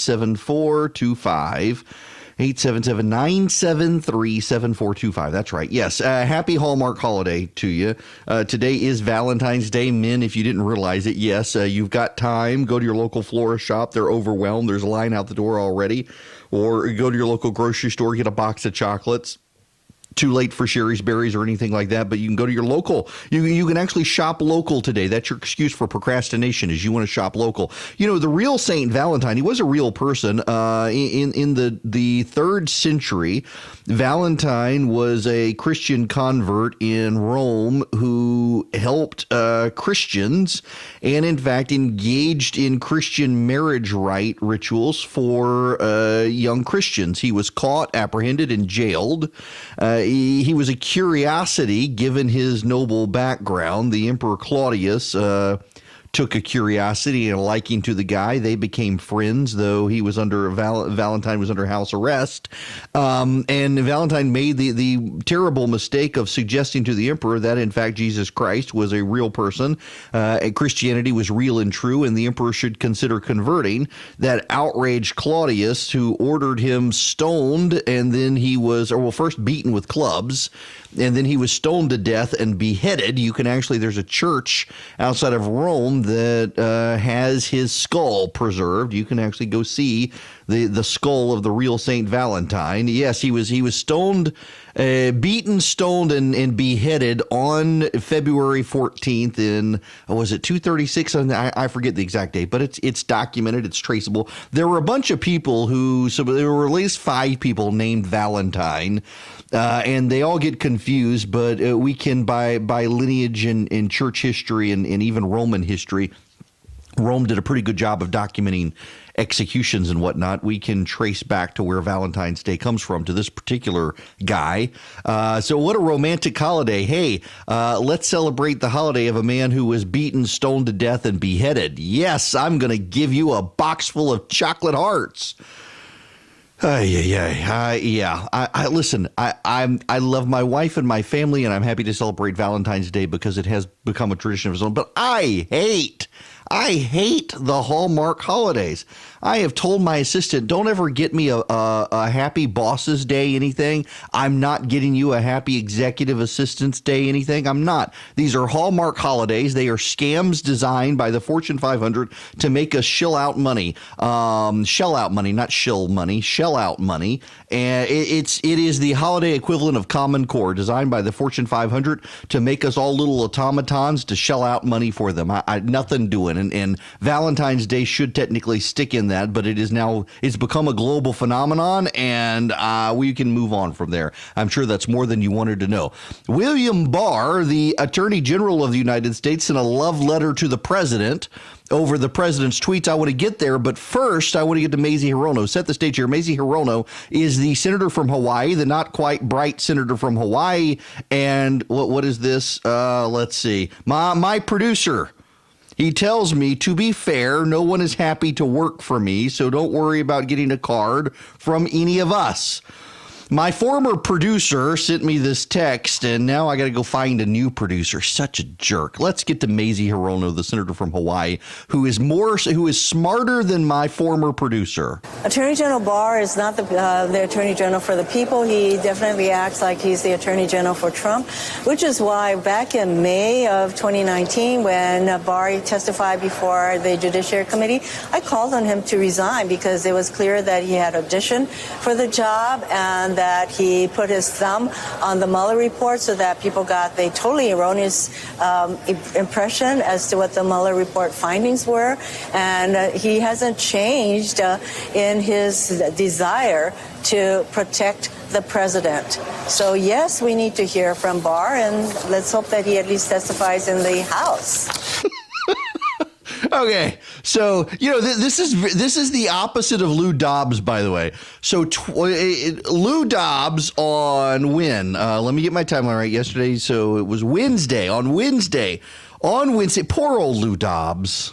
7425. 877-973-7425. That's right. Yes. Happy Hallmark holiday to you. Today is Valentine's Day. Men, if you didn't realize it, yes, you've got time. Go to your local florist shop. They're overwhelmed. There's a line out the door already. Or go to your local grocery store, get a box of chocolates. Too late for Sherry's Berries or anything like that, but you can go to your local. You can actually shop local today. That's your excuse for procrastination, is you want to shop local. You know, the real Saint Valentine, he was a real person. In the 3rd century, Valentine was a Christian convert in Rome who helped Christians and, in fact, engaged in Christian marriage rite rituals for young Christians. He was caught, apprehended, and jailed. He was a curiosity given his noble background. The Emperor Claudius took a curiosity and a liking to the guy. They became friends, though he was Valentine was under house arrest. And Valentine made the terrible mistake of suggesting to the emperor that, in fact, Jesus Christ was a real person. And Christianity was real and true, and the emperor should consider converting. That outraged Claudius, who ordered him stoned, and then he was, first beaten with clubs, and then he was stoned to death and beheaded. You can actually, there's a church outside of Rome that has his skull preserved. You can actually go see the skull of the real Saint Valentine. Yes, he was stoned, beaten, stoned, and beheaded on February 14th in, was it 236? I forget the exact date, but it's documented, it's traceable. There were a bunch of people so there were at least 5 people named Valentine. And they all get confused, but we can, by lineage in church history and even Roman history, Rome did a pretty good job of documenting executions and whatnot. We can trace back to where Valentine's Day comes from, to this particular guy. So what a romantic holiday. Hey, let's celebrate the holiday of a man who was beaten, stoned to death, and beheaded. Yes, I'm going to give you a box full of chocolate hearts. Listen, I love my wife and my family, and I'm happy to celebrate Valentine's Day because it has become a tradition of its own. But I hate the Hallmark holidays. I have told my assistant, don't ever get me a happy boss's day anything. I'm not getting you a happy executive assistant's day anything. I'm not. These are Hallmark holidays. They are scams designed by the Fortune 500 to make us shell out money. Shell out money, not shill money, shell out money. And it is the holiday equivalent of Common Core, designed by the Fortune 500 to make us all little automatons to shell out money for them. Nothing doing. And Valentine's Day should technically stick in that, but it's become a global phenomenon, and we can move on from there. I'm sure that's more than you wanted to know. William Barr, the Attorney General of the United States, sent a love letter to the president over the president's tweets. I want to get there, but first I want to get to Mazie Hirono. Set the stage here. Mazie Hirono is the senator from Hawaii, the not quite bright senator from Hawaii. And what is this? Let's see. My producer. He tells me, to be fair, no one is happy to work for me, so don't worry about getting a card from any of us. My former producer sent me this text, and now I got to go find a new producer. Such a jerk. Let's get to Mazie Hirono, the senator from Hawaii, who is smarter than my former producer. Attorney General Barr is not the Attorney General for the people. He definitely acts like he's the Attorney General for Trump, which is why back in May of 2019, when Barr testified before the Judiciary Committee, I called on him to resign because it was clear that he had auditioned for the job and that he put his thumb on the Mueller report so that people got the totally erroneous impression as to what the Mueller report findings were. And he hasn't changed in his desire to protect the president. So, yes, we need to hear from Barr, and let's hope that he at least testifies in the House. Okay, so this is the opposite of Lou Dobbs, by the way. So Lou Dobbs on when? Let me get my timeline right. Yesterday, so it was Wednesday. On Wednesday, poor old Lou Dobbs.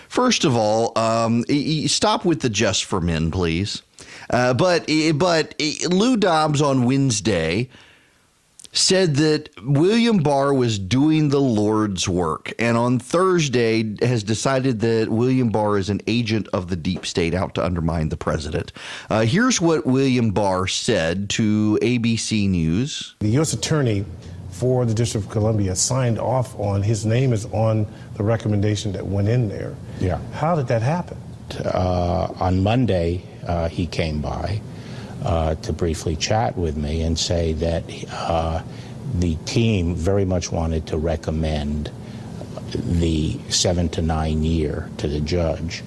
First of all, stop with the just for men, please. But Lou Dobbs on Wednesday said that William Barr was doing the Lord's work, and on Thursday has decided that William Barr is an agent of the deep state out to undermine the president. Here's what William Barr said to ABC News. The U.S. Attorney for the District of Columbia signed off on, his name is on the recommendation that went in there. Yeah. How did that happen? On Monday, he came by to briefly chat with me and say that the team very much wanted to recommend the 7 to 9 year to the judge,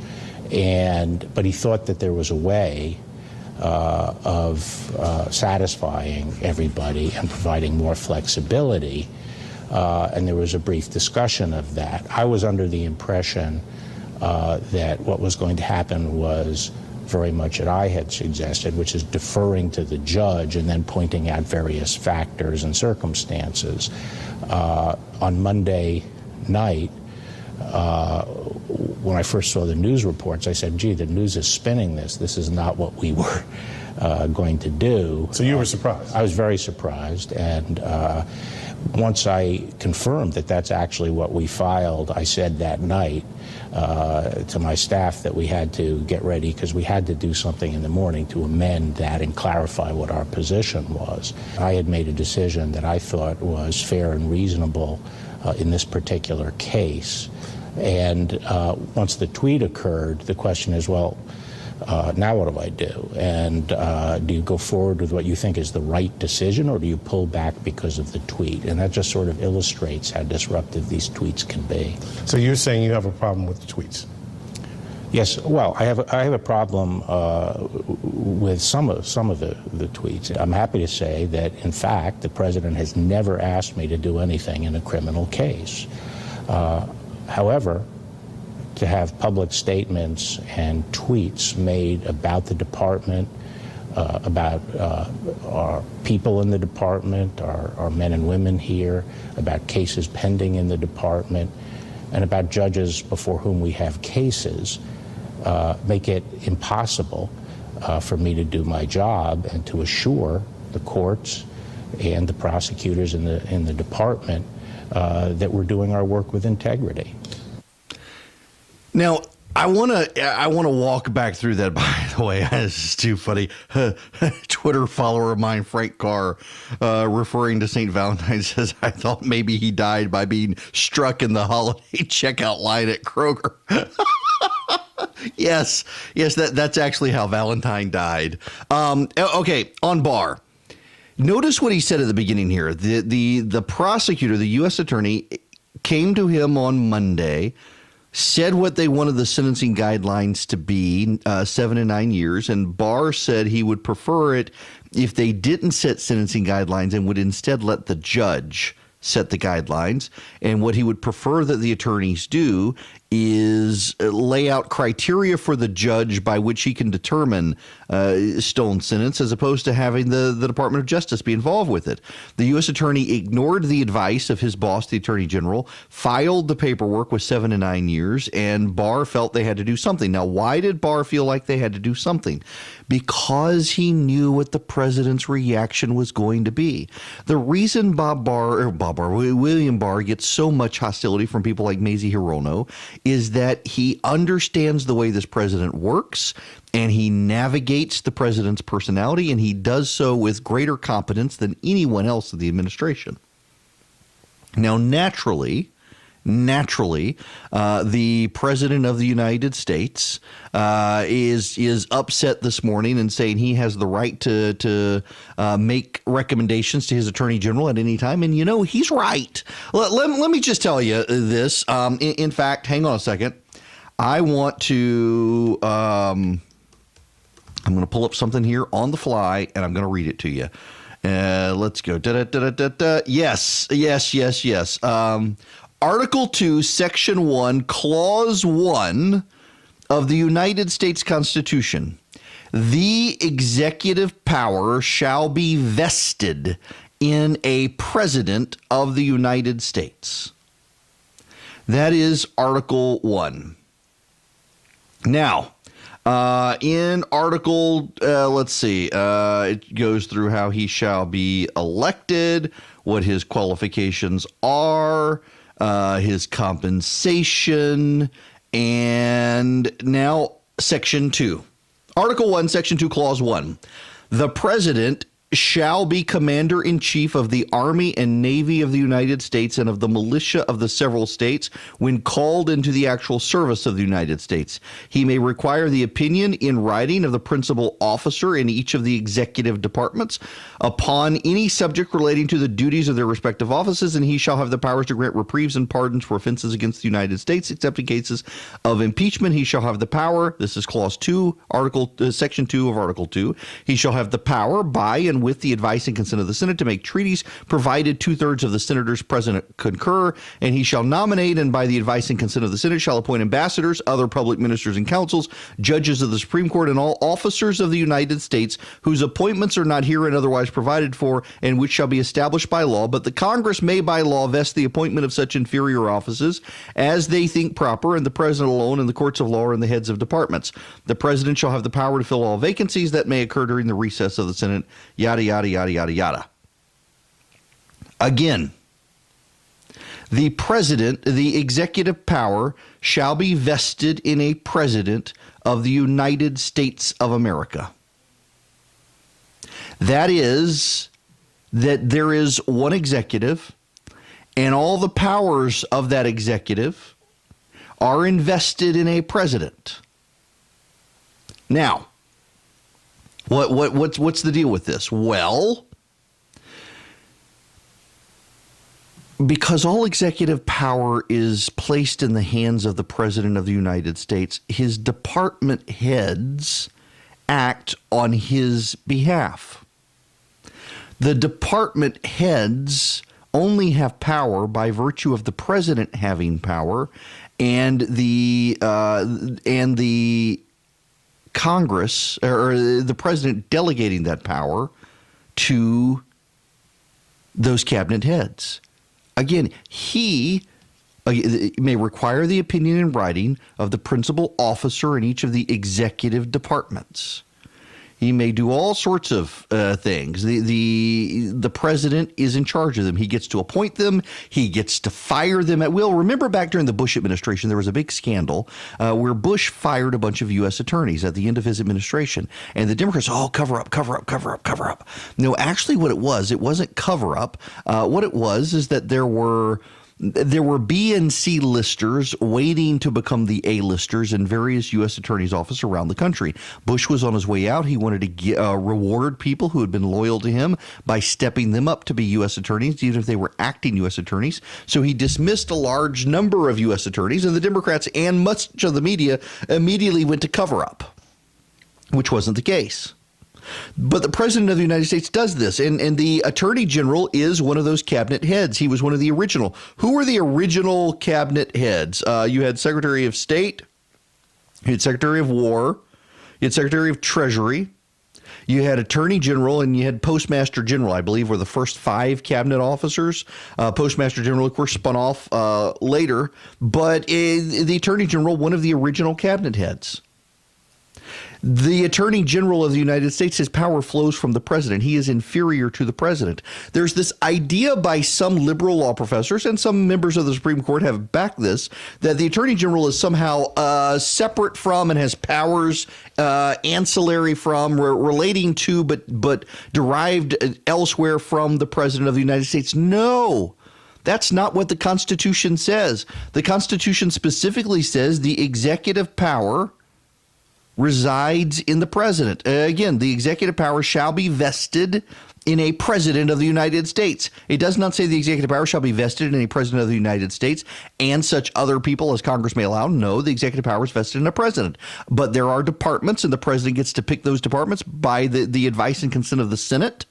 but he thought that there was a way of satisfying everybody and providing more flexibility, and there was a brief discussion of that. I was under the impression that what was going to happen was very much what I had suggested, which is deferring to the judge and then pointing out various factors and circumstances. On Monday night, when I first saw the news reports, I said, gee, the news is spinning this. This is not what we were going to do. So you were surprised? I was very surprised. And once I confirmed that that's actually what we filed, I said that night to my staff that we had to get ready because we had to do something in the morning to amend that and clarify what our position was. I had made a decision that I thought was fair and reasonable in this particular case. And once the tweet occurred, the question is, well, now what do I do? And do you go forward with what you think is the right decision, or do you pull back because of the tweet? And that just sort of illustrates how disruptive these tweets can be. So you're saying you have a problem with the tweets? Yes. Well, I have a problem with some of the tweets. I'm happy to say that, in fact, the president has never asked me to do anything in a criminal case. However, to have public statements and tweets made about the department, about our people in the department, our men and women here, about cases pending in the department, and about judges before whom we have cases, make it impossible for me to do my job and to assure the courts and the prosecutors in the department that we're doing our work with integrity. Now, I want to walk back through that. By the way, this is too funny. Twitter follower of mine, Frank Carr, referring to St. Valentine, says, I thought maybe he died by being struck in the holiday checkout line at Kroger. Yes, that's actually how Valentine died. Okay, on Barr. Notice what he said at the beginning here. The prosecutor, the U.S. attorney, came to him on Monday, said what they wanted the sentencing guidelines to be, 7 and 9 years, and Barr said he would prefer it if they didn't set sentencing guidelines and would instead let the judge set the guidelines. And what he would prefer that the attorneys do is lay out criteria for the judge by which he can determine Stone's sentence, as opposed to having the Department of Justice be involved with it. The U.S. attorney ignored the advice of his boss, the attorney general, filed the paperwork with 7 to 9 years, and Barr felt they had to do something. Now, why did Barr feel like they had to do something? Because he knew what the president's reaction was going to be. The reason William Barr gets so much hostility from people like Mazie Hirono is that he understands the way this president works, and he navigates the president's personality, and he does so with greater competence than anyone else in the administration. Now, naturally, the president of the United States is upset this morning and saying he has the right to make recommendations to his attorney general at any time. And, he's right. Let me just tell you this. In fact, hang on a second. I want to I'm going to pull up something here on the fly, and I'm going to read it to you. Let's go. Yes. Article 2, Section 1, Clause 1 of the United States Constitution. The executive power shall be vested in a president of the United States. That is Article 1. Now, In article, let's see, it goes through how he shall be elected, what his qualifications are, his compensation, and now Section 2. Article 1, Section 2, Clause 1. The President shall be Commander-in-Chief of the Army and Navy of the United States and of the militia of the several states when called into the actual service of the United States. He may require the opinion in writing of the principal officer in each of the executive departments upon any subject relating to the duties of their respective offices, and he shall have the powers to grant reprieves and pardons for offenses against the United States, except in cases of impeachment. He shall have the power, this is Clause 2, Section 2 of Article 2, he shall have the power by and with the advice and consent of the Senate to make treaties, provided 2/3 of the senators present concur, and he shall nominate and by the advice and consent of the Senate shall appoint ambassadors, other public ministers and councils, judges of the Supreme Court, and all officers of the United States whose appointments are not herein otherwise provided for and which shall be established by law. But the Congress may by law vest the appointment of such inferior offices as they think proper, and the President alone and the courts of law and the heads of departments. The President shall have the power to fill all vacancies that may occur during the recess of the Senate, yada, yada, yada, yada, yada. Again, the President, the executive power, shall be vested in a President of the United States of America. That is, that there is one executive, and all the powers of that executive are invested in a president. Now, what's the deal with this? Well, because all executive power is placed in the hands of the President of the United States, his department heads act on his behalf. The department heads only have power by virtue of the President having power and the Congress or the President delegating that power to those cabinet heads. Again, he may require the opinion in writing of the principal officer in each of the executive departments. He may do all sorts of things. The president is in charge of them. He gets to appoint them. He gets to fire them at will. Remember back during the Bush administration, there was a big scandal where Bush fired a bunch of U.S. attorneys at the end of his administration. And the Democrats, cover up, cover up, cover up, cover up. No, actually what it wasn't cover up. What it was is that there were B and C listers waiting to become the A-listers in various U.S. attorneys' offices around the country. Bush was on his way out. He wanted to reward people who had been loyal to him by stepping them up to be U.S. attorneys, even if they were acting U.S. attorneys. So he dismissed a large number of U.S. attorneys, and the Democrats and much of the media immediately went to cover up, which wasn't the case. But the President of the United States does this, and the Attorney General is one of those cabinet heads. He was one of the original. Who were the original cabinet heads? You had Secretary of State, you had Secretary of War, you had Secretary of Treasury, you had Attorney General, and you had Postmaster General, I believe, were the first 5 cabinet officers. Postmaster General, of course, spun off later, but the Attorney General, one of the original cabinet heads. The Attorney General of the United States, his power flows from the president. He is inferior to the president. There's this idea by some liberal law professors, and some members of the Supreme Court have backed this, that the Attorney General is somehow separate from and has powers ancillary from, relating to, but derived elsewhere from the President of the United States. No. That's not what the Constitution says. The Constitution specifically says the executive power resides in the president. Again, the executive power shall be vested in a president of the United States. It does not say the executive power shall be vested in a president of the United States and such other people as Congress may allow. No, the executive power is vested in a president. But there are departments, and the president gets to pick those departments by the advice and consent of the Senate,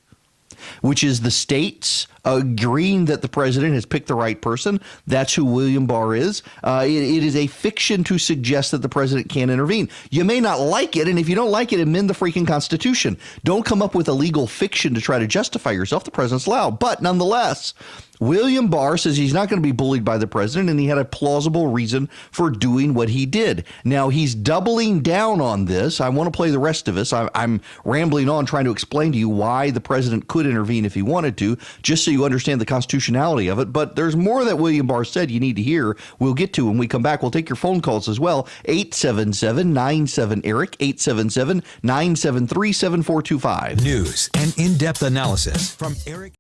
which is the states agreeing that the president has picked the right person. That's who William Barr is. It is a fiction to suggest that the president can't intervene. You may not like it, and if you don't like it, amend the freaking Constitution. Don't come up with a legal fiction to try to justify yourself. The president's allowed. But nonetheless, William Barr says he's not going to be bullied by the president, and he had a plausible reason for doing what he did. Now, he's doubling down on this. I want to play the rest of this. I'm rambling on trying to explain to you why the president could intervene if he wanted to, just so you understand the constitutionality of it. But there's more that William Barr said you need to hear. We'll get to when we come back. We'll take your phone calls as well. 877-97-ERIC, 877-973-7425. News and in-depth analysis from Erick.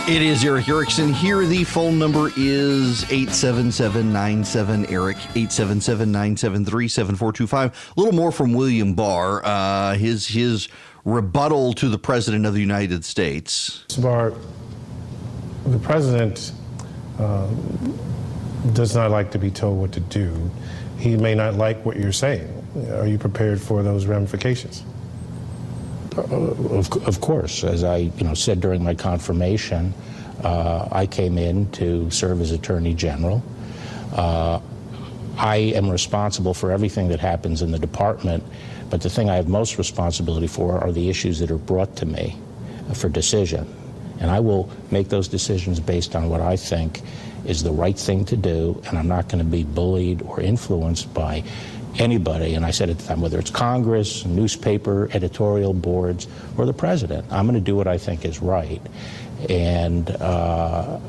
It is Erick Erickson here. The phone number is 877-97-ERIC, 877-973-7425. A little more from William Barr, his rebuttal to the President of the United States. Mr. Barr, the President does not like to be told what to do. He may not like what you're saying. Are you prepared for those ramifications? Of course, as I said during my confirmation, I came in to serve as Attorney General. I am responsible for everything that happens in the department, but the thing I have most responsibility for are the issues that are brought to me for decision. And I will make those decisions based on what I think is the right thing to do, and I'm not going to be bullied or influenced by anybody. And I said at the time, whether it's Congress, newspaper, editorial boards, or the president, I'm going to do what I think is right. And I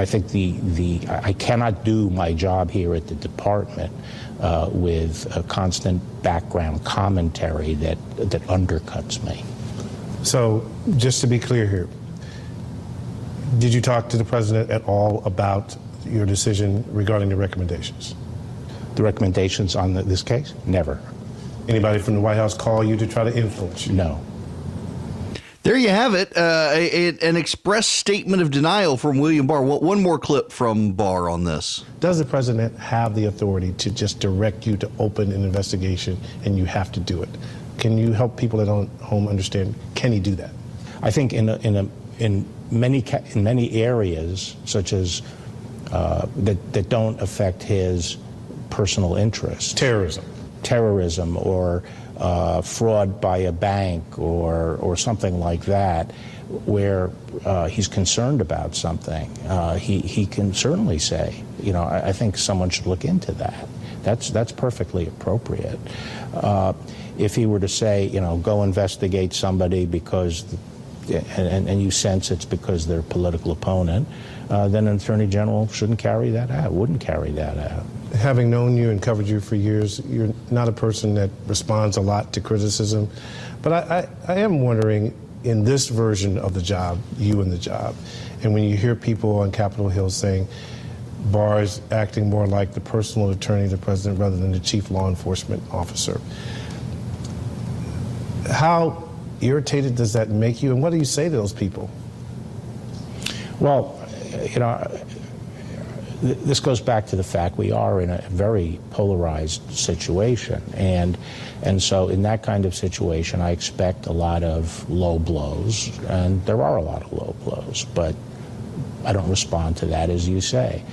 think I cannot do my job here at the department with a constant background commentary that undercuts me. So, just to be clear here, did you talk to the president at all about your decision regarding the recommendations? The recommendations on this case? Never. Anybody from the White House call you to try to influence you? No. There you have it, an express statement of denial from William Barr. One more clip from Barr on this. Does the president have the authority to just direct you to open an investigation and you have to do it? Can you help people at home understand, can he do that? I think in many areas, such as that don't affect his personal interests. Terrorism or fraud by a bank or something like that, where he's concerned about something, he can certainly say, I think someone should look into that. That's perfectly appropriate. If he were to say, go investigate somebody because, and you sense it's because they're a political opponent, then an attorney general wouldn't carry that out. Having known you and covered you for years, you're not a person that responds a lot to criticism. But I am wondering, in this version of the job, you in the job, and when you hear people on Capitol Hill saying Barr is acting more like the personal attorney of the president rather than the chief law enforcement officer, how irritated does that make you, and what do you say to those people? Well, this goes back to the fact we are in a very polarized situation, and so in that kind of situation, I expect a lot of low blows, and there are a lot of low blows, but I don't respond to that, as you say.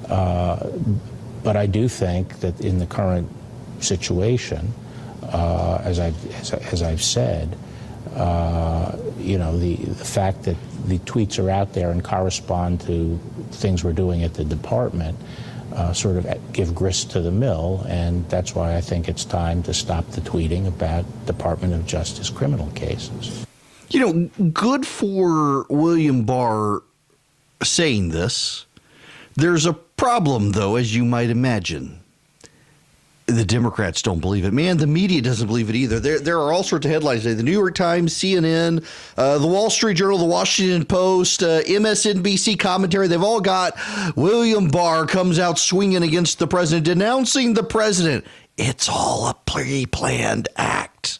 But I do think that in the current situation, as I've said, the fact that the tweets are out there and correspond to things we're doing at the department sort of give grist to the mill, and that's why I think it's time to stop the tweeting about Department of Justice criminal cases. Good for William Barr saying this. There's a problem, though, as you might imagine. The Democrats don't believe it. Man, the media doesn't believe it either. There are all sorts of headlines today. The New York Times, CNN, the Wall Street Journal, the Washington Post, MSNBC commentary. They've all got William Barr comes out swinging against the president, denouncing the president. It's all a pre-planned act.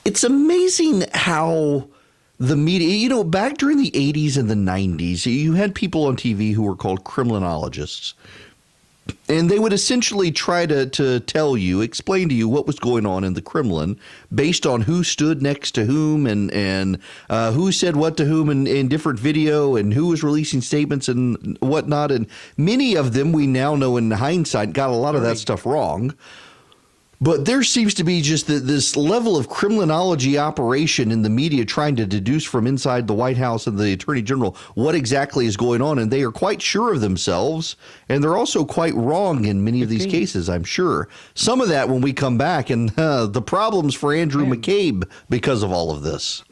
It's amazing how the media, back during the 80s and the 90s, you had people on TV who were called criminologists. And they would essentially try to tell you, explain to you what was going on in the Kremlin based on who stood next to whom and who said what to whom in different video and who was releasing statements and whatnot. And many of them, we now know in hindsight, got a lot of that stuff wrong. But there seems to be just this level of criminology operation in the media trying to deduce from inside the White House and the Attorney General what exactly is going on. And they are quite sure of themselves. And they're also quite wrong in many of these cases, I'm sure. Some of that when we come back, and the problems for Andrew McCabe because of all of this.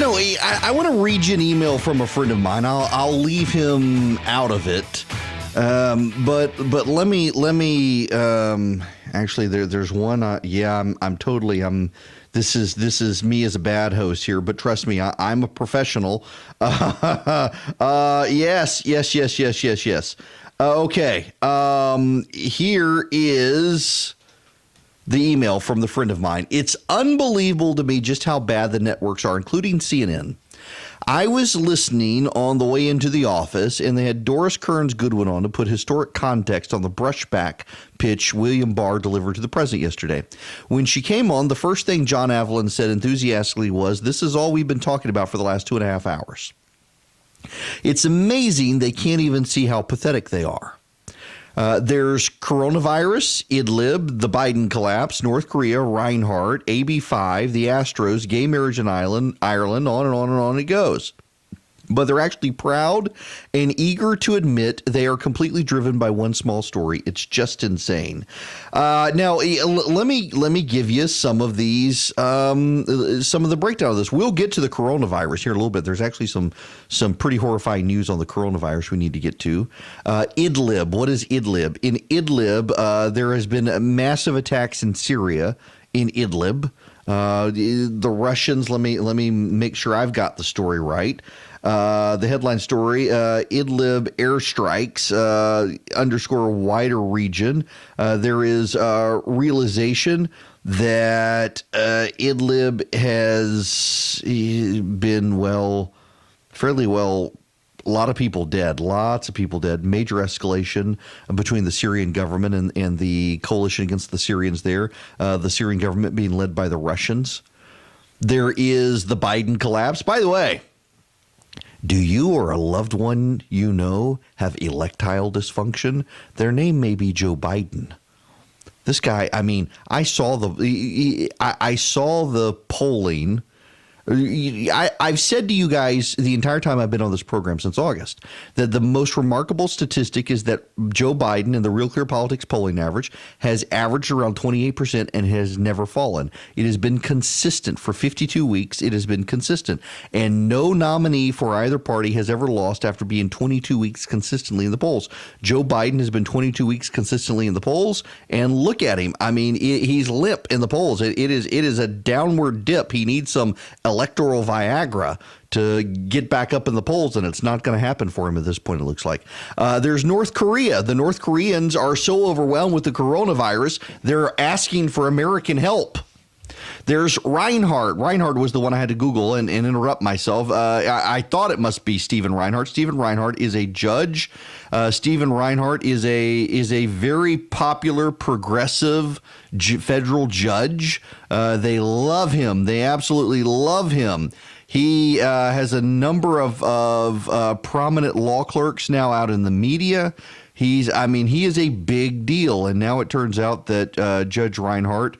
I want to read you an email from a friend of mine. I'll leave him out of it. But let me actually there's one. This is me as a bad host here, but trust me, I'm a professional. Yes. Okay. Here is the email from the friend of mine. It's unbelievable to me just how bad the networks are, including CNN. I was listening on the way into the office, and they had Doris Kearns Goodwin on to put historic context on the brushback pitch William Barr delivered to the president yesterday. When she came on, the first thing John Avalon said enthusiastically was, "This is all we've been talking about for the last 2.5 hours." It's amazing they can't even see how pathetic they are. There's coronavirus, Idlib, the Biden collapse, North Korea, Reinhardt, AB5, the Astros, gay marriage in Ireland, on and on and on it goes. But they're actually proud and eager to admit they are completely driven by one small story. It's just insane. Now, let me give you some of these, some of the breakdown of this. We'll get to the coronavirus here in a little bit. There's actually some pretty horrifying news on the coronavirus we need to get to. Idlib. What is Idlib? In Idlib, there has been massive attacks in Syria. In Idlib, the Russians. Let me make sure I've got the story right. The headline story, Idlib airstrikes underscore wider region. There is realization that Idlib has been, fairly well, a lot of people dead, lots of people dead, major escalation between the Syrian government and the coalition against the Syrians there, the Syrian government being led by the Russians. There is the Biden collapse. By the way, do you or a loved one you know have erectile dysfunction? Their name may be Joe Biden. This guy, I saw the polling. I've said to you guys the entire time I've been on this program since August that the most remarkable statistic is that Joe Biden and the Real Clear Politics polling average has averaged around 28% and has never fallen. It has been consistent for 52 weeks. It has been consistent. And no nominee for either party has ever lost after being 22 weeks consistently in the polls. Joe Biden has been 22 weeks consistently in the polls, and look at him. He's limp in the polls. It is a downward dip. He needs some electoral Viagra to get back up in the polls, and it's not going to happen for him at this point, it looks like. There's North Korea. The North Koreans are so overwhelmed with the coronavirus, they're asking for American help. There's Reinhardt. Reinhardt was the one I had to Google and interrupt myself. I thought it must be Stephen Reinhardt. Stephen Reinhardt is a judge. Stephen Reinhardt is a very popular progressive federal judge. They love him. They absolutely love him. He has a number of prominent law clerks now out in the media. He is a big deal. And now it turns out that Judge Reinhardt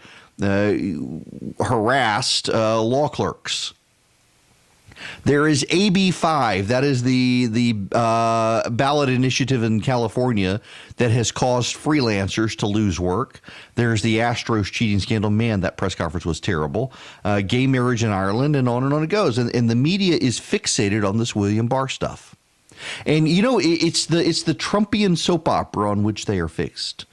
harassed law clerks. There is AB5. That is the ballot initiative in California that has caused freelancers to lose work. There's the Astros cheating scandal. Man, that press conference was terrible. Gay marriage in Ireland, and on it goes. And the media is fixated on this William Barr stuff. And it's the Trumpian soap opera on which they are fixed.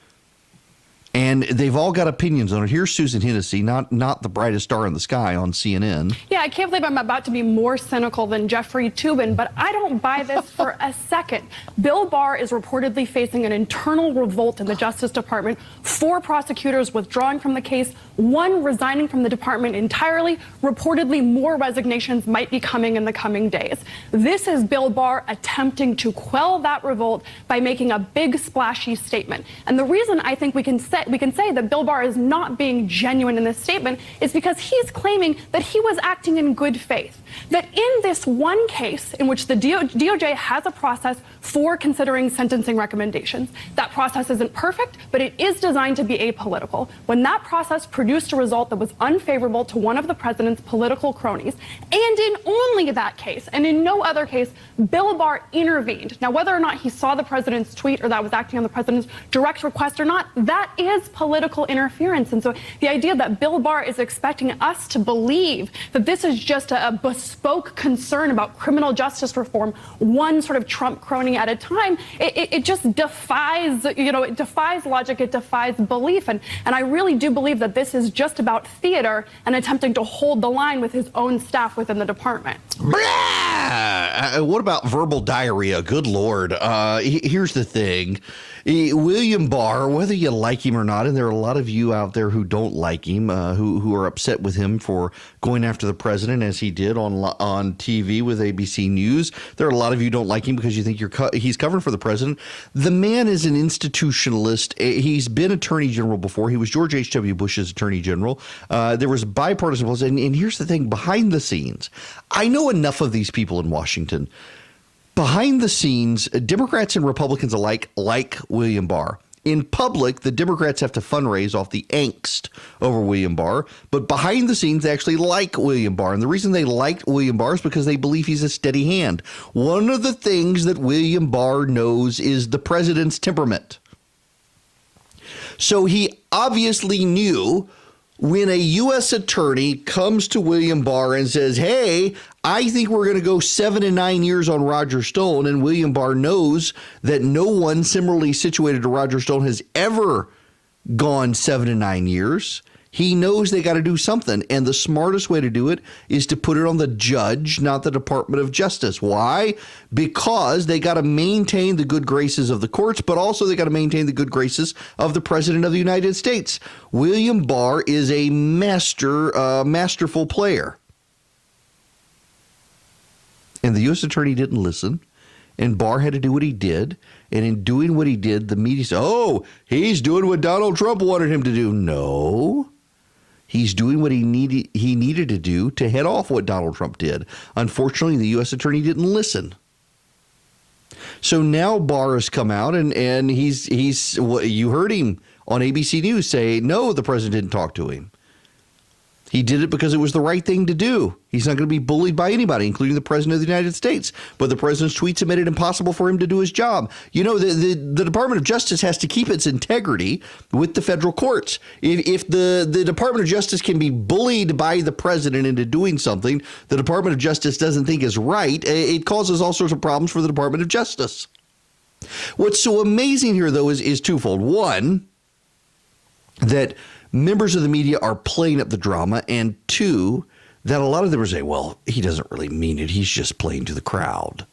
And they've all got opinions on it. Here's Susan Hennessy, not the brightest star in the sky on CNN. Yeah, I can't believe I'm about to be more cynical than Jeffrey Toobin, but I don't buy this for a second. Bill Barr is reportedly facing an internal revolt in the Justice Department, 4 prosecutors withdrawing from the case, 1 resigning from the department entirely. Reportedly, more resignations might be coming in the coming days. This is Bill Barr attempting to quell that revolt by making a big splashy statement. And the reason I think we can say that Bill Barr is not being genuine in this statement is because he's claiming that he was acting in good faith. That in this one case in which the DOJ has a process for considering sentencing recommendations, that process isn't perfect, but it is designed to be apolitical. When that process produced a result that was unfavorable to one of the president's political cronies, and in only that case, and in no other case, Bill Barr intervened. Now, whether or not he saw the president's tweet or that was acting on the president's direct request or not, that is political interference. And so the idea that Bill Barr is expecting us to believe that this is just a bespoke concern about criminal justice reform, one sort of Trump crony at a time, it just defies, it defies logic, it defies belief. And I really do believe that this is just about theater and attempting to hold the line with his own staff within the department. What about verbal diarrhea? Good Lord. Here's the thing. William Barr, whether you like him or not, and there are a lot of you out there who don't like him, who are upset with him for going after the president as he did on TV with ABC News. There are a lot of you who don't like him because you think he's covering for the president. The man is an institutionalist. He's been attorney general before. He was George H.W. Bush's attorney general. There was bipartisan policy. And here's the thing, behind the scenes, I know enough of these people in Washington. Behind the scenes, Democrats and Republicans alike like William Barr. In public, the Democrats have to fundraise off the angst over William Barr, but behind the scenes, they actually like William Barr. And the reason they like William Barr is because they believe he's a steady hand. One of the things that William Barr knows is the president's temperament. So he obviously knew when a U.S. attorney comes to William Barr and says, hey, I think we're going to go 7 and 9 years on Roger Stone, and William Barr knows that no one similarly situated to Roger Stone has ever gone 7 and 9 years. He knows they got to do something, and the smartest way to do it is to put it on the judge, not the Department of Justice. Why? Because they got to maintain the good graces of the courts, but also they got to maintain the good graces of the President of the United States. William Barr is a masterful player. And the U.S. attorney didn't listen, and Barr had to do what he did. And in doing what he did, the media said, oh, he's doing what Donald Trump wanted him to do. No. He's doing what he needed to do to head off what Donald Trump did. Unfortunately, the U.S. attorney didn't listen. So now Barr has come out and he's you heard him on ABC News say, no, the president didn't talk to him. He did it because it was the right thing to do. He's not going to be bullied by anybody, including the president of the United States. But the president's tweets have made it impossible for him to do his job. You know, the Department of Justice has to keep its integrity with the federal courts. If the Department of Justice can be bullied by the president into doing something the Department of Justice doesn't think is right, it causes all sorts of problems for the Department of Justice. What's so amazing here, though, is twofold. One, that members of the media are playing up the drama, and two, that a lot of them are saying, well, he doesn't really mean it. He's just playing to the crowd.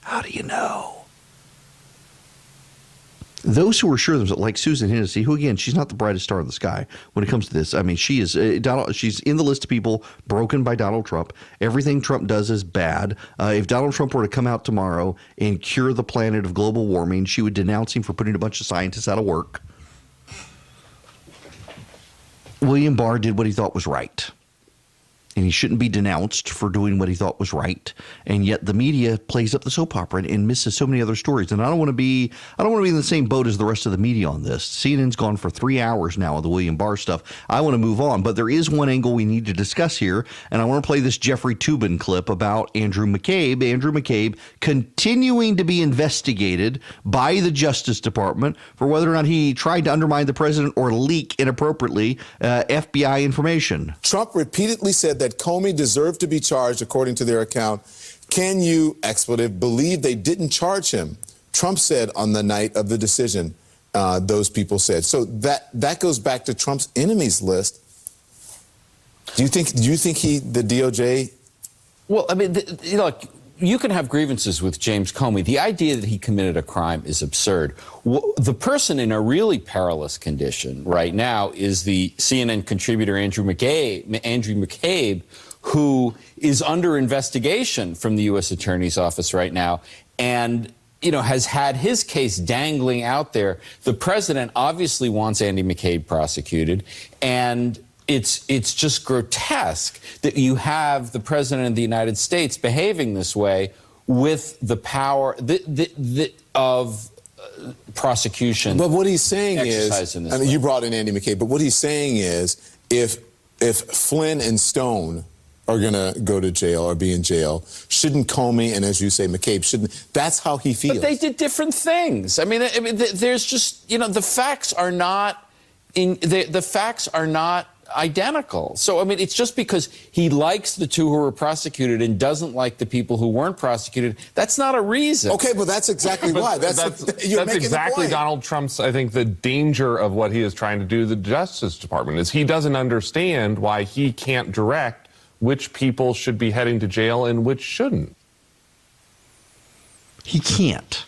How do you know? Those who are sure of themselves, like Susan Hennessy, who, again, she's not the brightest star in the sky when it comes to this. I mean, she is she's in the list of people broken by Donald Trump. Everything Trump does is bad. If Donald Trump were to come out tomorrow and cure the planet of global warming, she would denounce him for putting a bunch of scientists out of work. William Barr did what he thought was right, and he shouldn't be denounced for doing what he thought was right. And yet the media plays up the soap opera and misses so many other stories. And I don't want to be in the same boat as the rest of the media on this. CNN's gone for 3 hours now of the William Barr stuff. I want to move on, but there is one angle we need to discuss here, and I want to play this Jeffrey Toobin clip about Andrew McCabe. Andrew McCabe continuing to be investigated by the Justice Department for whether or not he tried to undermine the president or leak inappropriately FBI information. Trump repeatedly said that Comey deserved to be charged, according to their account. Can you, expletive, believe they didn't charge him? Trump said on the night of the decision, those people said. So that goes back to Trump's enemies list. Do you think the DOJ? Well, I mean, you can have grievances with James Comey. The idea that he committed a crime is absurd. The person in a really perilous condition right now is the CNN contributor Andrew McCabe, who is under investigation from the U.S. Attorney's Office right now, and has had his case dangling out there. The president obviously wants Andy McCabe prosecuted, and it's just grotesque that you have the president of the United States behaving this way with the power of prosecution. But what he's saying is, I mean, you brought in Andy McCabe, but what he's saying is, if Flynn and Stone are going to go to jail or be in jail, shouldn't Comey and, as you say, McCabe shouldn't? That's how he feels. But they did different things. I mean, there's just, the facts are not the facts are not identical. So, I mean, it's just because he likes the two who were prosecuted and doesn't like the people who weren't prosecuted. That's not a reason. Okay, but that's exactly why. That's exactly Donald Trump's, I think, the danger of what he is trying to do to the Justice Department is he doesn't understand why he can't direct which people should be heading to jail and which shouldn't. He can't.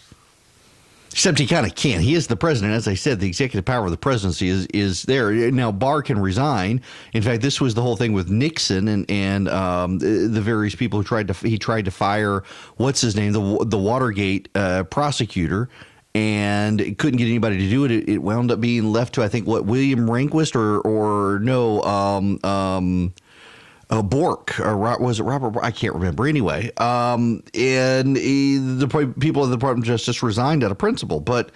Except he kind of can. He is the president. As I said, the executive power of the presidency is there. Now, Barr can resign. In fact, this was the whole thing with Nixon and the various people who he tried to fire, what's his name, the Watergate prosecutor, and couldn't get anybody to do it. It wound up being left to, I think, William Rehnquist or no, Bork, or was it Robert Bork? I can't remember. Anyway, and the people of the Department of Justice resigned out of principle. But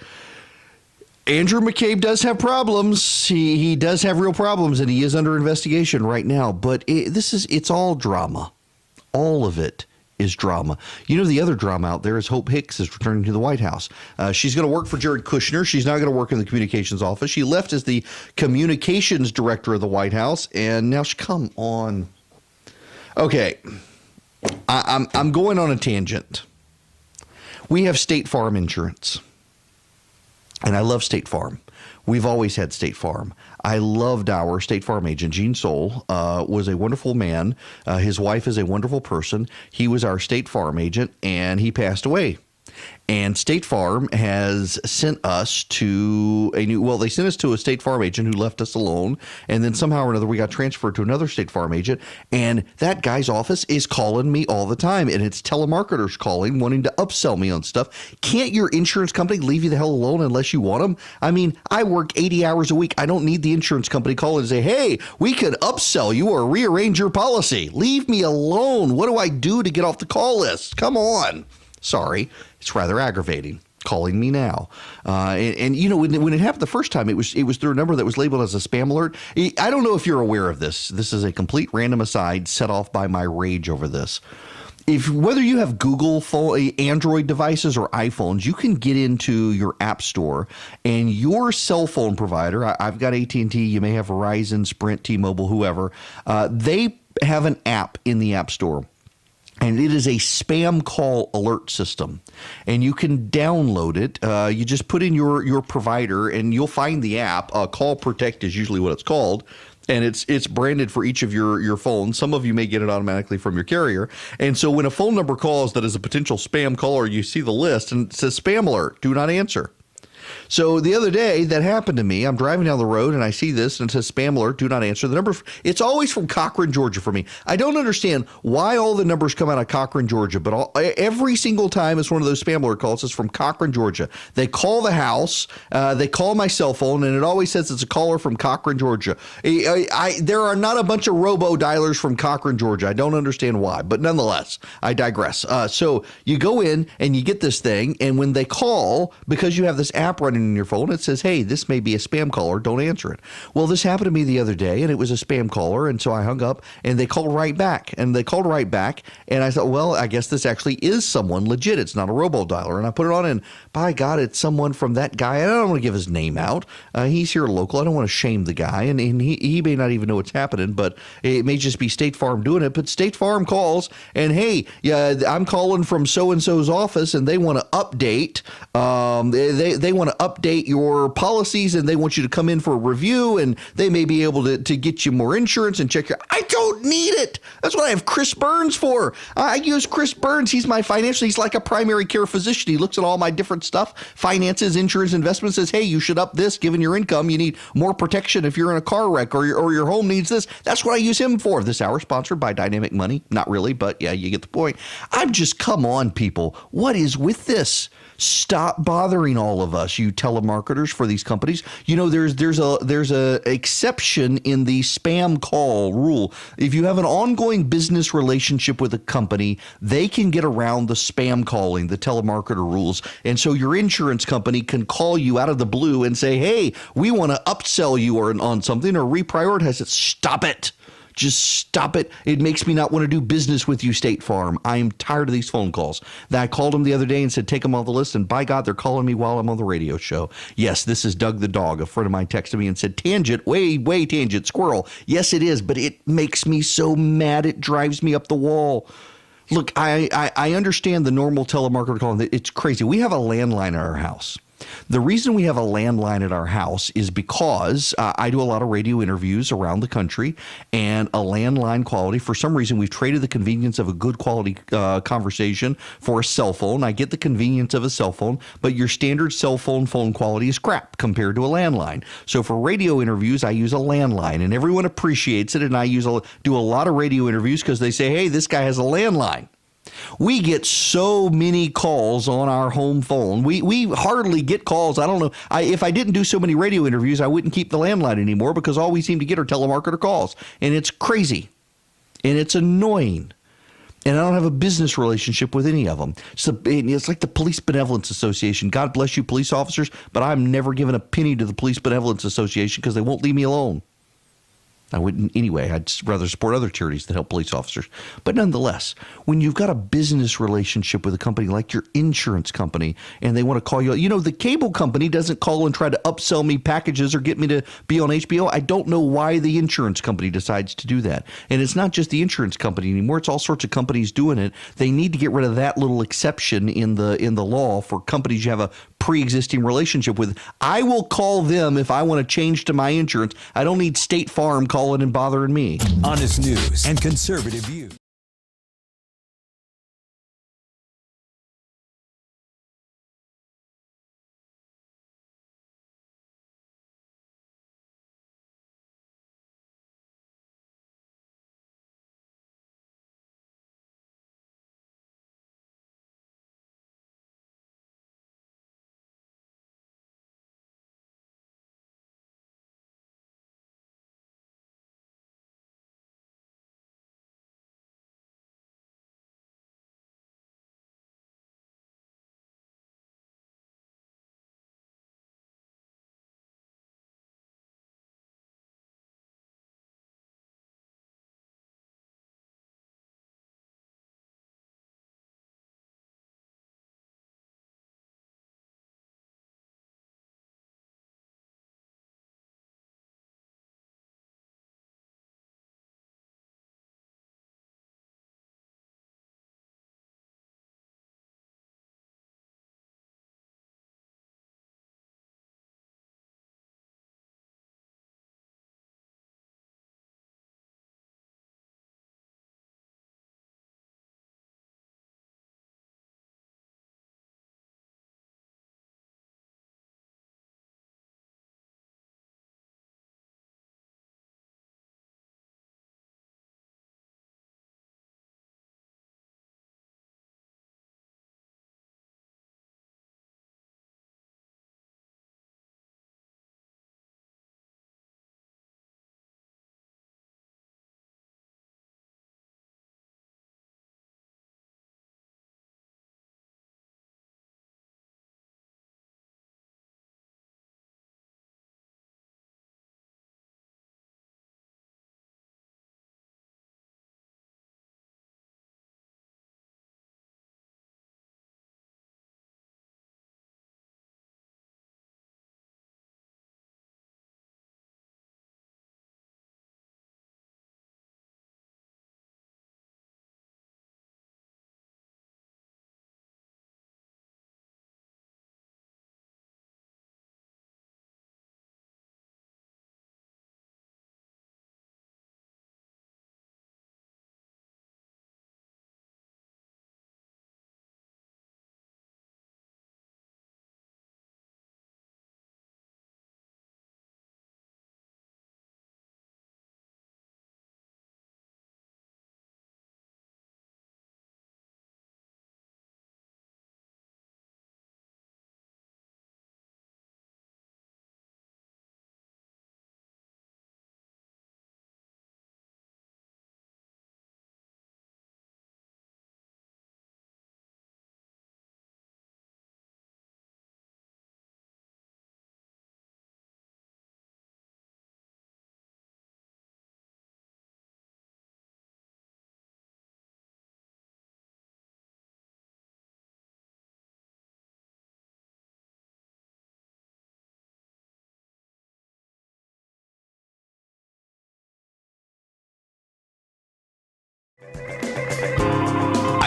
Andrew McCabe does have problems. He does have real problems, and he is under investigation right now. But it's all drama. All of it is drama. You know, the other drama out there is Hope Hicks is returning to the White House. She's going to work for Jared Kushner. She's not going to work in the communications office. She left as the communications director of the White House, and now come on. Okay, I'm going on a tangent. We have State Farm insurance, and I love State Farm. We've always had State Farm. I loved our State Farm agent. Gene Soul was a wonderful man. His wife is a wonderful person. He was our State Farm agent, and he passed away. And State Farm has sent us to they sent us to a State Farm agent who left us alone. And then somehow or another, we got transferred to another State Farm agent. And that guy's office is calling me all the time. And it's telemarketers calling, wanting to upsell me on stuff. Can't your insurance company leave you the hell alone unless you want them? I mean, I work 80 hours a week. I don't need the insurance company calling and say, hey, we could upsell you or rearrange your policy. Leave me alone. What do I do to get off the call list? Come on. Sorry, it's rather aggravating calling me now. And you know, when it happened the first time, it was through a number that was labeled as a spam alert. I don't know if you're aware of this. This is a complete random aside set off by my rage over this. Whether you have Google phone, Android devices or iPhones, you can get into your app store and your cell phone provider. I've got AT&T. You may have Verizon, Sprint, T-Mobile, whoever. They have an app in the app store. And it is a spam call alert system, and you can download it. You just put in your provider, and you'll find the app. Call Protect is usually what it's called, and it's branded for each of your phones. Some of you may get it automatically from your carrier. And so when a phone number calls that is a potential spam caller, you see the list, and it says spam alert, do not answer. So the other day that happened to me. I'm driving down the road and I see this and it says spam alert, do not answer. The number, it's always from Cochran, Georgia for me. I don't understand why all the numbers come out of Cochran, Georgia, but every single time it's one of those spam alert calls. It's from Cochran, Georgia. They call the house, they call my cell phone, and it always says it's a caller from Cochran, Georgia. There are not a bunch of robo dialers from Cochran, Georgia. I don't understand why, but nonetheless, I digress. So you go in and you get this thing, and when they call, because you have this app running in your phone, it says, hey, this may be a spam caller, don't answer it. Well, this happened to me the other day, and it was a spam caller, and so I hung up, and they called right back, and I thought, well, I guess this actually is someone legit. It's not a robo-dialer, and I put it on, and by God, it's someone from that guy. I don't want to give his name out. He's here local. I don't want to shame the guy, and he may not even know what's happening, but it may just be State Farm doing it, but State Farm calls, and hey, I'm calling from so-and-so's office, and they want to update. They want to update your policies, and they want you to come in for a review, and they may be able to get you more insurance and check your. I don't need it. That's what I have Chris Burns for. I use Chris Burns. He's my financial. He's like a primary care physician. He looks at all my different stuff, finances, insurance, investments. Says, hey, you should up this. Given your income, you need more protection if you're in a car wreck or your home needs this. That's what I use him for. This hour sponsored by Dynamic Money. Not really, but yeah, you get the point. I'm just, come on, people. What is with this? Stop bothering all of us, you telemarketers for these companies. You know, there's a exception in the spam call rule. If you have an ongoing business relationship with a company, they can get around the spam calling, the telemarketer rules. And so your insurance company can call you out of the blue and say, hey, we want to upsell you on something or reprioritize it. Stop it. Just stop it. It makes me not want to do business with you, State Farm. I am tired of these phone calls. I called them the other day and said, take them off the list. And by God, they're calling me while I'm on the radio show. Yes, this is Doug the dog. A friend of mine texted me and said, tangent, way tangent, squirrel. Yes, it is, but it makes me so mad. It drives me up the wall. Look, I understand the normal telemarketer calling. It's crazy. We have a landline at our house. The reason we have a landline at our house is because I do a lot of radio interviews around the country, and a landline quality, for some reason, we've traded the convenience of a good quality conversation for a cell phone. I get the convenience of a cell phone, but your standard cell phone quality is crap compared to a landline. So for radio interviews, I use a landline, and everyone appreciates it, and I do a lot of radio interviews because they say, hey, this guy has a landline. We get so many calls on our home phone. We hardly get calls. I don't know. If I didn't do so many radio interviews, I wouldn't keep the landline anymore because all we seem to get are telemarketer calls. And it's crazy. And it's annoying. And I don't have a business relationship with any of them. So it's like the Police Benevolence Association. God bless you, police officers, but I'm never giving a penny to the Police Benevolence Association because they won't leave me alone. I wouldn't anyway. I'd rather support other charities that help police officers. But nonetheless, when you've got a business relationship with a company like your insurance company and they want to call you, the cable company doesn't call and try to upsell me packages or get me to be on HBO. I don't know why the insurance company decides to do that. And it's not just the insurance company anymore. It's all sorts of companies doing it. They need to get rid of that little exception in the law for companies you have a pre-existing relationship with. I will call them if I want to change to my insurance. I don't need State Farm calling and bothering me. Honest news and conservative views.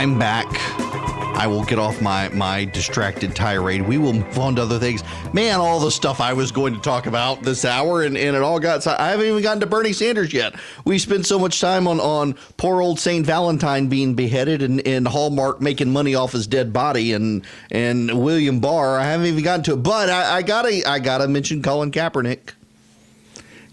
I'm back. I will get off my distracted tirade. We will move on to other things. Man, all the stuff I was going to talk about this hour, and it all got... I haven't even gotten to Bernie Sanders yet. We spent so much time on poor old St. Valentine being beheaded and Hallmark making money off his dead body and William Barr. I haven't even gotten to it. But I gotta mention Colin Kaepernick.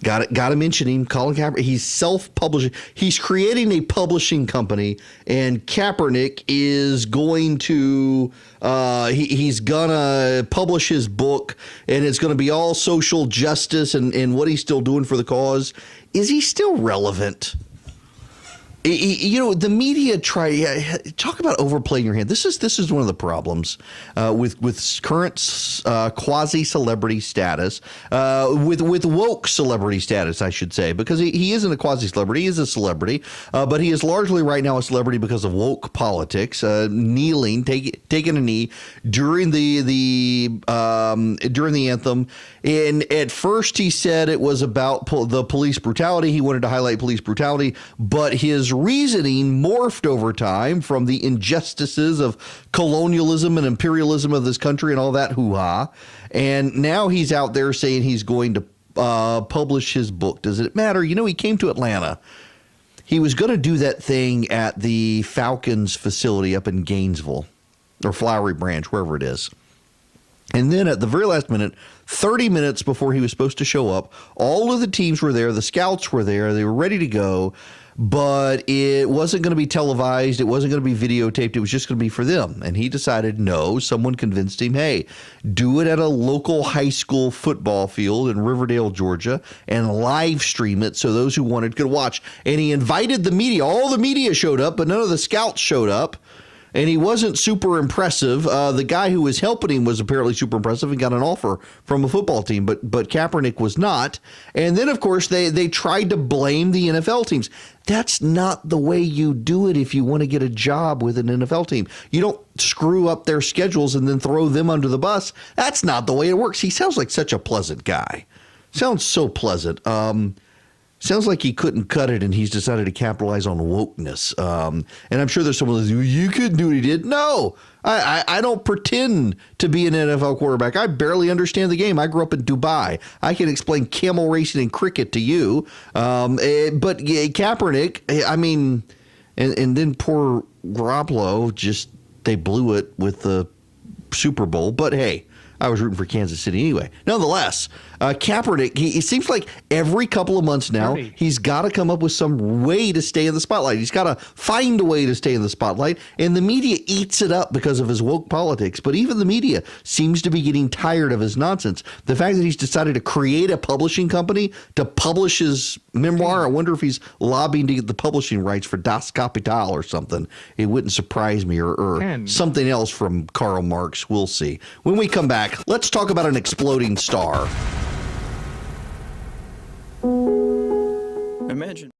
Got to mention him, Colin Kaepernick. He's self-publishing. He's creating a publishing company, and Kaepernick is going to he's gonna publish his book, and it's going to be all social justice and what he's still doing for the cause. Is he still relevant? The media talk about overplaying your hand. This is one of the problems with current quasi celebrity status, with woke celebrity status, I should say, because he isn't a quasi celebrity. He is a celebrity, but he is largely right now a celebrity because of woke politics, kneeling, taking a knee during the anthem. And at first he said it was about the police brutality. He wanted to highlight police brutality, but his reasoning morphed over time from the injustices of colonialism and imperialism of this country and all that hoo-ha. And now he's out there saying he's going to publish his book. Does it matter? He came to Atlanta. He was going to do that thing at the Falcons facility up in Gainesville or Flowery Branch, wherever it is. And then at the very last minute, 30 minutes before he was supposed to show up, all of the teams were there. The scouts were there. They were ready to go. But it wasn't going to be televised. It wasn't going to be videotaped. It was just going to be for them. And he decided, no, someone convinced him, hey, do it at a local high school football field in Riverdale, Georgia, and live stream it so those who wanted could watch. And he invited the media. All the media showed up, but none of the scouts showed up. And he wasn't super impressive. The guy who was helping him was apparently super impressive and got an offer from a football team, but Kaepernick was not. And then, of course, they tried to blame the NFL teams. That's not the way you do it if you want to get a job with an NFL team. You don't screw up their schedules and then throw them under the bus. That's not the way it works. He sounds like such a pleasant guy. Sounds so pleasant. Sounds like he couldn't cut it, and he's decided to capitalize on wokeness. And I'm sure there's someone who's like, you couldn't do what he did. No, I don't pretend to be an NFL quarterback. I barely understand the game. I grew up in Dubai. I can explain camel racing and cricket to you. But Kaepernick, I mean, and then poor Garoppolo, they blew it with the Super Bowl. But hey, I was rooting for Kansas City anyway. Nonetheless, Kaepernick, it seems like every couple of months now, he's got to come up with some way to stay in the spotlight. He's got to find a way to stay in the spotlight, and the media eats it up because of his woke politics. But even the media seems to be getting tired of his nonsense. The fact that he's decided to create a publishing company to publish his memoir, I wonder if he's lobbying to get the publishing rights for Das Kapital or something. It wouldn't surprise me, or something else from Karl Marx. We'll see. When we come back, let's talk about an exploding star. Imagine.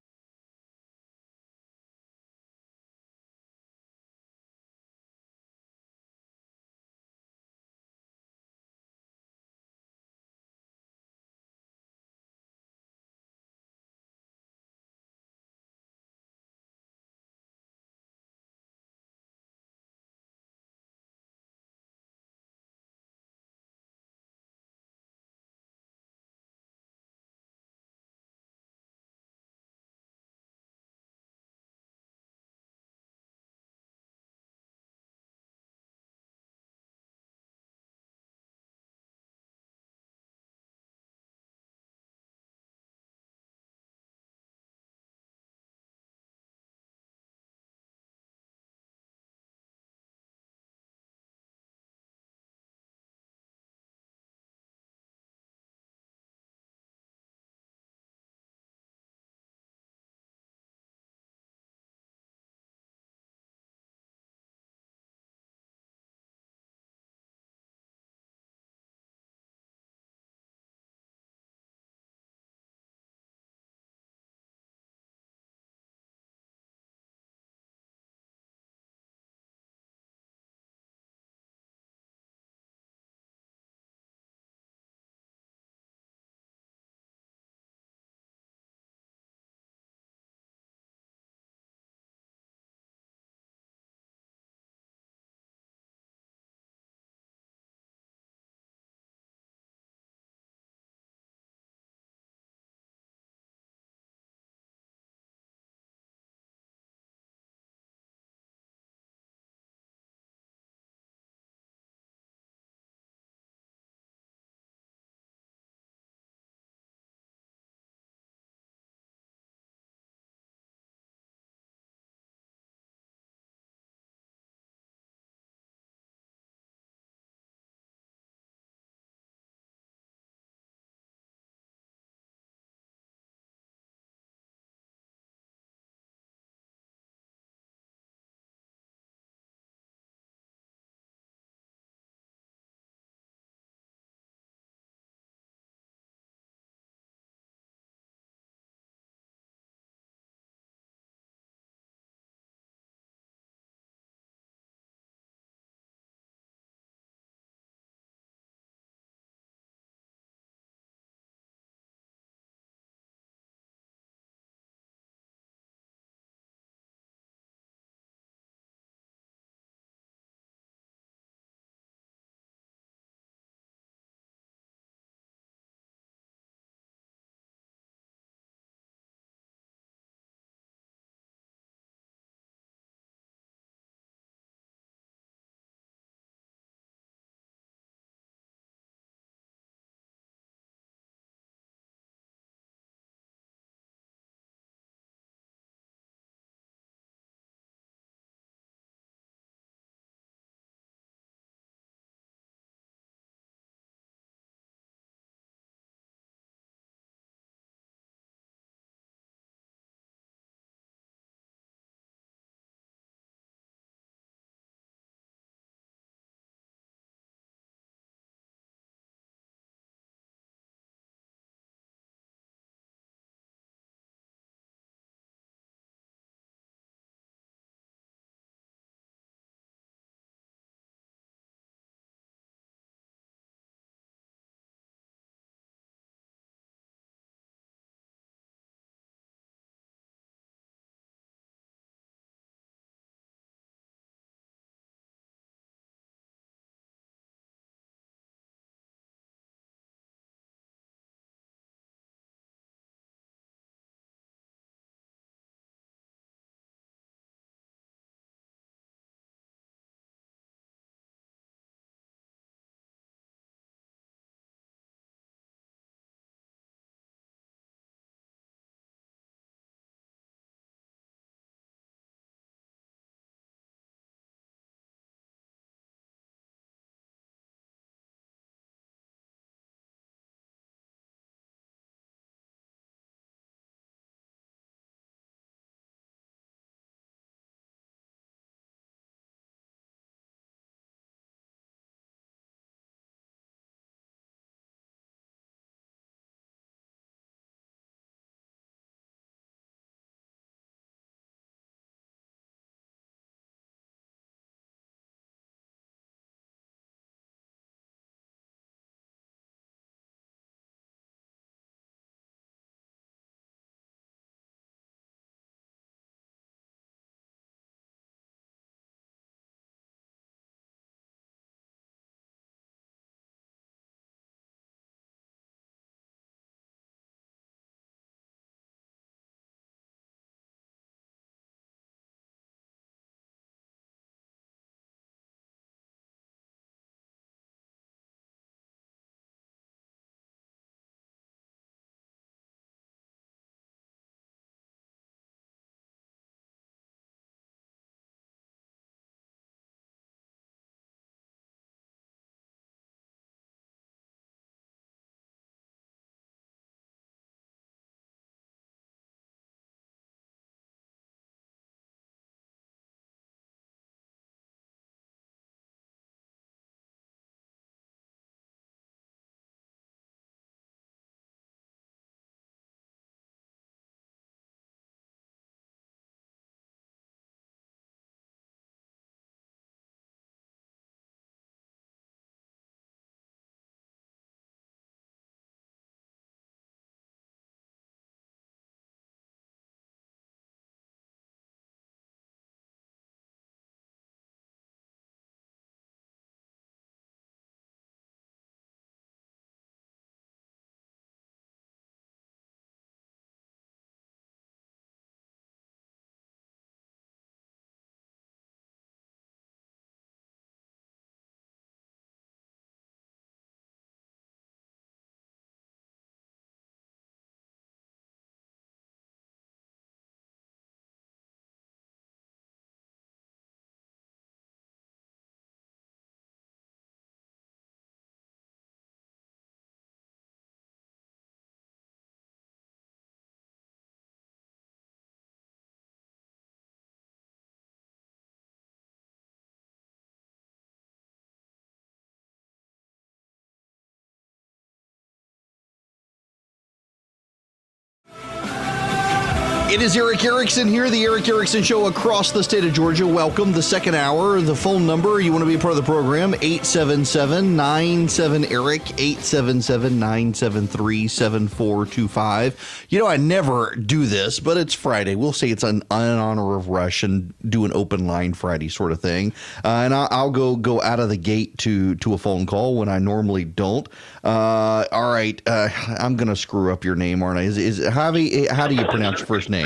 It is Erick Erickson here, the Erick Erickson Show across the state of Georgia. Welcome. The second hour, the phone number, you want to be a part of the program, 877-97-ERIC, 877-973-7425. You know, I never do this, but it's Friday. We'll say it's in honor of Rush and do an open line Friday sort of thing. And I'll go out of the gate to a phone call when I normally don't. All right. I'm going to screw up your name, aren't I? Is Javi, how do you pronounce your first name?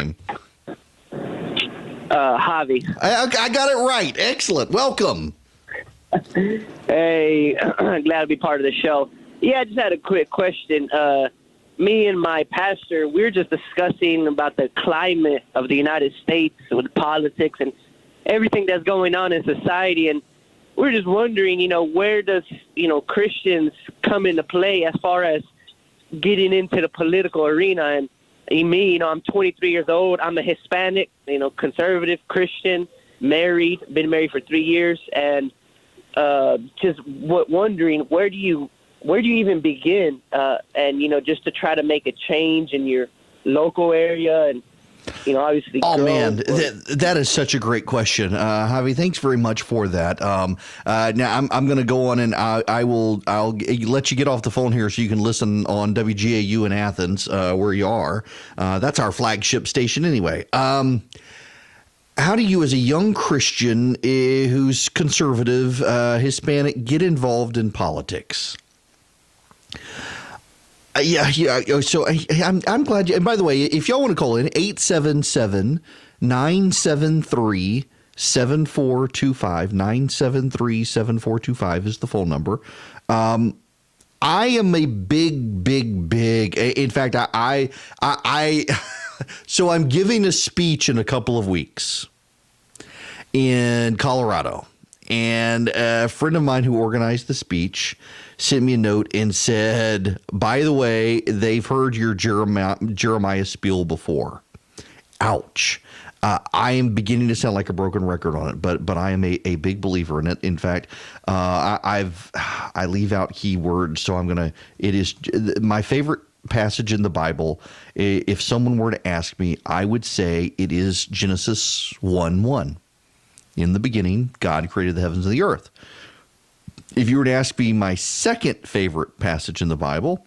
Javi. I got it right. Excellent. Welcome. Hey, glad to be part of the show. Yeah, I just had a quick question. Me and my pastor, we were just discussing about the climate of the United States with politics and everything that's going on in society. And we're just wondering, where does, Christians come into play as far as getting into the political arena? And me, I'm 23 years old. I'm a Hispanic, conservative Christian, married, been married for 3 years, and just wondering where do you even begin? And just to try to make a change in your local area, and obviously. Oh man, that is such a great question, Javi. Thanks very much for that. Now I'm going to go on and I'll let you get off the phone here so you can listen on WGAU in Athens, where you are. That's our flagship station anyway. How do you, as a young Christian who's conservative, Hispanic, get involved in politics? Yeah. So I'm glad you. And by the way, if y'all want to call in, 877-973-7425, 973-7425 is the phone number. I am a big. In fact, so I'm giving a speech in a couple of weeks in Colorado, and a friend of mine who organized the speech sent me a note and said, by the way, they've heard your Jeremiah spiel before. Ouch. I am beginning to sound like a broken record on it, but I am a big believer in it. In fact, I leave out key words, so it is my favorite passage in the Bible. If someone were to ask me, I would say it is Genesis 1:1. In the beginning, God created the heavens and the earth. If you were to ask me my second favorite passage in the Bible,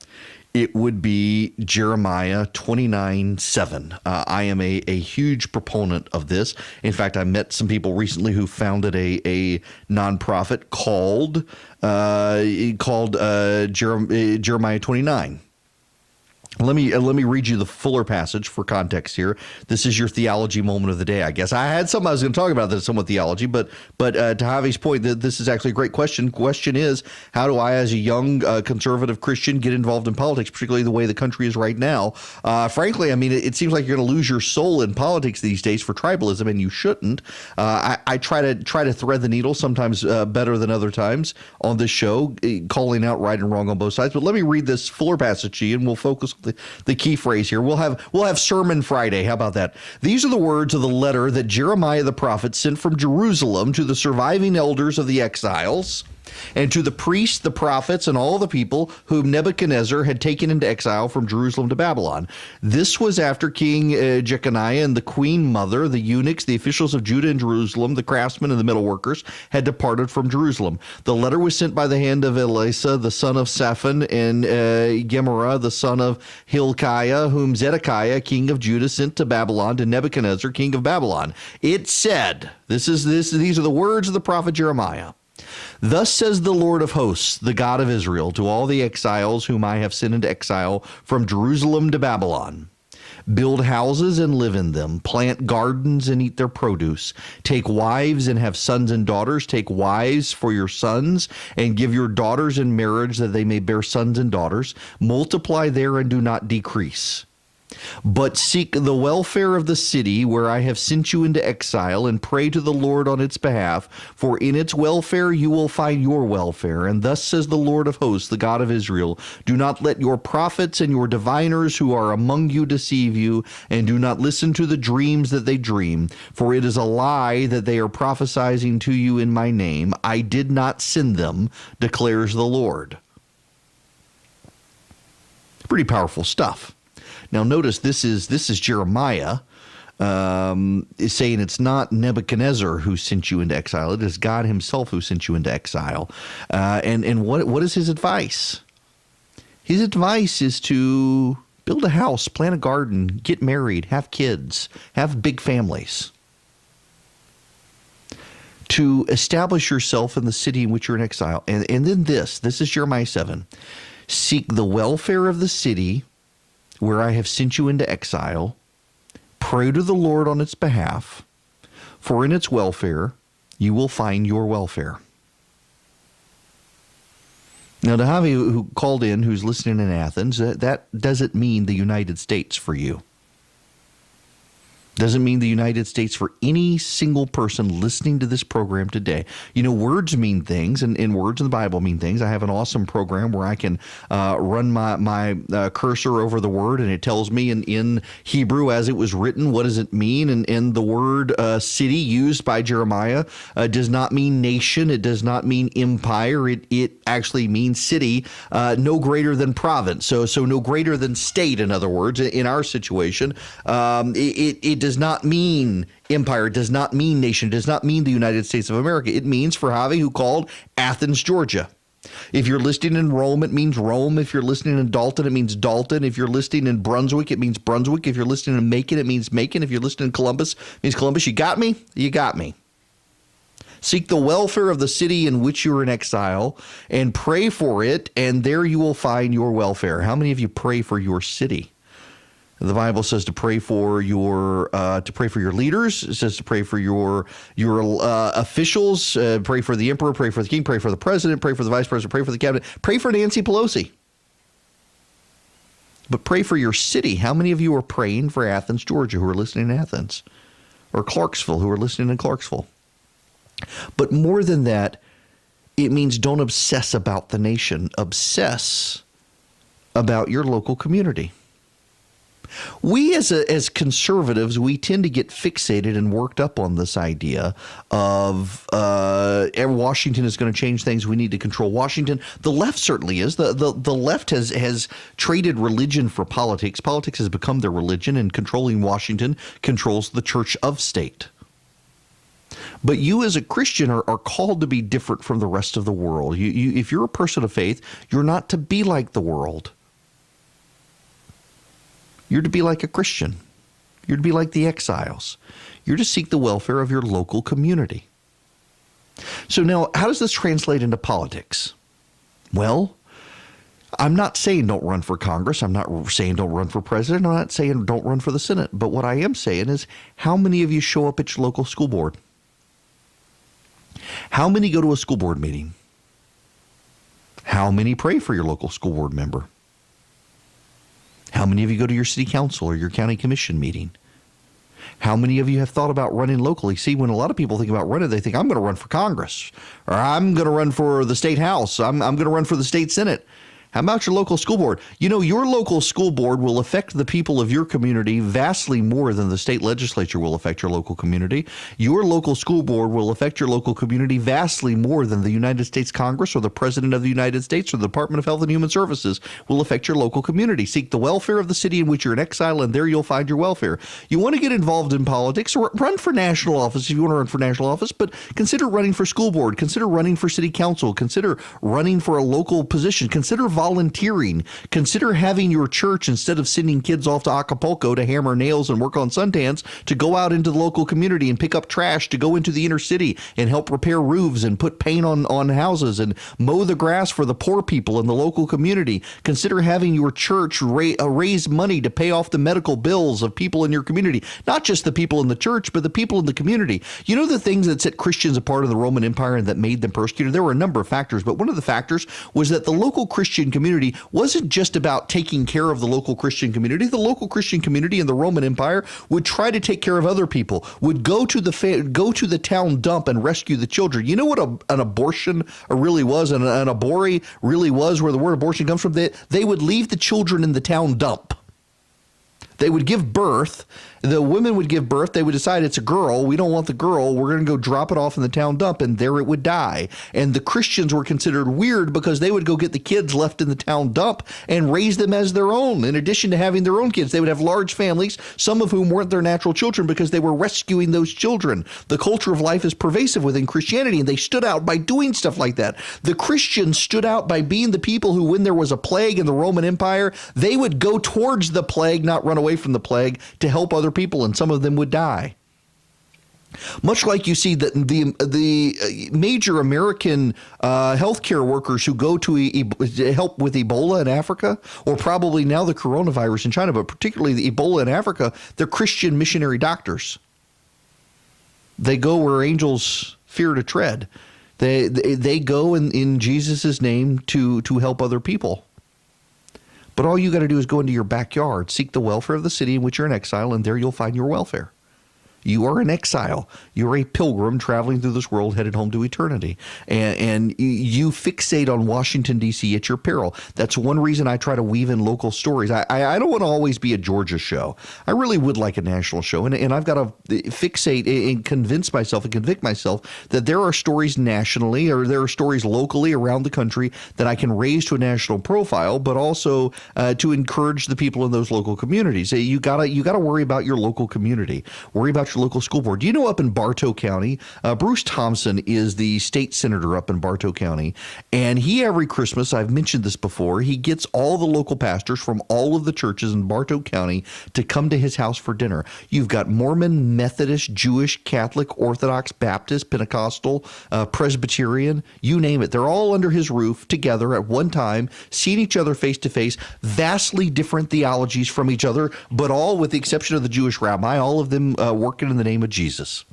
it would be Jeremiah 29:7. I am a huge proponent of this. In fact, I met some people recently who founded a nonprofit called Jeremiah 29. Let me read you the fuller passage for context here. This is your theology moment of the day, I guess. I had something I was going to talk about that's somewhat theology, but to Javi's point, this is actually a great question. Question is, how do I, as a young conservative Christian, get involved in politics, particularly the way the country is right now? Frankly, I mean, it seems like you're going to lose your soul in politics these days for tribalism, and you shouldn't. I try to thread the needle, sometimes better than other times on this show, calling out right and wrong on both sides. But let me read this fuller passage to you, and we'll focus the key phrase here. We'll have Sermon Friday. How about that? These are the words of the letter that Jeremiah the prophet sent from Jerusalem to the surviving elders of the exiles, and to the priests, the prophets, and all the people whom Nebuchadnezzar had taken into exile from Jerusalem to Babylon. This was after King Jeconiah and the queen mother, the eunuchs, the officials of Judah and Jerusalem, the craftsmen and the metal workers had departed from Jerusalem. The letter was sent by the hand of Elisha, the son of Shaphan, and Gemariah, the son of Hilkiah, whom Zedekiah, king of Judah, sent to Babylon to Nebuchadnezzar, king of Babylon. It said, these are the words of the prophet Jeremiah. Thus says the Lord of hosts, the God of Israel, to all the exiles whom I have sent into exile from Jerusalem to Babylon. Build houses and live in them. Plant gardens and eat their produce. Take wives and have sons and daughters. Take wives for your sons and give your daughters in marriage that they may bear sons and daughters. Multiply there and do not decrease. But seek the welfare of the city where I have sent you into exile, and pray to the Lord on its behalf, for in its welfare you will find your welfare. And thus says the Lord of hosts, the God of Israel, do not let your prophets and your diviners who are among you deceive you, and do not listen to the dreams that they dream, for it is a lie that they are prophesying to you in my name. I did not send them, declares the Lord. Pretty powerful stuff. Now notice this is Jeremiah is saying it's not Nebuchadnezzar who sent you into exile. It is God himself who sent you into exile. And what is his advice? His advice is to build a house, plant a garden, get married, have kids, have big families. To establish yourself in the city in which you're in exile. And then this is Jeremiah 7. Seek the welfare of the city where I have sent you into exile. Pray to the Lord on its behalf, for in its welfare you will find your welfare. Now, to Javi, who called in, who's listening in Athens, that doesn't mean the United States for you. Doesn't mean the United States for any single person listening to this program today. You know, words mean things, and words in the Bible mean things. I have an awesome program where I can run my cursor over the word, and it tells me in Hebrew as it was written, what does it mean? And the word city used by Jeremiah does not mean nation. It does not mean empire. It actually means city, no greater than province. So no greater than state, in other words, in our situation. It does not mean empire, it does not mean nation, it does not mean the United States of America. It means, for Javi, who called, Athens, Georgia. If you're listening in Rome, it means Rome. If you're listening in Dalton, it means Dalton. If you're listening in Brunswick, it means Brunswick. If you're listening in Macon, it means Macon. If you're listening in Columbus, it means Columbus. You got me? You got me. Seek the welfare of the city in which you are in exile and pray for it, and there you will find your welfare. How many of you pray for your city? The Bible says to pray for your leaders. It says to pray for your officials. Pray for the emperor. Pray for the king. Pray for the president. Pray for the vice president. Pray for the cabinet. Pray for Nancy Pelosi. But pray for your city. How many of you are praying for Athens, Georgia, who are listening in Athens, or Clarksville, who are listening in Clarksville? But more than that, it means don't obsess about the nation. Obsess about your local community. We as conservatives, we tend to get fixated and worked up on this idea of Washington is going to change things. We need to control Washington. The left certainly is. The left has traded religion for politics. Politics has become their religion, and controlling Washington controls the church of state. But you as a Christian are called to be different from the rest of the world. If you're a person of faith, you're not to be like the world. You're to be like a Christian. You're to be like the exiles. You're to seek the welfare of your local community. So now, how does this translate into politics? Well, I'm not saying don't run for Congress. I'm not saying don't run for president. I'm not saying don't run for the Senate. But what I am saying is, how many of you show up at your local school board? How many go to a school board meeting? How many pray for your local school board member? How many of you go to your city council or your county commission meeting? How many of you have thought about running locally? See, when a lot of people think about running, they think, I'm going to run for Congress, or I'm going to run for the state house. I'm going to run for the state senate. How about your local school board? You know, your local school board will affect the people of your community vastly more than the state legislature will affect your local community. Your local school board will affect your local community vastly more than the United States Congress or the President of the United States or the Department of Health and Human Services will affect your local community. Seek the welfare of the city in which you're in exile, and there you'll find your welfare. You want to get involved in politics, or run for national office if you want to run for national office, but consider running for school board. Consider running for city council. Consider running for a local position. Consider volunteering. Consider having your church, instead of sending kids off to Acapulco to hammer nails and work on suntans, to go out into the local community and pick up trash, to go into the inner city and help repair roofs and put paint on houses and mow the grass for the poor people in the local community. Consider having your church raise money to pay off the medical bills of people in your community, not just the people in the church, but the people in the community. You know, the things that set Christians apart in the Roman Empire and that made them persecuted? There were a number of factors, but one of the factors was that the local Christian community wasn't just about taking care of the local Christian community. The local Christian community in the Roman Empire would try to take care of other people, would go to the town dump and rescue the children. You know what an abortion really was, and an abori really was, where the word abortion comes from? They would leave the children in the town dump. They would give birth. The women would give birth. They would decide it's a girl. We don't want the girl. We're going to go drop it off in the town dump, and there it would die. And the Christians were considered weird because they would go get the kids left in the town dump and raise them as their own. In addition to having their own kids, they would have large families, some of whom weren't their natural children because they were rescuing those children. The culture of life is pervasive within Christianity, and they stood out by doing stuff like that. The Christians stood out by being the people who, when there was a plague in the Roman Empire, they would go towards the plague, not run away from the plague, to help other people, and some of them would die. Much like you see that the major American healthcare workers who go to help with Ebola in Africa, or probably now the coronavirus in China, but particularly the Ebola in Africa, they're Christian missionary doctors. They go where angels fear to tread. They go in Jesus' name to help other people. But all you got to do is go into your backyard, seek the welfare of the city in which you're in exile, and there you'll find your welfare. You are in exile. You're a pilgrim traveling through this world headed home to eternity. And you fixate on Washington, D.C. at your peril. That's one reason I try to weave in local stories. I don't want to always be a Georgia show. I really would like a national show. And I've got to fixate and convince myself and convict myself that there are stories nationally or there are stories locally around the country that I can raise to a national profile, but also to encourage the people in those local communities. You gotta worry about your local community. Worry about your local school board. Do you know up in Bartow County, Bruce Thompson is the state senator up in Bartow County, and he every Christmas, I've mentioned this before, he gets all the local pastors from all of the churches in Bartow County to come to his house for dinner. You've got Mormon, Methodist, Jewish, Catholic, Orthodox, Baptist, Pentecostal, Presbyterian, you name it. They're all under his roof together at one time, seeing each other face to face, vastly different theologies from each other, but all with the exception of the Jewish rabbi, all of them working in the name of Jesus.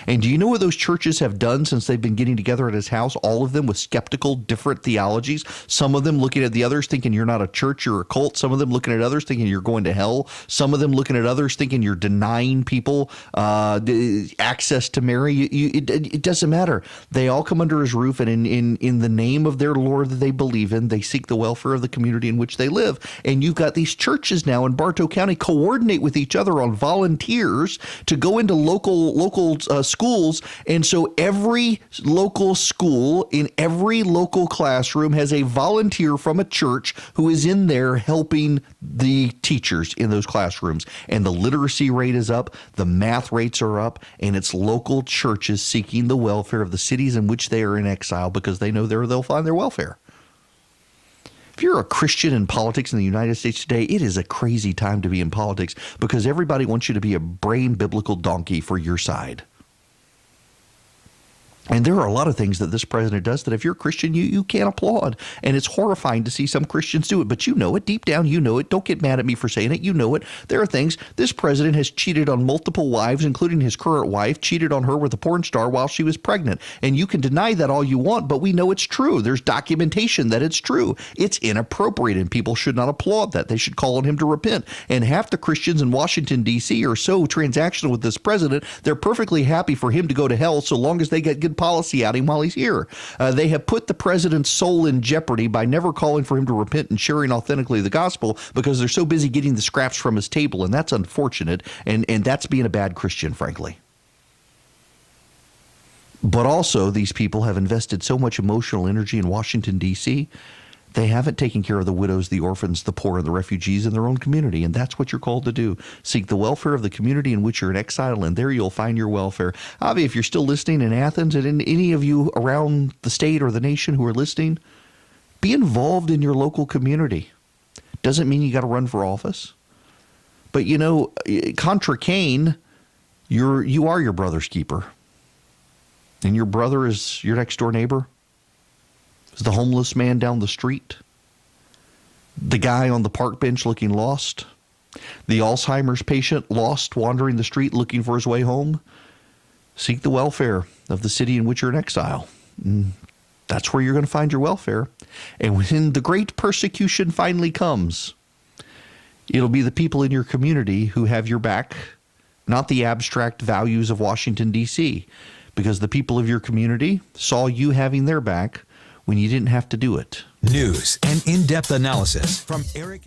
And do you know what those churches have done since they've been getting together at his house? All of them with skeptical, different theologies. Some of them looking at the others thinking you're not a church, you're a cult. Some of them looking at others thinking you're going to hell. Some of them looking at others thinking you're denying people access to Mary. It doesn't matter. They all come under his roof, and in the name of their Lord that they believe in, they seek the welfare of the community in which they live. And you've got these churches now in Bartow County coordinate with each other on volunteers to go into local schools, and so every local school in every local classroom has a volunteer from a church who is in there helping the teachers in those classrooms. And the literacy rate is up, the math rates are up, and it's local churches seeking the welfare of the cities in which they are in exile because they know there they'll find their welfare. If you're a Christian in politics in the United States today, it is a crazy time to be in politics because everybody wants you to be a brain biblical donkey for your side. And there are a lot of things that this president does that if you're a Christian, you can't applaud. And it's horrifying to see some Christians do it. But you know it. Deep down, you know it. Don't get mad at me for saying it. You know it. There are things. This president has cheated on multiple wives, including his current wife, cheated on her with a porn star while she was pregnant. And you can deny that all you want, but we know it's true. There's documentation that it's true. It's inappropriate, and people should not applaud that. They should call on him to repent. And half the Christians in Washington, D.C. are so transactional with this president, they're perfectly happy for him to go to hell so long as they get good policy out of him while he's here. They have put the president's soul in jeopardy by never calling for him to repent and sharing authentically the gospel because they're so busy getting the scraps from his table, and that's unfortunate, and that's being a bad Christian, frankly. But also, these people have invested so much emotional energy in Washington, D.C., they haven't taken care of the widows, the orphans, the poor, and the refugees in their own community, and that's what you're called to do. Seek the welfare of the community in which you're in exile, and there you'll find your welfare. Avi, if you're still listening in Athens, and in any of you around the state or the nation who are listening, be involved in your local community. Doesn't mean you got to run for office. But, you know, contra Cain, you are your brother's keeper. And your brother is your next-door neighbor. Is the homeless man down the street, the guy on the park bench looking lost, the Alzheimer's patient lost wandering the street looking for his way home. Seek the welfare of the city in which you're in exile. That's where you're going to find your welfare. And when the great persecution finally comes, it'll be the people in your community who have your back, not the abstract values of Washington, D.C., because the people of your community saw you having their back when you didn't have to do it. News and in-depth analysis from Erick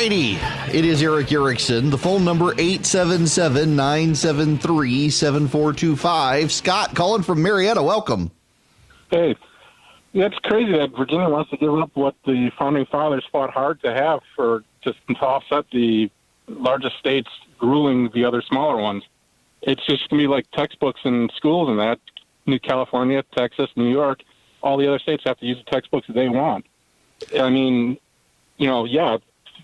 righty. It is Erick Erickson. The phone number 877-973-7425. Scott calling from Marietta. Welcome. Hey, yeah, it's crazy that Virginia wants to give up what the founding fathers fought hard to have to offset the largest states ruling the other smaller ones. It's just going to be like textbooks in schools and that. New California, Texas, New York, all the other states have to use the textbooks that they want. I mean, yeah,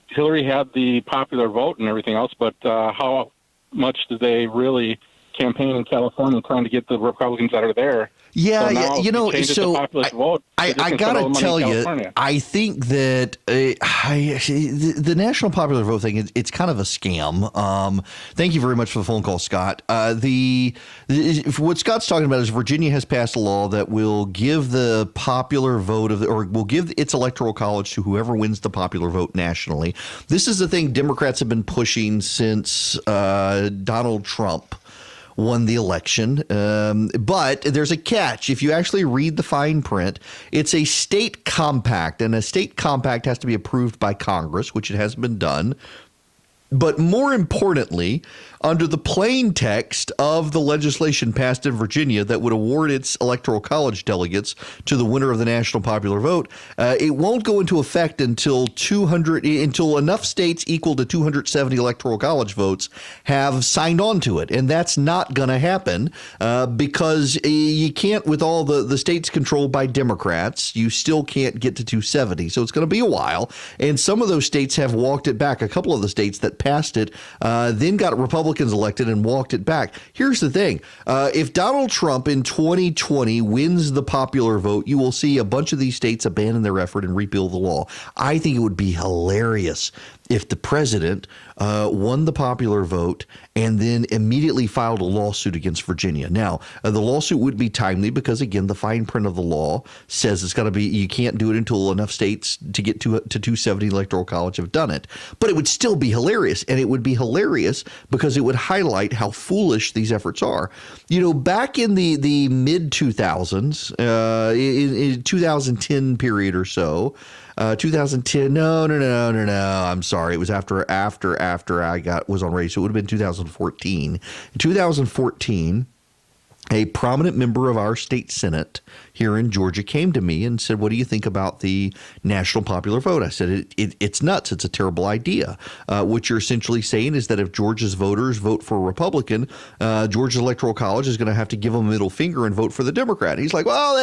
Hillary had the popular vote and everything else, but how much did they really campaign in California trying to get the Republicans out of there? Yeah, so I gotta tell you, I think that the national popular vote thing, it's kind of a scam. Thank you very much for the phone call, Scott. What Scott's talking about is Virginia has passed a law that will give the popular vote or will give its electoral college to whoever wins the popular vote nationally. This is the thing Democrats have been pushing since Donald Trump won the election. But there's a catch. If you actually read the fine print, it's a state compact, and a state compact has to be approved by Congress, which it hasn't been done. But more importantly, under the plain text of the legislation passed in Virginia that would award its electoral college delegates to the winner of the national popular vote, it won't go into effect until enough states equal to 270 electoral college votes have signed on to it. And that's not going to happen because you can't, with all the states controlled by Democrats, you still can't get to 270. So it's going to be a while. And some of those states have walked it back. A couple of the states that passed it then got Republicans elected and walked it back. Here's the thing. If Donald Trump in 2020 wins the popular vote, you will see a bunch of these states abandon their effort and repeal the law. I think it would be hilarious if the president won the popular vote and then immediately filed a lawsuit against Virginia. Now, the lawsuit would be timely because, again, the fine print of the law says it's got to be, you can't do it until enough states to get to 270 electoral college have done it. But it would still be hilarious, and it would be hilarious because it would highlight how foolish these efforts are. Back in the mid-2000s, in 2010 period or so, 2010. No. I'm sorry. It was after I was on radio. So it would have been 2014. In 2014, a prominent member of our state Senate here in Georgia came to me and said, "What do you think about the national popular vote?" I said, it's nuts. It's a terrible idea. What you're essentially saying is that if Georgia's voters vote for a Republican, Georgia's electoral college is going to have to give them a middle finger and vote for the Democrat. He's like, well,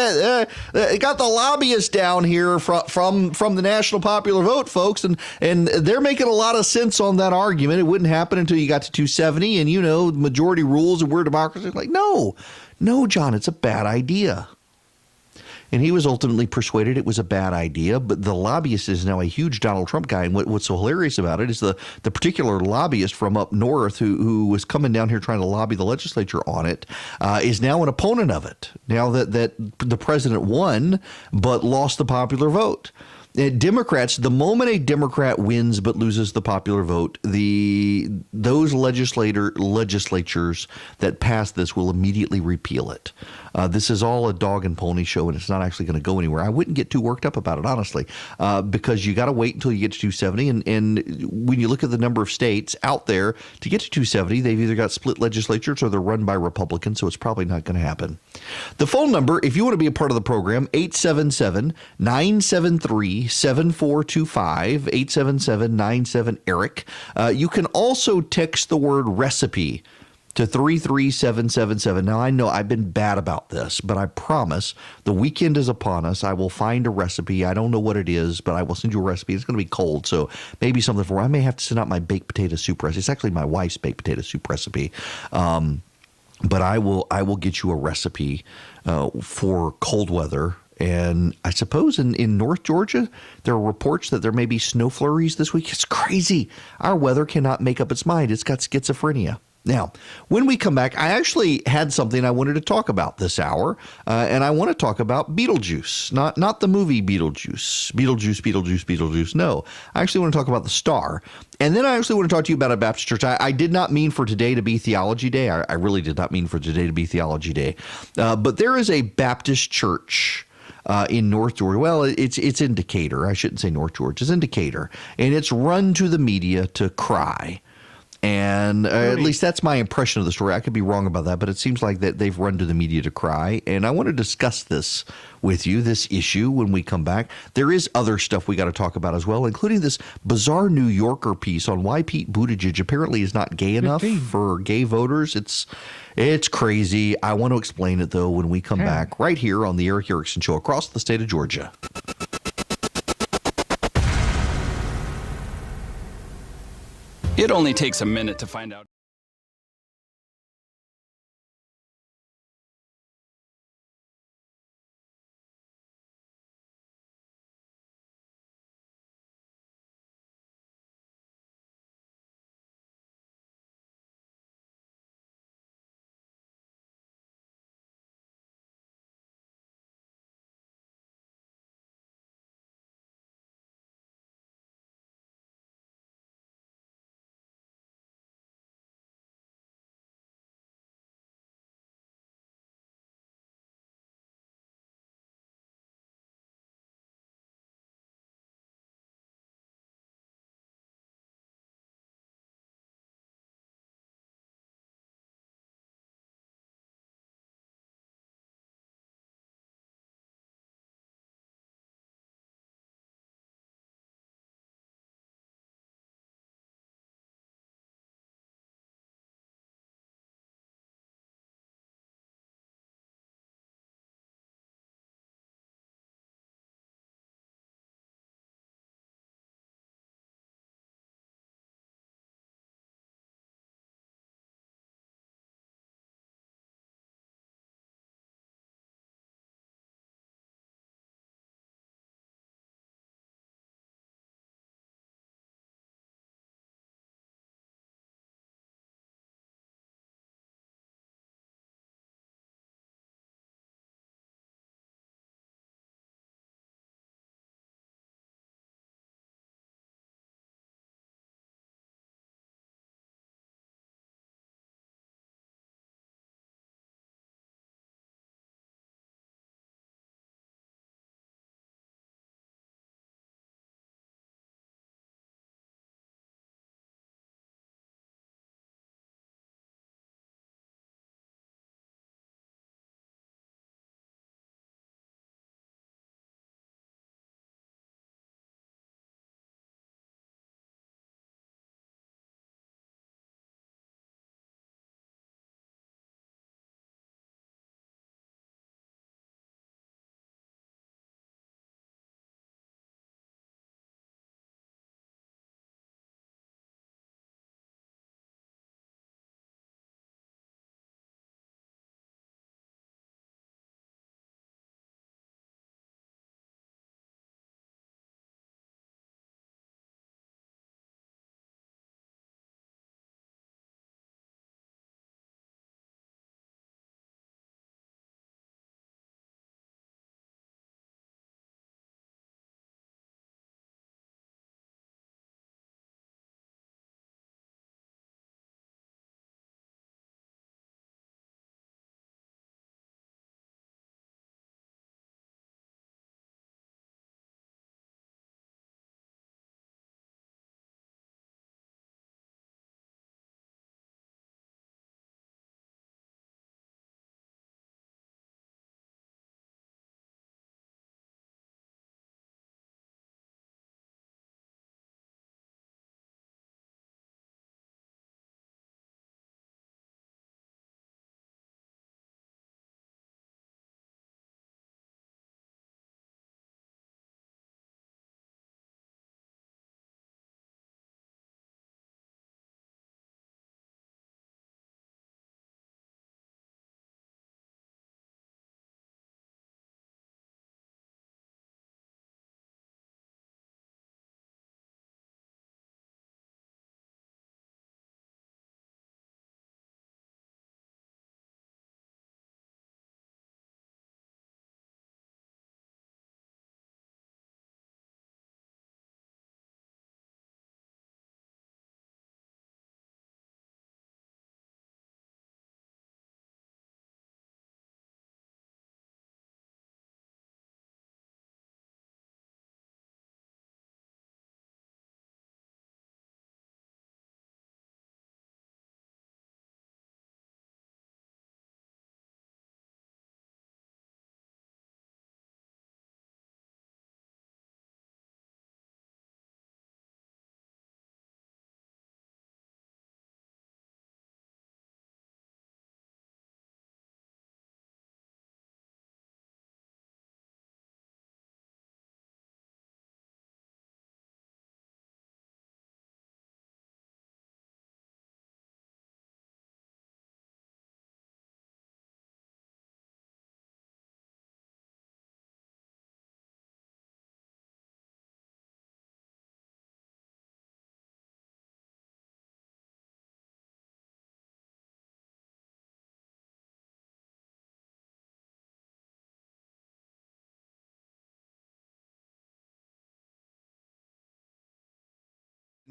they got the lobbyists down here from the national popular vote, folks, and they're making a lot of sense on that argument. It wouldn't happen until you got to 270, and majority rules, and we're democracy. Like, no, John, it's a bad idea. And he was ultimately persuaded it was a bad idea, but the lobbyist is now a huge Donald Trump guy. And what's so hilarious about it is the particular lobbyist from up north who was coming down here trying to lobby the legislature on it is now an opponent of it, now that the president won but lost the popular vote. Democrats, the moment a Democrat wins but loses the popular vote, those legislatures that pass this will immediately repeal it. This is all a dog and pony show, and it's not actually going to go anywhere. I wouldn't get too worked up about it, honestly, because you got to wait until you get to 270. And when you look at the number of states out there to get to 270, they've either got split legislatures or they're run by Republicans, so it's probably not going to happen. The phone number, if you want to be a part of the program, 877-973-7425, 877-97-ERIC. You can also text the word recipe to 33777. Now, I know I've been bad about this, but I promise the weekend is upon us. I will find a recipe. I don't know what it is, but I will send you a recipe. It's going to be cold, so maybe something I may have to send out my baked potato soup recipe. It's actually my wife's baked potato soup recipe. But I will get you a recipe for cold weather. And I suppose in North Georgia, there are reports that there may be snow flurries this week. It's crazy. Our weather cannot make up its mind. It's got schizophrenia. Now, when we come back, I actually had something I wanted to talk about this hour, and I want to talk about Beetlejuice, not the movie Beetlejuice. No, I actually want to talk about the star. And then I actually want to talk to you about a Baptist church. I did not mean for today to be Theology Day. I really did not mean for today to be Theology Day. But there is a Baptist church in North Georgia. Well, it's in Decatur. I shouldn't say North Georgia. It's in Decatur. And it's run to the media to cry. And at least that's my impression of the story. I could be wrong about that, but it seems like that they've run to the media to cry. And I want to discuss this with you, this issue, when we come back. There is other stuff we got to talk about as well, including this bizarre New Yorker piece on why Pete Buttigieg apparently is not gay enough for gay voters. It's crazy. I want to explain it, though, when we come back right here on the Erick Erickson Show across the state of Georgia. It only takes a minute to find out.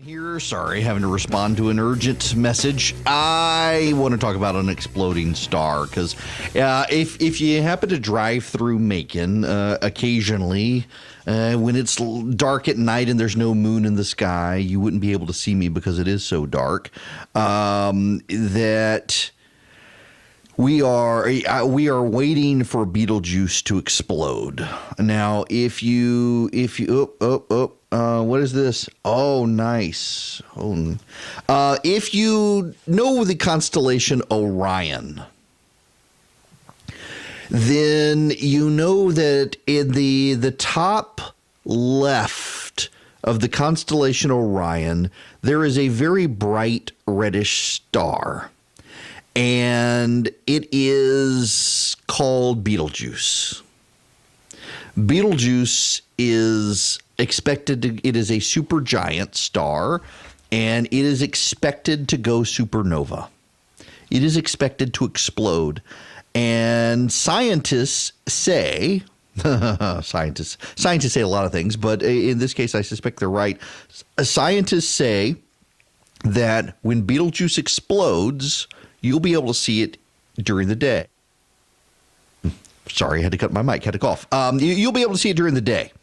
Here, sorry, having to respond to an urgent message. I want to talk about an exploding star because if you happen to drive through Macon occasionally, when it's dark at night and there's no moon in the sky, you wouldn't be able to see me because it is so dark. That we are waiting for Betelgeuse to explode. Now, if you what is this? Oh, nice. If you know the constellation Orion, then you know that in the top left of the constellation Orion, there is a very bright reddish star. And it is called Betelgeuse. Betelgeuse is it is a supergiant star, and it is expected to go supernova. It is expected to explode. And scientists say, scientists say a lot of things, but in this case, I suspect they're right. Scientists say that when Betelgeuse explodes, you'll be able to see it during the day. Sorry, I had to cut my mic, had to cough. You'll be able to see it during the day.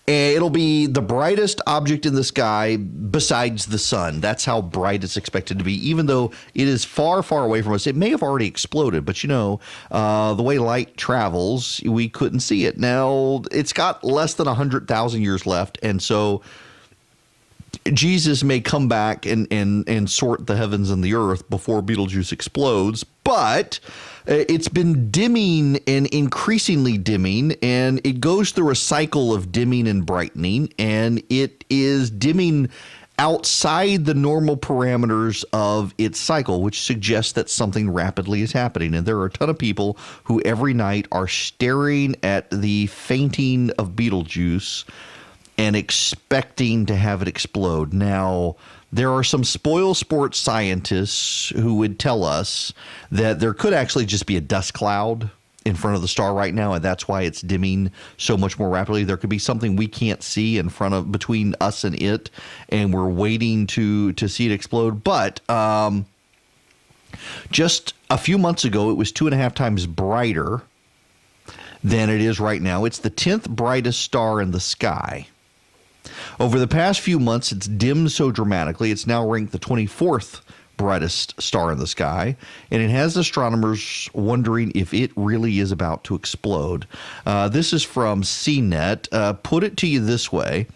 And it'll be the brightest object in the sky besides the sun. That's how bright it's expected to be, even though it is far, far away from us. It may have already exploded, but the way light travels, we couldn't see it. Now, it's got less than 100,000 years left, and so Jesus may come back and sort the heavens and the earth before Betelgeuse explodes, but it's been dimming and increasingly dimming, and it goes through a cycle of dimming and brightening, and it is dimming outside the normal parameters of its cycle, which suggests that something rapidly is happening. And there are a ton of people who every night are staring at the fainting of Betelgeuse and expecting to have it explode. Now, there are some spoil sport scientists who would tell us that there could actually just be a dust cloud in front of the star right now, and that's why it's dimming so much more rapidly. There could be something we can't see between us and it, and we're waiting to see it explode. But just a few months ago, it was 2.5 times brighter than it is right now. It's the 10th brightest star in the sky. Over the past few months, it's dimmed so dramatically, it's now ranked the 24th brightest star in the sky, and it has astronomers wondering if it really is about to explode. This is from CNET. Put it to you this way.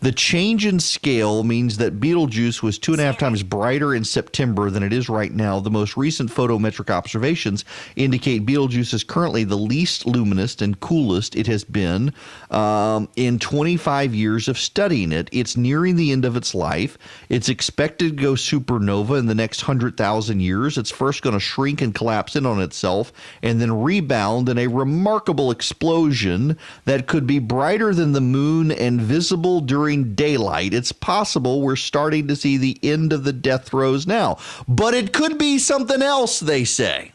The change in scale means that Betelgeuse was 2.5 times brighter in September than it is right now. The most recent photometric observations indicate Betelgeuse is currently the least luminous and coolest it has been in 25 years of studying it. It's nearing the end of its life. It's expected to go supernova in the next 100,000 years. It's first going to shrink and collapse in on itself and then rebound in a remarkable explosion that could be brighter than the moon and visible during daylight. It's possible we're starting to see the end of the death throes now, but it could be something else, they say.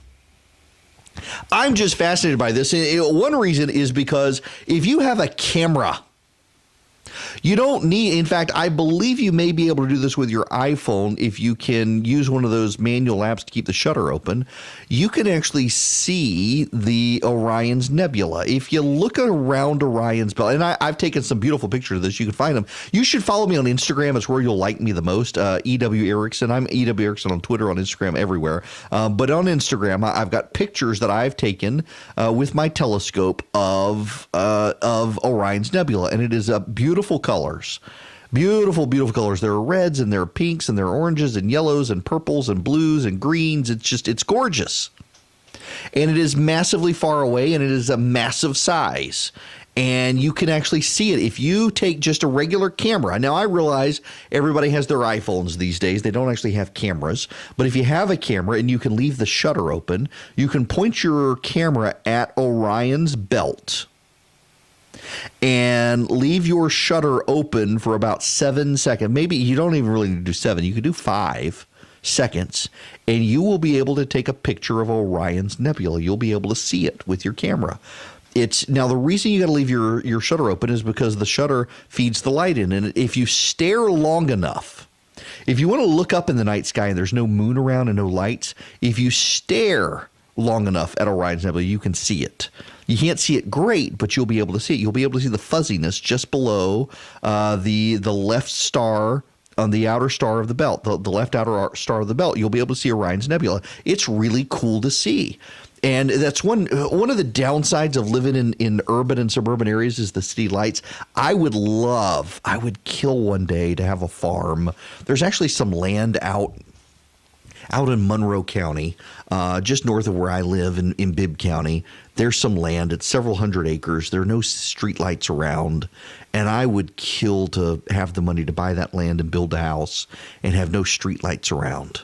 I'm just fascinated by this. One reason is because if you have a camera, you don't need, in fact, I believe you may be able to do this with your iPhone if you can use one of those manual apps to keep the shutter open. You can actually see the Orion's Nebula. If you look around Orion's belt, and I've taken some beautiful pictures of this, you can find them. You should follow me on Instagram. It's where you'll like me the most. E.W. Erickson. I'm E.W. Erickson on Twitter, on Instagram, everywhere. But on Instagram, I've got pictures that I've taken with my telescope of Orion's Nebula, and it is a beautiful colors. Beautiful, beautiful colors. There are reds and there are pinks and there are oranges and yellows and purples and blues and greens. It's gorgeous. And it is massively far away and it is a massive size. And you can actually see it if you take just a regular camera. Now, I realize everybody has their iPhones these days. They don't actually have cameras. But if you have a camera and you can leave the shutter open, you can point your camera at Orion's belt and leave your shutter open for about 7 seconds. Maybe you don't even really need to do 7. You could do 5 seconds, and you will be able to take a picture of Orion's Nebula. You'll be able to see it with your camera. It's now the reason you got to leave your shutter open is because the shutter feeds the light in. And if you stare long enough, if you want to look up in the night sky and there's no moon around and no lights, if you stare long enough at Orion's Nebula, you can see it. You can't see it great, but you'll be able to see it. You'll be able to see the fuzziness just below the left star on the outer star of the belt, the left outer star of the belt. You'll be able to see Orion's Nebula. It's really cool to see. And that's one of the downsides of living in urban and suburban areas is the city lights. I would kill one day to have a farm. There's actually some land out in Monroe County, just north of where I live in Bibb County. There's some land. It's several hundred acres. There are no street lights around. And I would kill to have the money to buy that land and build a house and have no street lights around.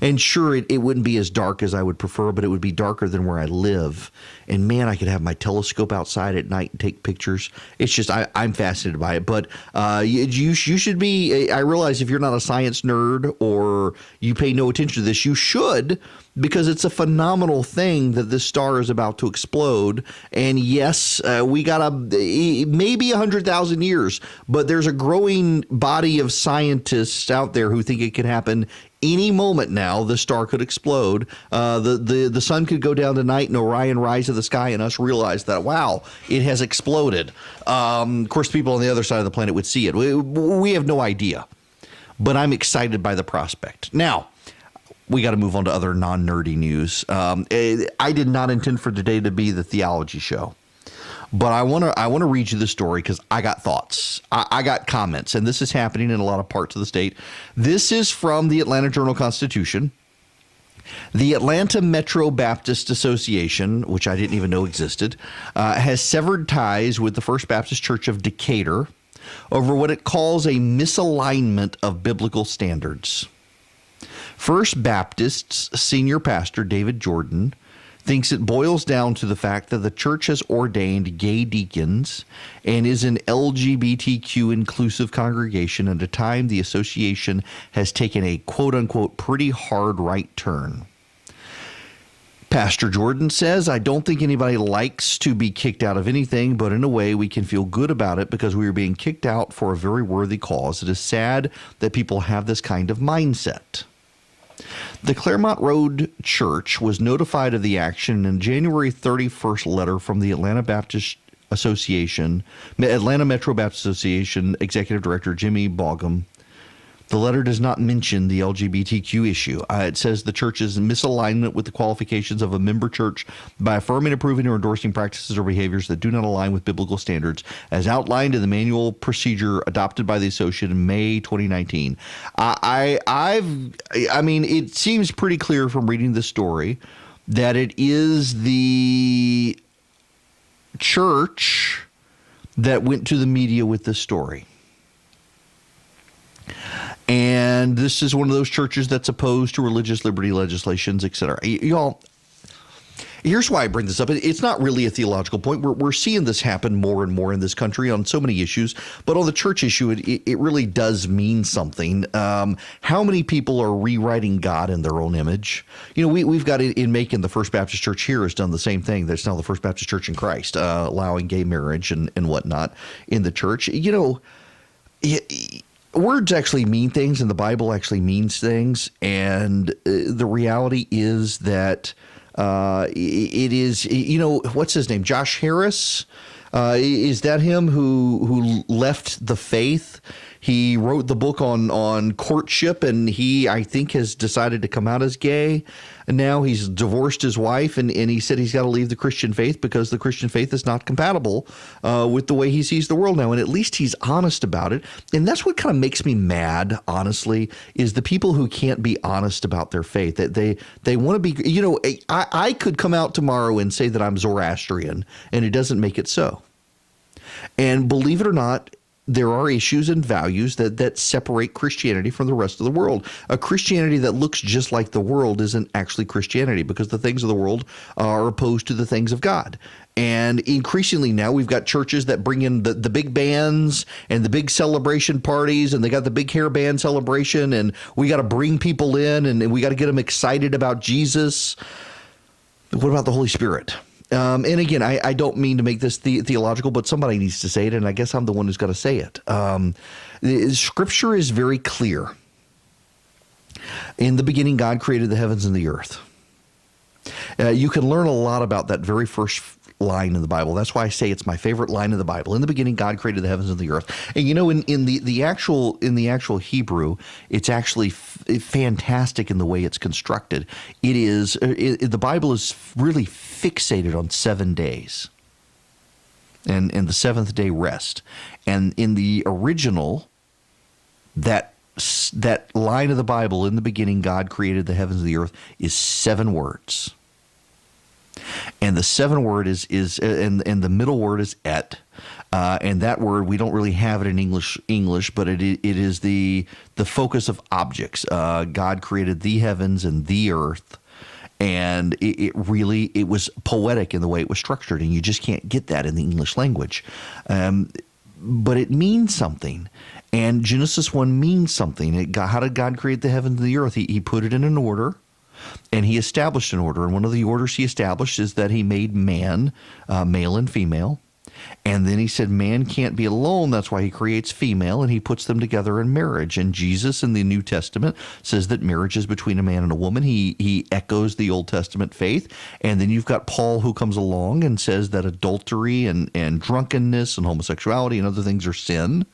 And sure, it wouldn't be as dark as I would prefer, but it would be darker than where I live. And man, I could have my telescope outside at night and take pictures. It's just, I'm fascinated by it. But you should be, I realize if you're not a science nerd or you pay no attention to this, you should, because it's a phenomenal thing that this star is about to explode. And yes, we got maybe 100,000 years, but there's a growing body of scientists out there who think it could happen any moment now. The star could explode. The sun could go down tonight and Orion rise to the sky and us realize that, wow, it has exploded. Of course, people on the other side of the planet would see it. We have no idea, but I'm excited by the prospect. Now, we got to move on to other non-nerdy news. I did not intend for today to be the theology show, but I want to read you the story because I got thoughts. I got comments, and this is happening in a lot of parts of the state. This is from the Atlanta Journal-Constitution. The Atlanta Metro Baptist Association, which I didn't even know existed, has severed ties with the First Baptist Church of Decatur over what it calls a misalignment of biblical standards. First Baptist's senior pastor, David Jordan, thinks it boils down to the fact that the church has ordained gay deacons and is an LGBTQ inclusive congregation at a time the association has taken a quote-unquote pretty hard right turn. Pastor Jordan says, I don't think anybody likes to be kicked out of anything, but in a way we can feel good about it because we are being kicked out for a very worthy cause. It is sad that people have this kind of mindset. The Claremont Road Church was notified of the action in a January 31st letter from the Atlanta Metro Baptist Association Executive Director Jimmy Bogum. The letter does not mention the LGBTQ issue. It says the church is in misalignment with the qualifications of a member church by affirming, approving, or endorsing practices or behaviors that do not align with biblical standards, as outlined in the manual procedure adopted by the associate in May 2019. I mean, it seems pretty clear from reading the story that it is the church that went to the media with this story. And this is one of those churches that's opposed to religious liberty legislations, et cetera. Y'all, here's why I bring this up. It's not really a theological point. We're seeing this happen more and more in this country on so many issues. But on the church issue, it really does mean something. How many people are rewriting God in their own image? You know, we've got in Macon, the First Baptist Church here has done the same thing. That's now the First Baptist Church in Christ, allowing gay marriage and whatnot in the church. You know, words actually mean things, and the Bible actually means things. And the reality is that it is, you know, what's his name? Josh Harris? Is that him who left the faith? He wrote the book on courtship, and he, I think, has decided to come out as gay. And now he's divorced his wife, and he said he's got to leave the Christian faith because the Christian faith is not compatible with the way he sees the world now. And at least he's honest about it. And that's what kind of makes me mad, honestly, is the people who can't be honest about their faith. That they want to be, you know, I could come out tomorrow and say that I'm Zoroastrian, and it doesn't make it so. And believe it or not, there are issues and values that separate Christianity from the rest of the world. A Christianity that looks just like the world isn't actually Christianity, because the things of the world are opposed to the things of God. And increasingly now we've got churches that bring in the big bands and the big celebration parties, and they got the big hair band celebration, and we got to bring people in and we got to get them excited about Jesus. What about the Holy Spirit? And again, I don't mean to make this theological, but somebody needs to say it, and I guess I'm the one who's got to say it. Scripture is very clear. In the beginning, God created the heavens and the earth. You can learn a lot about that very first line in the Bible. That's why I say it's my favorite line of the Bible. In the beginning, God created the heavens and the earth. And you know, in the actual Hebrew, it's actually fantastic in the way it's constructed. The Bible is really fixated on 7 days, and the seventh day rest. And in the original, that line of the Bible, in the beginning, God created the heavens and the earth, is 7 words. And the 7 word is and the middle word is et, and that word we don't really have it in English, but it is the focus of objects. God created the heavens and the earth, and it was poetic in the way it was structured, and you just can't get that in the English language. But it means something, and Genesis 1 means something. How did God create the heavens and the earth? He put it in an order. And he established an order. And one of the orders he established is that he made man, male and female. And then he said man can't be alone. That's why he creates female, and he puts them together in marriage. And Jesus in the New Testament says that marriage is between a man and a woman. He echoes the Old Testament faith. And then you've got Paul who comes along and says that adultery and drunkenness and homosexuality and other things are sin.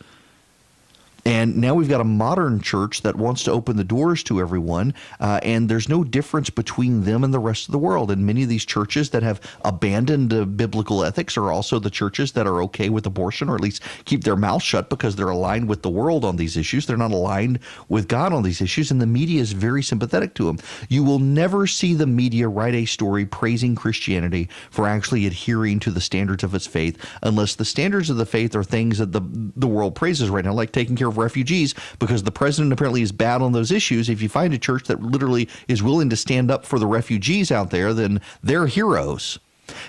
And now we've got a modern church that wants to open the doors to everyone, and there's no difference between them and the rest of the world. And many of these churches that have abandoned biblical ethics are also the churches that are okay with abortion, or at least keep their mouth shut because they're aligned with the world on these issues. They're not aligned with God on these issues, and the media is very sympathetic to them. You will never see the media write a story praising Christianity for actually adhering to the standards of its faith, unless the standards of the faith are things that the world praises right now, like taking care of refugees, because the president apparently is bad on those issues. If you find a church that literally is willing to stand up for the refugees out there, then they're heroes.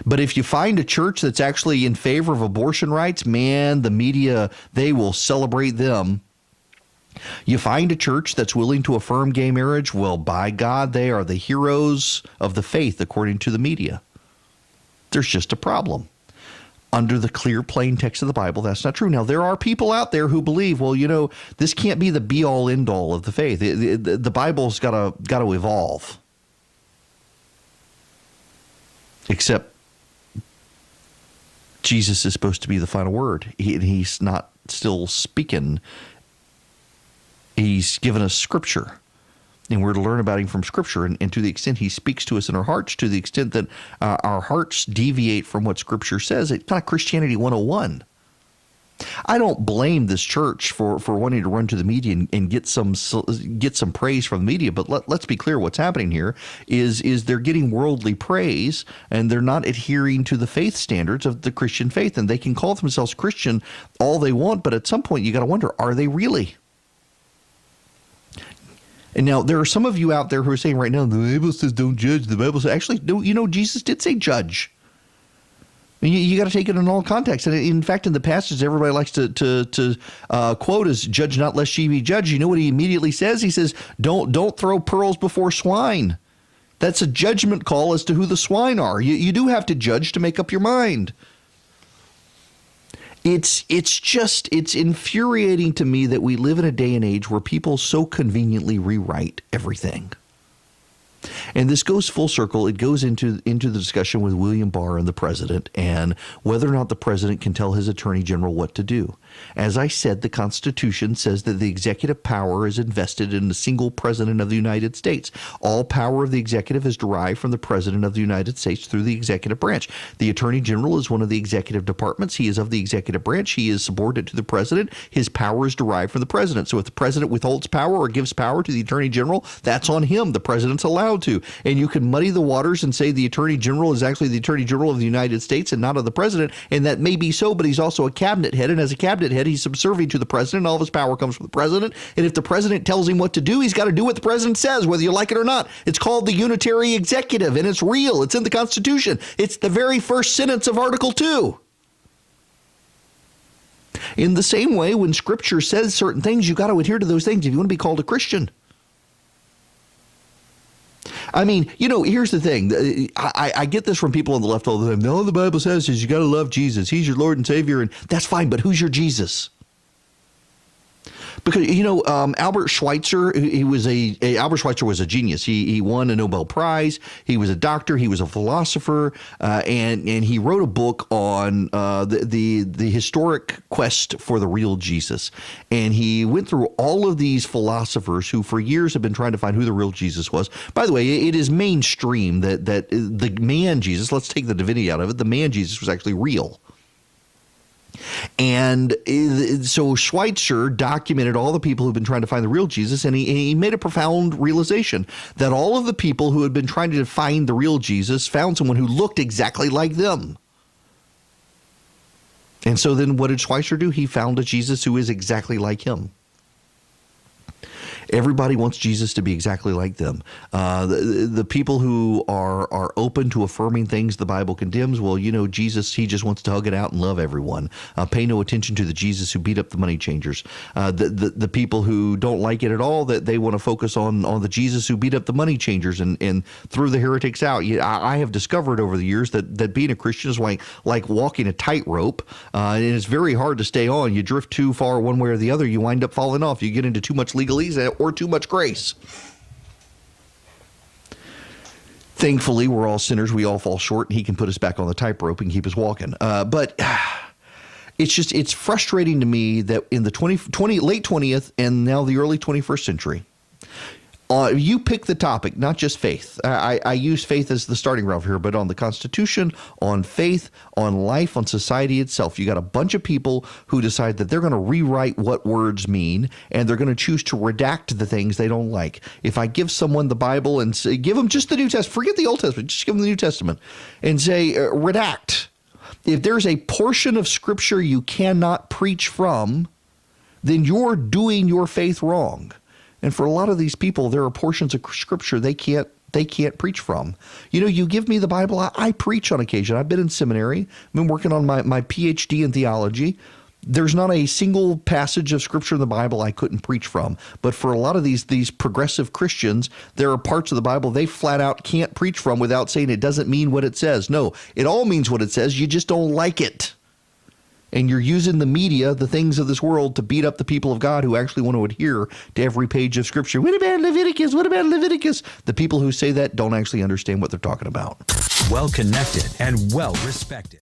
But if you find a church that's actually in favor of abortion rights, man, the media, they will celebrate them. You find a church that's willing to affirm gay marriage, well, by God, they are the heroes of the faith, according to the media. There's just a problem. Under the clear, plain text of the Bible, that's not true. Now, there are people out there who believe, well, you know, this can't be the be-all, end-all of the faith. The Bible's got to evolve. Except Jesus is supposed to be the final word. He's not still speaking. He's given us Scripture. And we're to learn about him from Scripture. And to the extent he speaks to us in our hearts, to the extent that our hearts deviate from what Scripture says, it's kind of Christianity 101. I don't blame this church for wanting to run to the media and get some praise from the media. But let's be clear, what's happening here is they're getting worldly praise, and they're not adhering to the faith standards of the Christian faith. And they can call themselves Christian all they want, but at some point you got to wonder, are they really? And now there are some of you out there who are saying right now, the Bible says don't judge. The Bible says, actually, Jesus did say judge. You got to take it in all context. And in fact, in the passage everybody likes to quote is, judge not lest ye be judged. You know what he immediately says? He says, don't throw pearls before swine. That's a judgment call as to who the swine are. You do have to judge to make up your mind. It's infuriating to me that we live in a day and age where people so conveniently rewrite everything. And this goes full circle. It goes into the discussion with William Barr and the president, and whether or not the president can tell his attorney general what to do. As I said, the Constitution says that the executive power is invested in the single president of the United States. All power of the executive is derived from the president of the United States through the executive branch. The attorney general is one of the executive departments. He is of the executive branch. He is subordinate to the president. His power is derived from the president. So if the president withholds power or gives power to the attorney general, that's on him. The president's allowed to. And you can muddy the waters and say the attorney general is actually the attorney general of the United States and not of the president. And that may be so, but he's also a cabinet head. And as a cabinet head, he's subservient to the president. All of his power comes from the president. And if the president tells him what to do, he's got to do what the president says, whether you like it or not. It's called the unitary executive, and it's real. It's in the Constitution. It's the very first sentence of Article 2. In the same way, when Scripture says certain things, you got to adhere to those things if you want to be called a Christian. I mean, here's the thing. I get this from people on the left all the time. No, the Bible says is you got to love Jesus. He's your Lord and Savior, and that's fine. But who's your Jesus? Because Albert Schweitzer, Albert Schweitzer was a genius. He won a Nobel Prize. He was a doctor. He was a philosopher, and he wrote a book on the historic quest for the real Jesus. And he went through all of these philosophers who, for years, have been trying to find who the real Jesus was. By the way, it is mainstream that the man Jesus. Let's take the divinity out of it. The man Jesus was actually real. And so Schweitzer documented all the people who've been trying to find the real Jesus, and he made a profound realization that all of the people who had been trying to find the real Jesus found someone who looked exactly like them. And so then what did Schweitzer do? He found a Jesus who is exactly like him. Everybody wants Jesus to be exactly like them. The people who are open to affirming things the Bible condemns, well, Jesus, he just wants to hug it out and love everyone. Pay no attention to the Jesus who beat up the money changers. The people who don't like it at all, that they want to focus on the Jesus who beat up the money changers and threw the heretics out. I have discovered over the years that being a Christian is like walking a tightrope, and it's very hard to stay on. You drift too far one way or the other, you wind up falling off. You get into too much legalese or too much grace. Thankfully, we're all sinners. We all fall short, and he can put us back on the tightrope and keep us walking. But it's frustrating to me that in the late 20th and now the early 21st century, you pick the topic, not just faith. I use faith as the starting ground here, but on the Constitution, on faith, on life, on society itself. You got a bunch of people who decide that they're going to rewrite what words mean, and they're going to choose to redact the things they don't like. If I give someone the Bible and say, give them just the New Testament, forget the Old Testament, just give them the New Testament, and say, redact. If there's a portion of Scripture you cannot preach from, then you're doing your faith wrong. And for a lot of these people, there are portions of Scripture they can't preach from. You give me the Bible, I preach on occasion. I've been in seminary. I've been working on my PhD in theology. There's not a single passage of Scripture in the Bible I couldn't preach from. But for a lot of these progressive Christians, there are parts of the Bible they flat out can't preach from without saying it doesn't mean what it says. No, it all means what it says. You just don't like it. And you're using the media, the things of this world, to beat up the people of God who actually want to adhere to every page of Scripture. What about Leviticus? What about Leviticus? The people who say that don't actually understand what they're talking about. Well connected and well respected.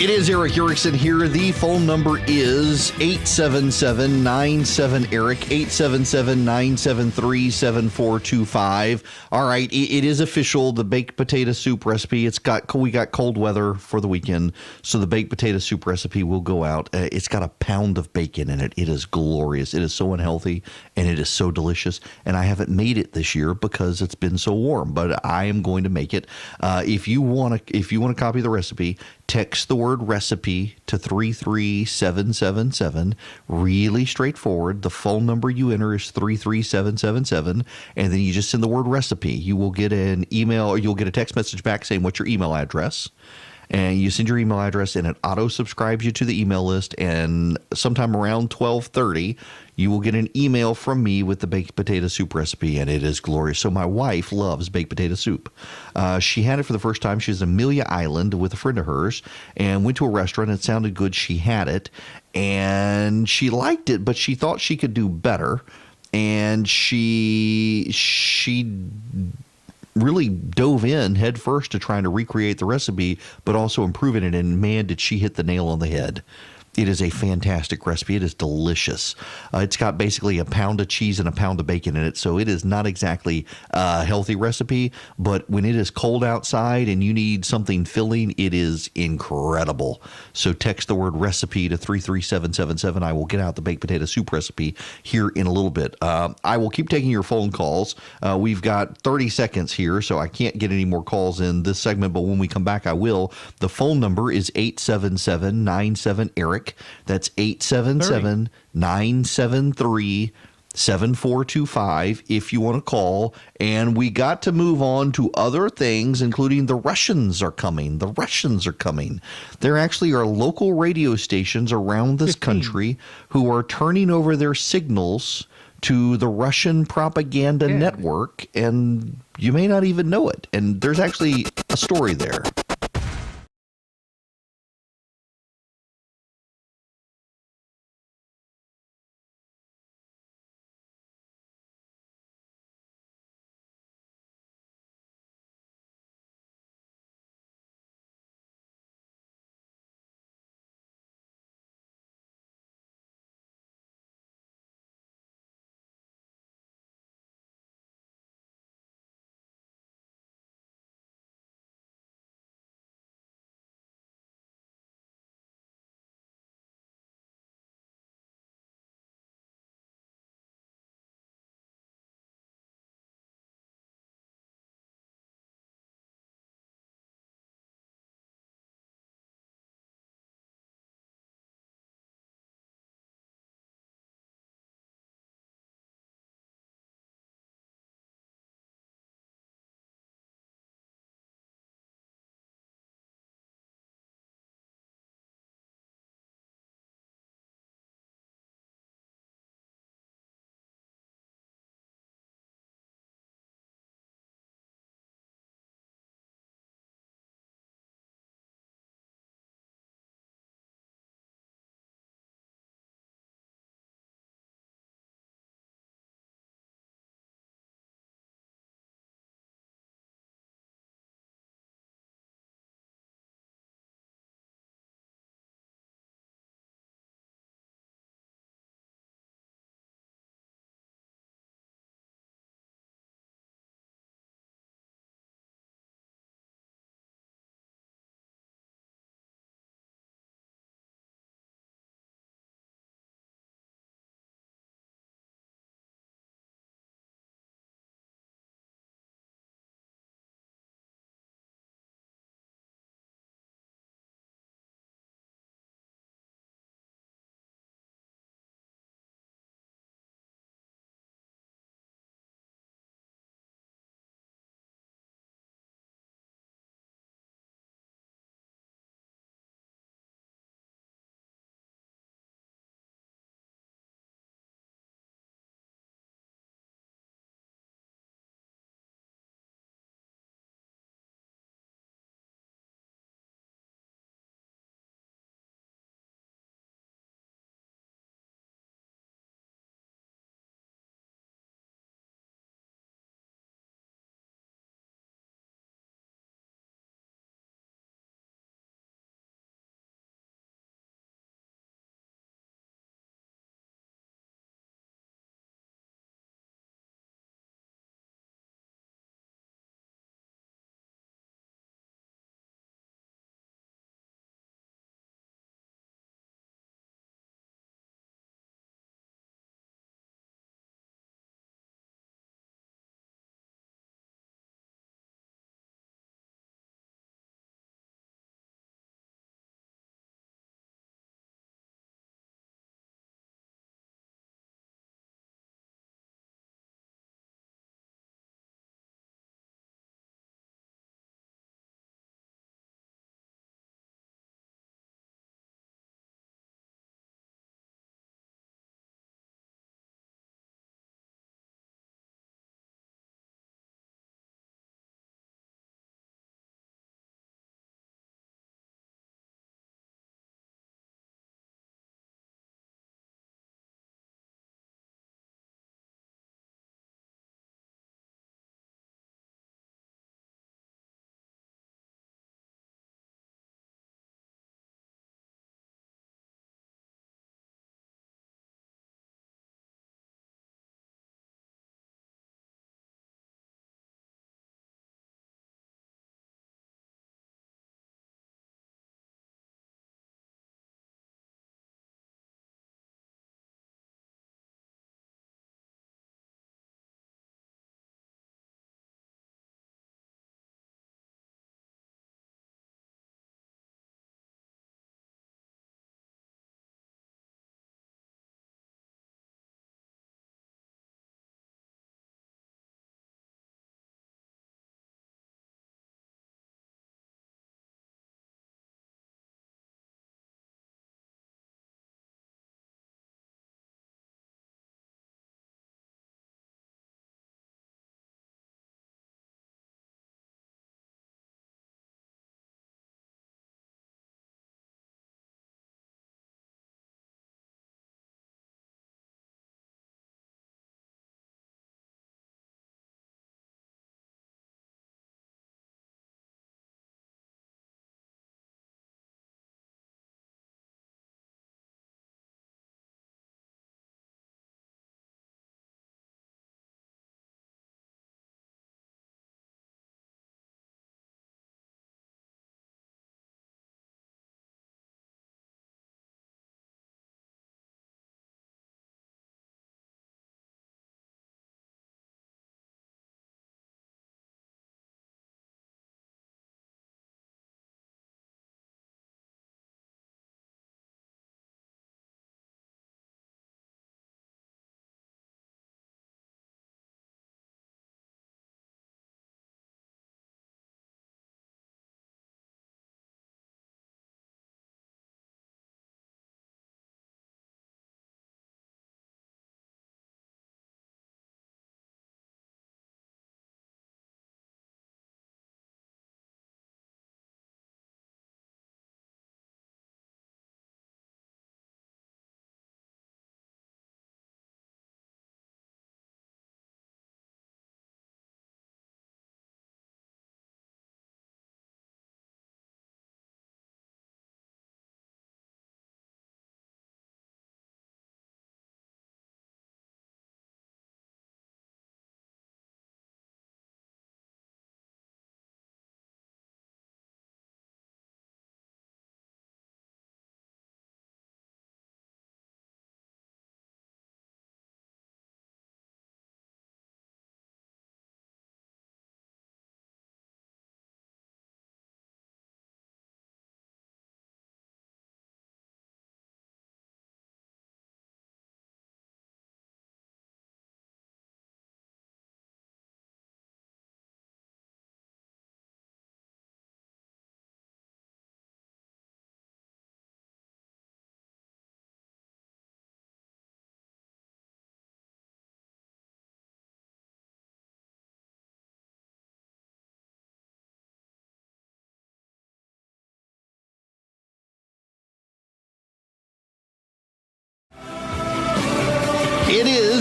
It is Erick Erickson here. The phone number is 877-97-ERIC, 877-973-7425. All right, it is official. The baked potato soup recipe. We got cold weather for the weekend, so the baked potato soup recipe will go out. It's got a pound of bacon in it. It is glorious. It is so unhealthy, and it is so delicious. And I haven't made it this year because it's been so warm, but I am going to make it. If you want to copy the recipe, text the word recipe to 33777. Really straightforward. The phone number you enter is 33777, and then you just send the word recipe. You will get an email, or you'll get a text message back saying what's your email address. And you send your email address, and it auto-subscribes you to the email list. And sometime around 12:30, you will get an email from me with the baked potato soup recipe, and it is glorious. So my wife loves baked potato soup. She had it for the first time. She was in Amelia Island with a friend of hers and went to a restaurant. It sounded good. She had it, and she liked it, but she thought she could do better. And she really dove in head first to trying to recreate the recipe, but also improving it. And man, did she hit the nail on the head. It is a fantastic recipe. It is delicious. It's got basically a pound of cheese and a pound of bacon in it, so it is not exactly a healthy recipe, but when it is cold outside and you need something filling, it is incredible. So text the word recipe to 33777. I will get out the baked potato soup recipe here in a little bit. I will keep taking your phone calls. We've got 30 seconds here, so I can't get any more calls in this segment, but when we come back, I will. The phone number is 877-97-ERIC. That's 877-973-7425 if you want to call. And we got to move on to other things, including the Russians are coming. The Russians are coming. There actually are local radio stations around this country who are turning over their signals to the Russian propaganda network, and you may not even know it. And there's actually a story there.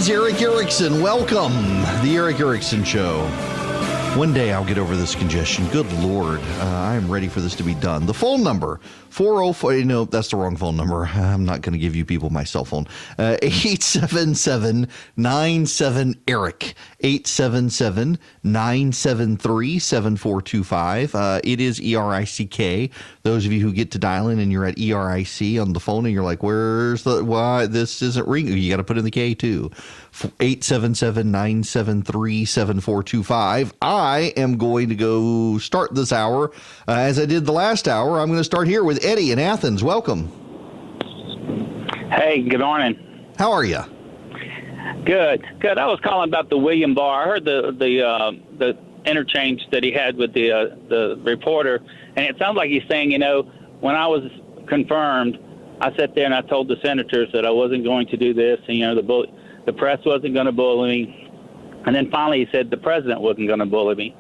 is Erick Erickson. Welcome, the Erick Erickson Show. One day I'll get over this congestion. Good Lord, I'm ready for this to be done. The phone number, 404, no, that's the wrong phone number. I'm not going to give you people my cell phone. 877-97-ERIC, 877-973-7425. It is ERICK. Those of you who get to dialing and you're at ERIC on the phone and you're like, why this isn't ringing? You got to put in the K too. 877-973-7425. I am going to go start this hour as I did the last hour. I'm going to start here with Eddie in Athens. Welcome. Hey, good morning. How are you? Good. I was calling about the William Barr. I heard the interchange that he had with the reporter, and it sounds like he's saying, when I was confirmed, I sat there and I told the senators that I wasn't going to do this, and the press wasn't going to bully me. And then finally he said the president wasn't going to bully me.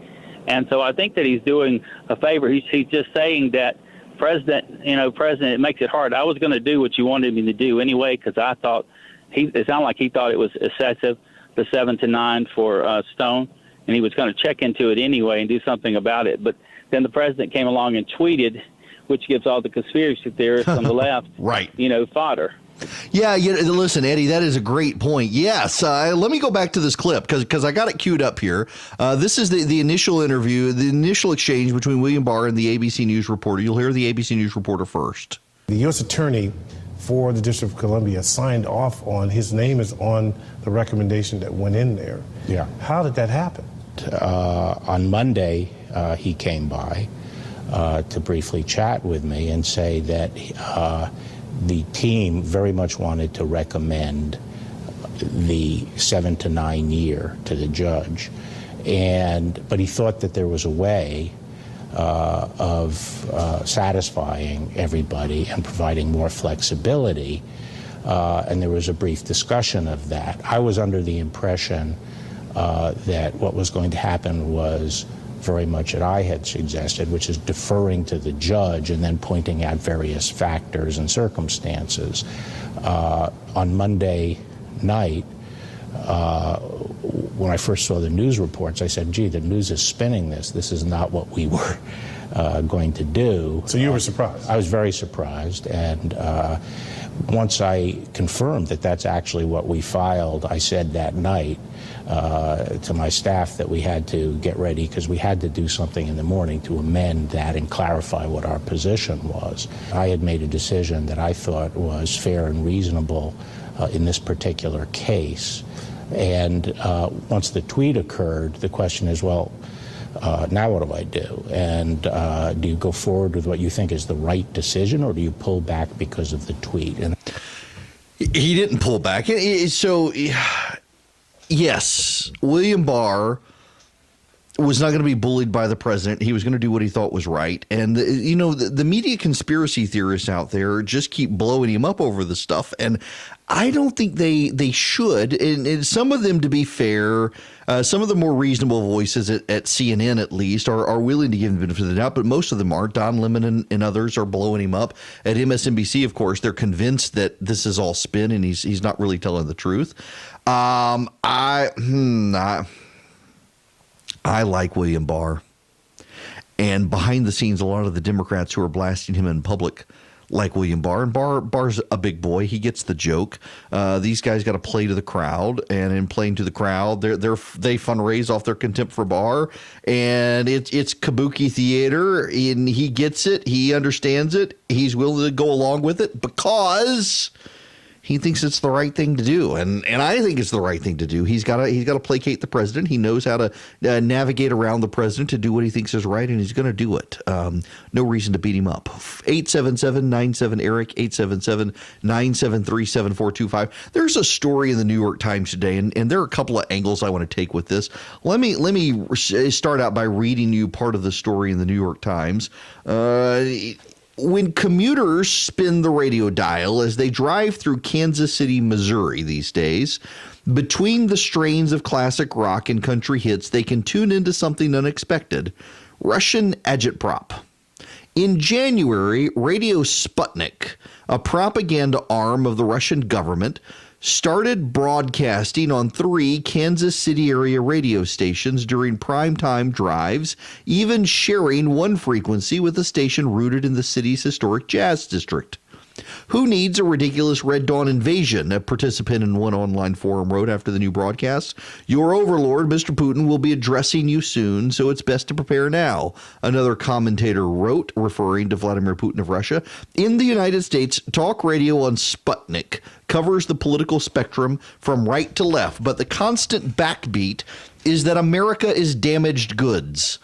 And so I think that he's doing a favor. He's just saying that President, it makes it hard. I was going to do what you wanted me to do anyway, because I thought it sounded like he thought it was excessive, the 7-9 for Stone, and he was going to check into it anyway and do something about it. But then the president came along and tweeted, which gives all the conspiracy theorists on the left, right, fodder. Yeah, listen, Eddie, that is a great point. Yes, let me go back to this clip because I got it queued up here. This is the initial interview, the initial exchange between William Barr and the ABC News reporter. You'll hear the ABC News reporter first. The U.S. Attorney for the District of Columbia signed off on, his name is on the recommendation that went in there. Yeah. How did that happen? On Monday, he came by to briefly chat with me and say that the team very much wanted to recommend the 7-9 year to the judge, but he thought that there was a way of satisfying everybody and providing more flexibility, and there was a brief discussion of that. I was under the impression that what was going to happen was very much what I had suggested, which is deferring to the judge and then pointing out various factors and circumstances. On Monday night, when I first saw the news reports, I said, gee, the news is spinning this. This is not what we were going to do. So you were surprised? I was very surprised. And once I confirmed that that's actually what we filed, I said that night to my staff that we had to get ready because we had to do something in the morning to amend that and clarify what our position was. I had made a decision that I thought was fair and reasonable in this particular case. And once the tweet occurred, the question is, well, now what do I do? And do you go forward with what you think is the right decision, or do you pull back because of the tweet? And he didn't pull back. So, yes, William Barr was not going to be bullied by the president. He was going to do what he thought was right. And, the media conspiracy theorists out there just keep blowing him up over the stuff. And I don't think they should. And some of them, to be fair, some of the more reasonable voices at CNN, at least, are willing to give him the benefit of the doubt. But most of them aren't. Don Lemon and others are blowing him up. At MSNBC, of course, they're convinced that this is all spin and he's not really telling the truth. I like William Barr, and behind the scenes, a lot of the Democrats who are blasting him in public like William Barr. And Barr's a big boy; he gets the joke. These guys got to play to the crowd, and in playing to the crowd, they fundraise off their contempt for Barr, and it's kabuki theater. And he gets it, he understands it, he's willing to go along with it because he thinks it's the right thing to do, and I think it's the right thing to do. He's got to placate the president. He knows how to navigate around the president to do what he thinks is right, and he's going to do it. No reason to beat him up. 877-97-ERIC, 877-973-7425. There's a story in the New York Times today, and there are a couple of angles I want to take with this. Let me start out by reading you part of the story in the New York Times. When commuters spin the radio dial as they drive through Kansas City, Missouri these days, between the strains of classic rock and country hits, they can tune into something unexpected: Russian agitprop. In January, Radio Sputnik, a propaganda arm of the Russian government, started broadcasting on 3 Kansas City area radio stations during primetime drives, even sharing one frequency with a station rooted in the city's historic jazz district. Who needs a ridiculous Red Dawn invasion? A participant in one online forum wrote after the new broadcast. Your overlord, Mr. Putin, will be addressing you soon, so it's best to prepare now. Another commentator wrote, referring to Vladimir Putin of Russia. In the United States, talk radio on Sputnik covers the political spectrum from right to left, but the constant backbeat is that America is damaged goods.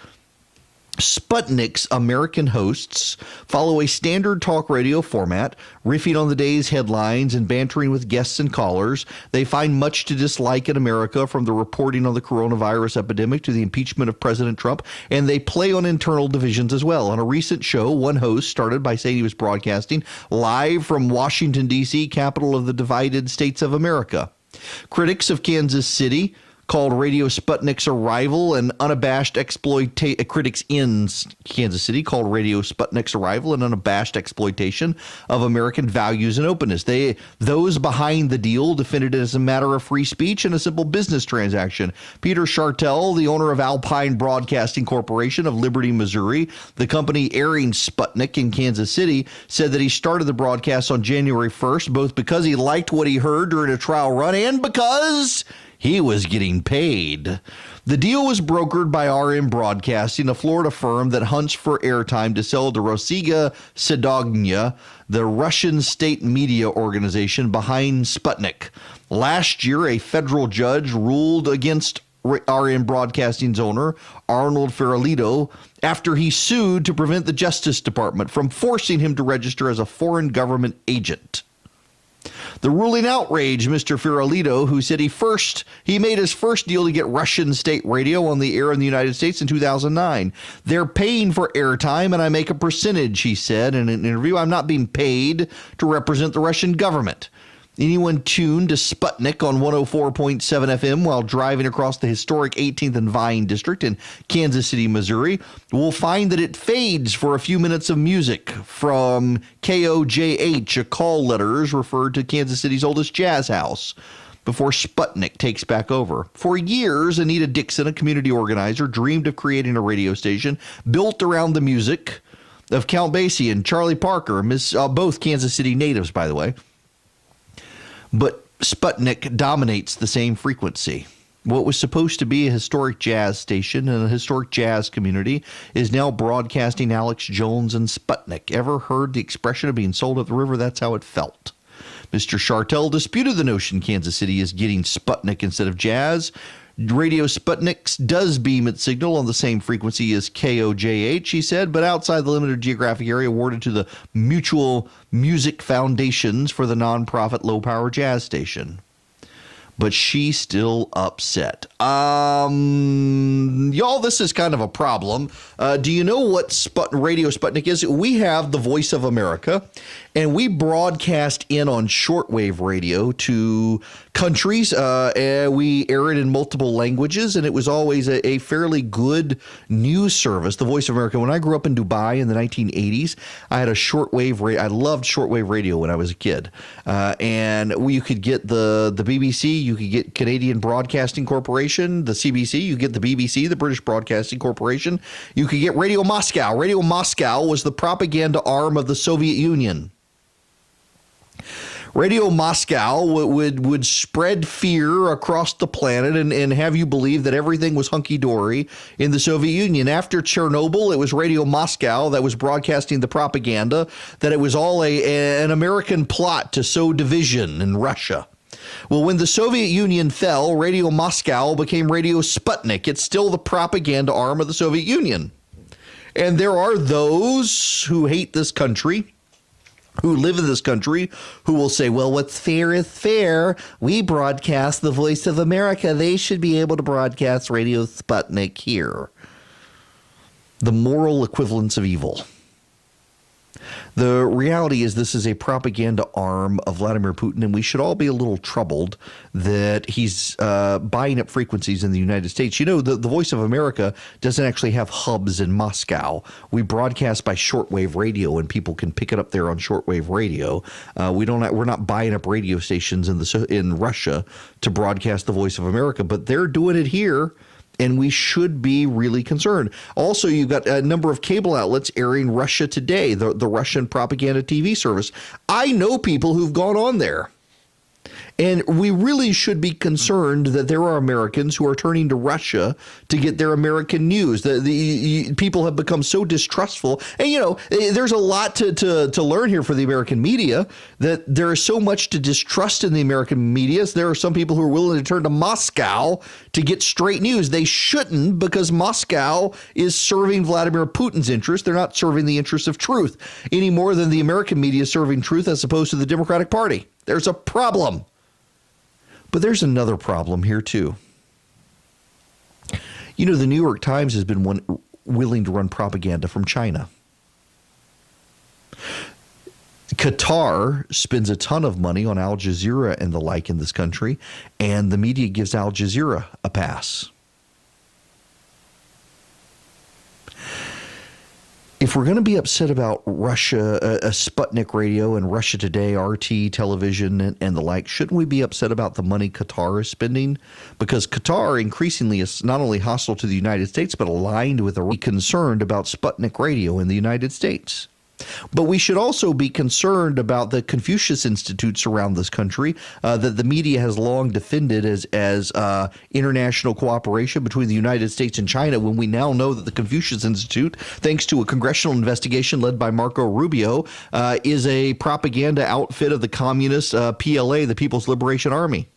Sputnik's American hosts follow a standard talk radio format, riffing on the day's headlines and bantering with guests and callers. They find much to dislike in America, from the reporting on the coronavirus epidemic to the impeachment of President Trump, and they play on internal divisions as well. On a recent show, one host started by saying he was broadcasting live from Washington, D.C., capital of the divided states of America. Critics of Kansas City called Radio Sputnik's arrival an unabashed critics in Kansas City called Radio Sputnik's arrival an unabashed exploitation of American values and openness. Those behind the deal defended it as a matter of free speech and a simple business transaction. Peter Chartel, the owner of Alpine Broadcasting Corporation of Liberty, Missouri, the company airing Sputnik in Kansas City, said that he started the broadcast on January 1st, both because he liked what he heard during a trial run and because he was getting paid. The deal was brokered by RM Broadcasting, a Florida firm that hunts for airtime to sell to Rossiga Sedognia, the Russian state media organization behind Sputnik. Last year, a federal judge ruled against RM Broadcasting's owner, Arnold Feralito, after he sued to prevent the Justice Department from forcing him to register as a foreign government agent. The ruling outraged Mr. Feralito, who said he made his first deal to get Russian state radio on the air in the United States in 2009. They're paying for airtime, and I make a percentage, he said in an interview. I'm not being paid to represent the Russian government. Anyone tuned to Sputnik on 104.7 FM while driving across the historic 18th and Vine district in Kansas City, Missouri, will find that it fades for a few minutes of music from KOJH, a call letters referred to Kansas City's oldest jazz house, before Sputnik takes back over. For years, Anita Dixon, a community organizer, dreamed of creating a radio station built around the music of Count Basie and Charlie Parker, both Kansas City natives, by the way. But Sputnik dominates the same frequency. What was supposed to be a historic jazz station and a historic jazz community is now broadcasting Alex Jones and Sputnik. Ever heard the expression of being sold at the river? That's how it felt. Mr. Chartel disputed the notion Kansas City is getting Sputnik instead of jazz. Radio Sputnik does beam its signal on the same frequency as KOJH, he said, but outside the limited geographic area awarded to the Mutual Music Foundations for the nonprofit low-power jazz station. But she's still upset. Y'all, this is kind of a problem. Do you know what Radio Sputnik is? We have the Voice of America, and we broadcast in on shortwave radio to countries. We air it in multiple languages, and it was always a fairly good news service, the Voice of America. When I grew up in Dubai in the 1980s, I had a shortwave radio. I loved shortwave radio when I was a kid. And you could get the BBC, you could get Canadian Broadcasting Corporation, the CBC, you get the BBC, the British Broadcasting Corporation. You could get Radio Moscow. Radio Moscow was the propaganda arm of the Soviet Union. Radio Moscow would spread fear across the planet and have you believe that everything was hunky-dory in the Soviet Union. After Chernobyl, it was Radio Moscow that was broadcasting the propaganda that it was all an American plot to sow division in Russia. Well, when the Soviet Union fell, Radio Moscow became Radio Sputnik. It's still the propaganda arm of the Soviet Union. And there are those who hate this country, who live in this country, who will say, well, what's fair is fair. We broadcast the Voice of America. They should be able to broadcast Radio Sputnik here. The moral equivalence of evil. The reality is this is a propaganda arm of Vladimir Putin, and we should all be a little troubled that he's buying up frequencies in the United States. You know, the Voice of America doesn't actually have hubs in Moscow. We broadcast by shortwave radio, and people can pick it up there on shortwave radio. We're not buying up radio stations in Russia to broadcast the Voice of America, but they're doing it here. And we should be really concerned. Also, you've got a number of cable outlets airing Russia Today, the Russian propaganda TV service. I know people who've gone on there. And we really should be concerned that there are Americans who are turning to Russia to get their American news. The people have become so distrustful. And, you know, there's a lot to learn here for the American media, that there is so much to distrust in the American media. There are some people who are willing to turn to Moscow to get straight news. They shouldn't, because Moscow is serving Vladimir Putin's interests. They're not serving the interests of truth any more than the American media is serving truth as opposed to the Democratic Party. There's a problem. But there's another problem here, too. You know, the New York Times has been willing to run propaganda from China. Qatar spends a ton of money on Al Jazeera and the like in this country, and the media gives Al Jazeera a pass. If we're going to be upset about Russia, Sputnik Radio and Russia Today, RT television and the like, shouldn't we be upset about the money Qatar is spending? Because Qatar increasingly is not only hostile to the United States, but aligned with a concerned about Sputnik Radio in the United States. But we should also be concerned about the Confucius Institutes around this country that the media has long defended as international cooperation between the United States and China, when we now know that the Confucius Institute, thanks to a congressional investigation led by Marco Rubio, is a propaganda outfit of the communist PLA, the People's Liberation Army.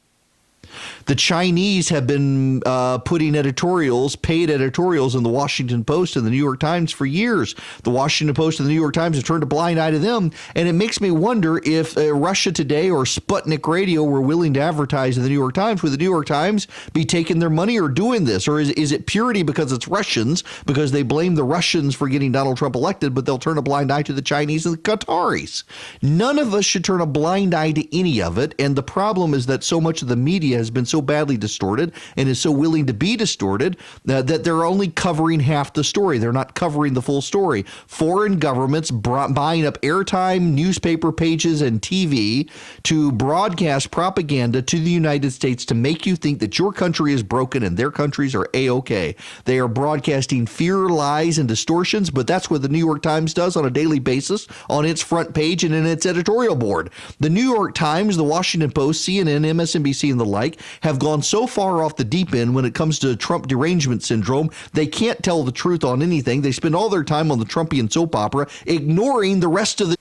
The Chinese have been putting paid editorials in the Washington Post and the New York Times for years. The Washington Post and the New York Times have turned a blind eye to them, and it makes me wonder if Russia Today or Sputnik Radio were willing to advertise in the New York Times. Would the New York Times be taking their money or doing this? Or is it purity because it's Russians, because they blame the Russians for getting Donald Trump elected, but they'll turn a blind eye to the Chinese and the Qataris? None of us should turn a blind eye to any of it, and the problem is that so much of the media has been so badly distorted and is so willing to be distorted that they're only covering half the story. They're not covering the full story. Foreign governments buying up airtime, newspaper pages, and TV to broadcast propaganda to the United States to make you think that your country is broken and their countries are A-OK. They are broadcasting fear, lies, and distortions, but that's what the New York Times does on a daily basis on its front page and in its editorial board. The New York Times, the Washington Post, CNN, MSNBC, and the like have gone so far off the deep end when it comes to Trump derangement syndrome, they can't tell the truth on anything. They spend all their time on the Trumpian soap opera, ignoring the rest of the...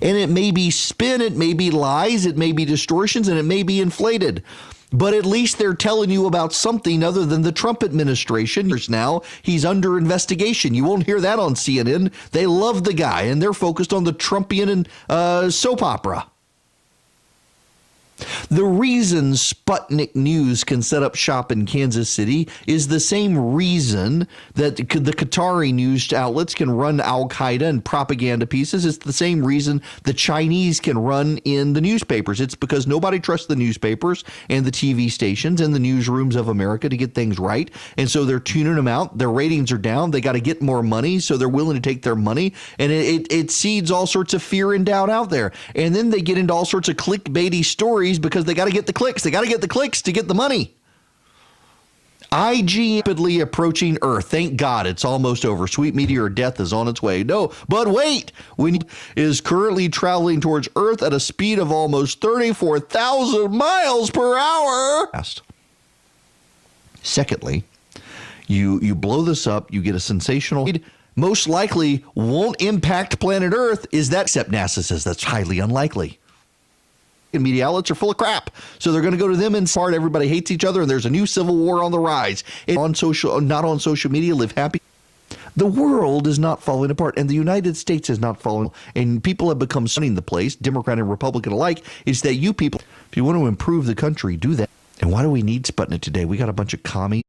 And it may be spin, it may be lies, it may be distortions, and it may be inflated. But at least they're telling you about something other than the Trump administration. Now he's under investigation. You won't hear that on CNN. They love the guy, and they're focused on the Trumpian and soap opera. The reason Sputnik News can set up shop in Kansas City is the same reason that the Qatari news outlets can run Al-Qaeda and propaganda pieces. It's the same reason the Chinese can run in the newspapers. It's because nobody trusts the newspapers and the TV stations and the newsrooms of America to get things right. And so they're tuning them out. Their ratings are down. They got to get more money, so they're willing to take their money. And it seeds all sorts of fear and doubt out there. And then they get into all sorts of clickbaity stories because they got to get the clicks. They got to get the clicks to get the money. IG rapidly approaching Earth. Thank God it's almost over. Sweet meteor death is on its way. No, but wait. Is currently traveling towards Earth at a speed of almost 34,000 miles per hour. Secondly, you blow this up, you get a sensational... Most likely won't impact planet Earth. Is that... Except NASA says that's highly unlikely. And media outlets are full of crap, so they're going to go to them and start. Everybody hates each other, and there's a new civil war on the rise. Not on social media, live happy. The world is not falling apart, and the United States is not falling. And people have become sunning the place, Democrat and Republican alike. Is that you people? If you want to improve the country, do that. And why do we need Sputnik today? We got a bunch of commies.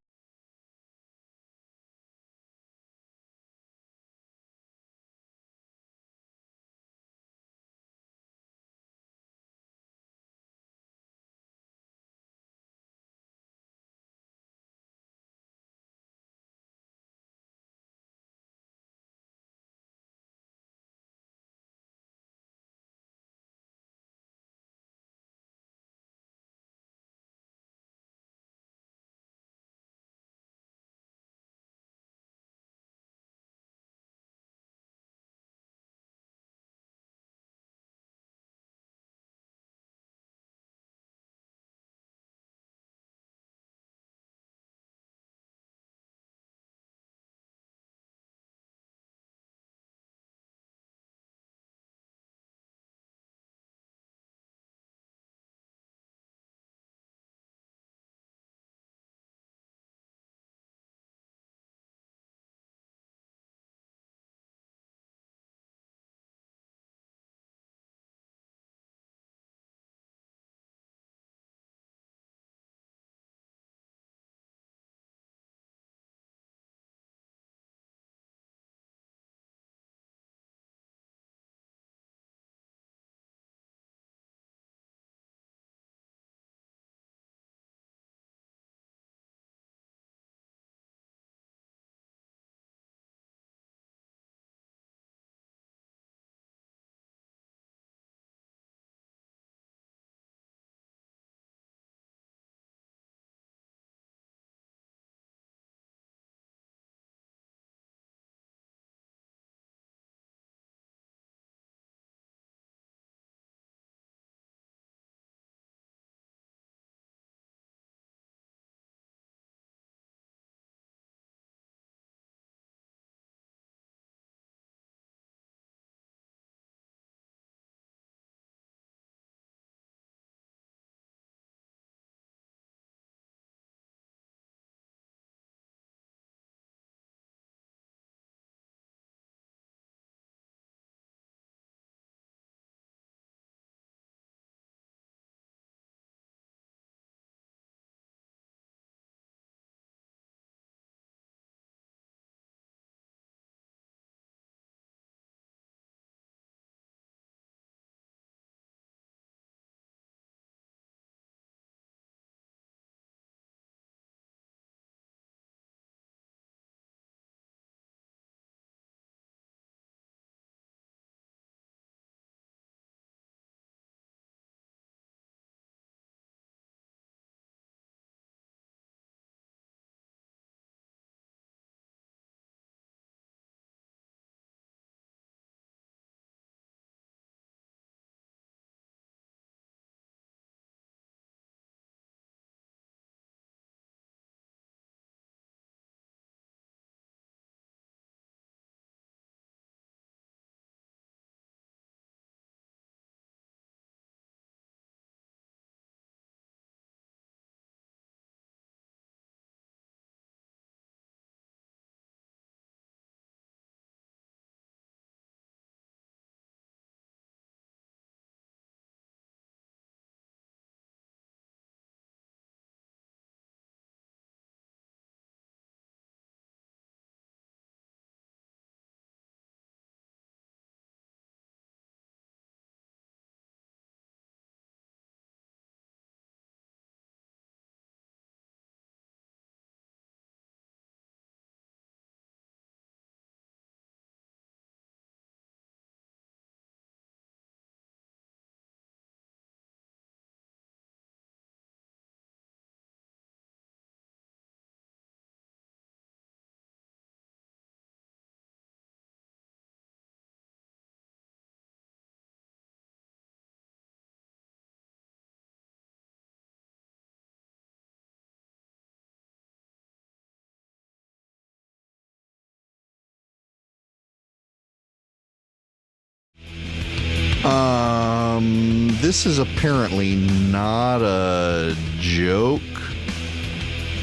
This is apparently not a joke.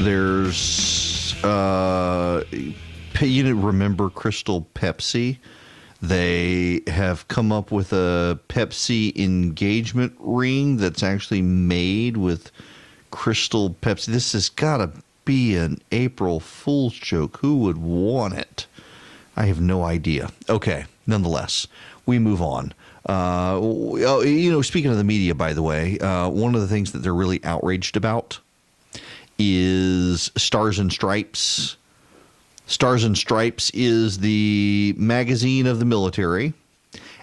There's, you remember Crystal Pepsi? They have come up with a Pepsi engagement ring that's actually made with Crystal Pepsi. This has got to be an April Fool's joke. Who would want it? I have no idea. Okay, nonetheless, we move on. Speaking of the media, by the way, one of the things that they're really outraged about is Stars and Stripes. Stars and Stripes is the magazine of the military.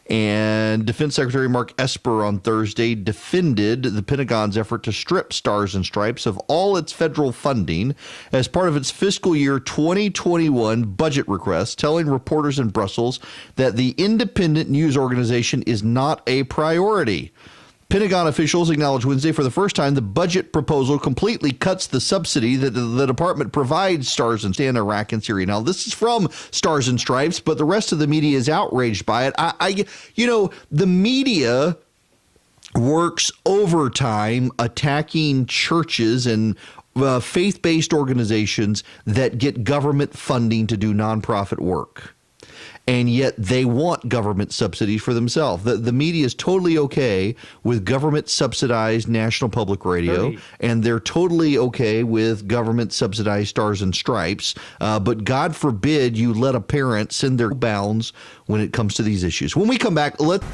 And Defense Secretary Mark Esper on Thursday defended the Pentagon's effort to strip Stars and Stripes of all its federal funding as part of its fiscal year 2021 budget request, telling reporters in Brussels that the independent news organization is not a priority. Pentagon officials acknowledged Wednesday for the first time the budget proposal completely cuts the subsidy that the department provides Stars and Stripes in Iraq and Syria. Now, this is from Stars and Stripes, but the rest of the media is outraged by it. The media works overtime attacking churches and faith-based organizations that get government funding to do nonprofit work. And yet they want government subsidies for themselves. The media is totally okay with government-subsidized National Public Radio, and they're totally okay with government-subsidized Stars and Stripes. But God forbid you let a parent send their bounds when it comes to these issues. When we come back, let's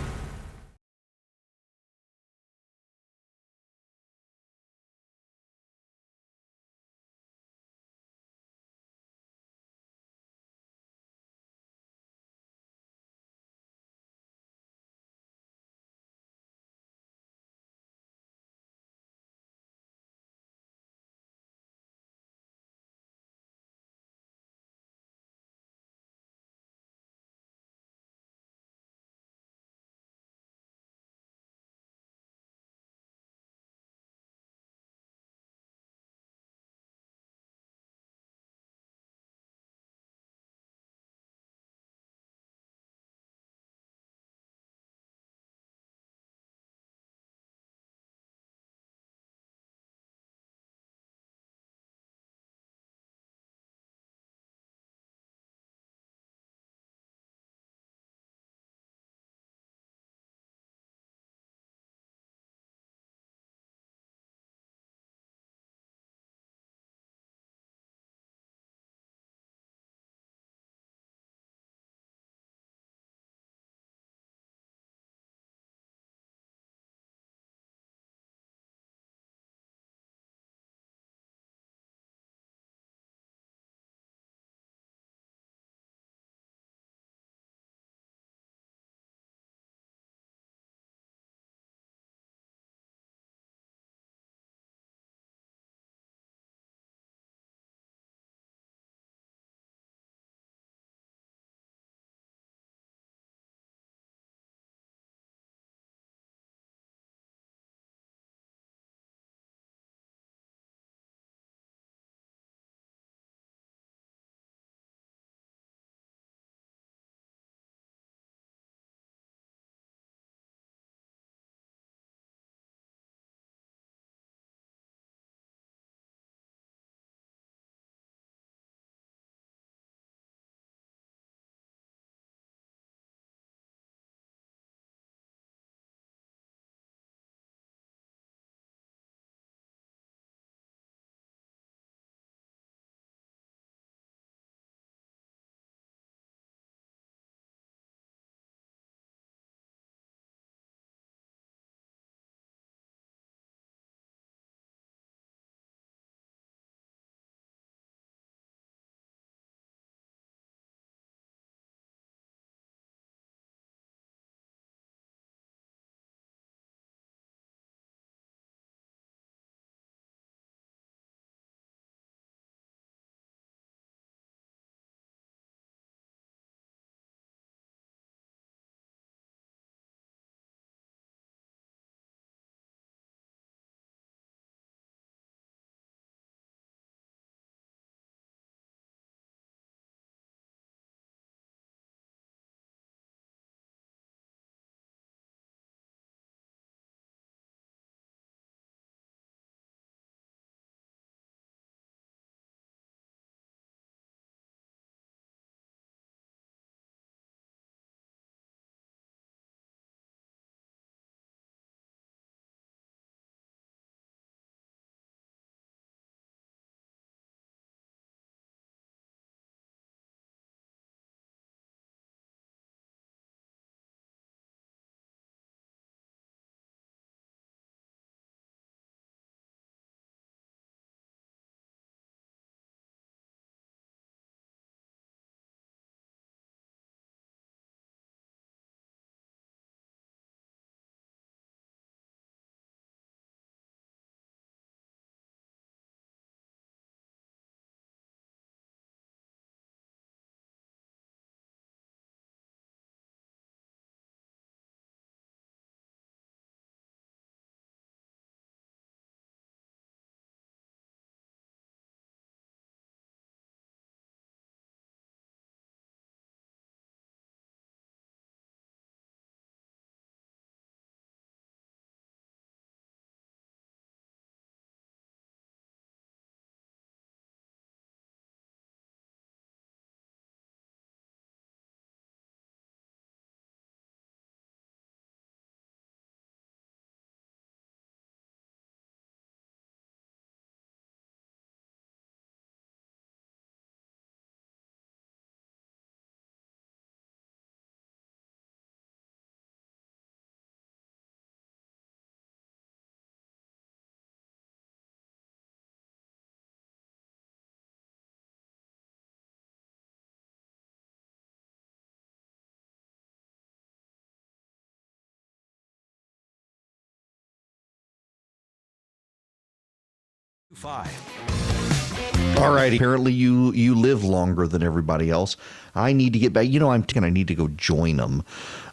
All right. Apparently, you live longer than everybody else. I need to get back. I need to go join them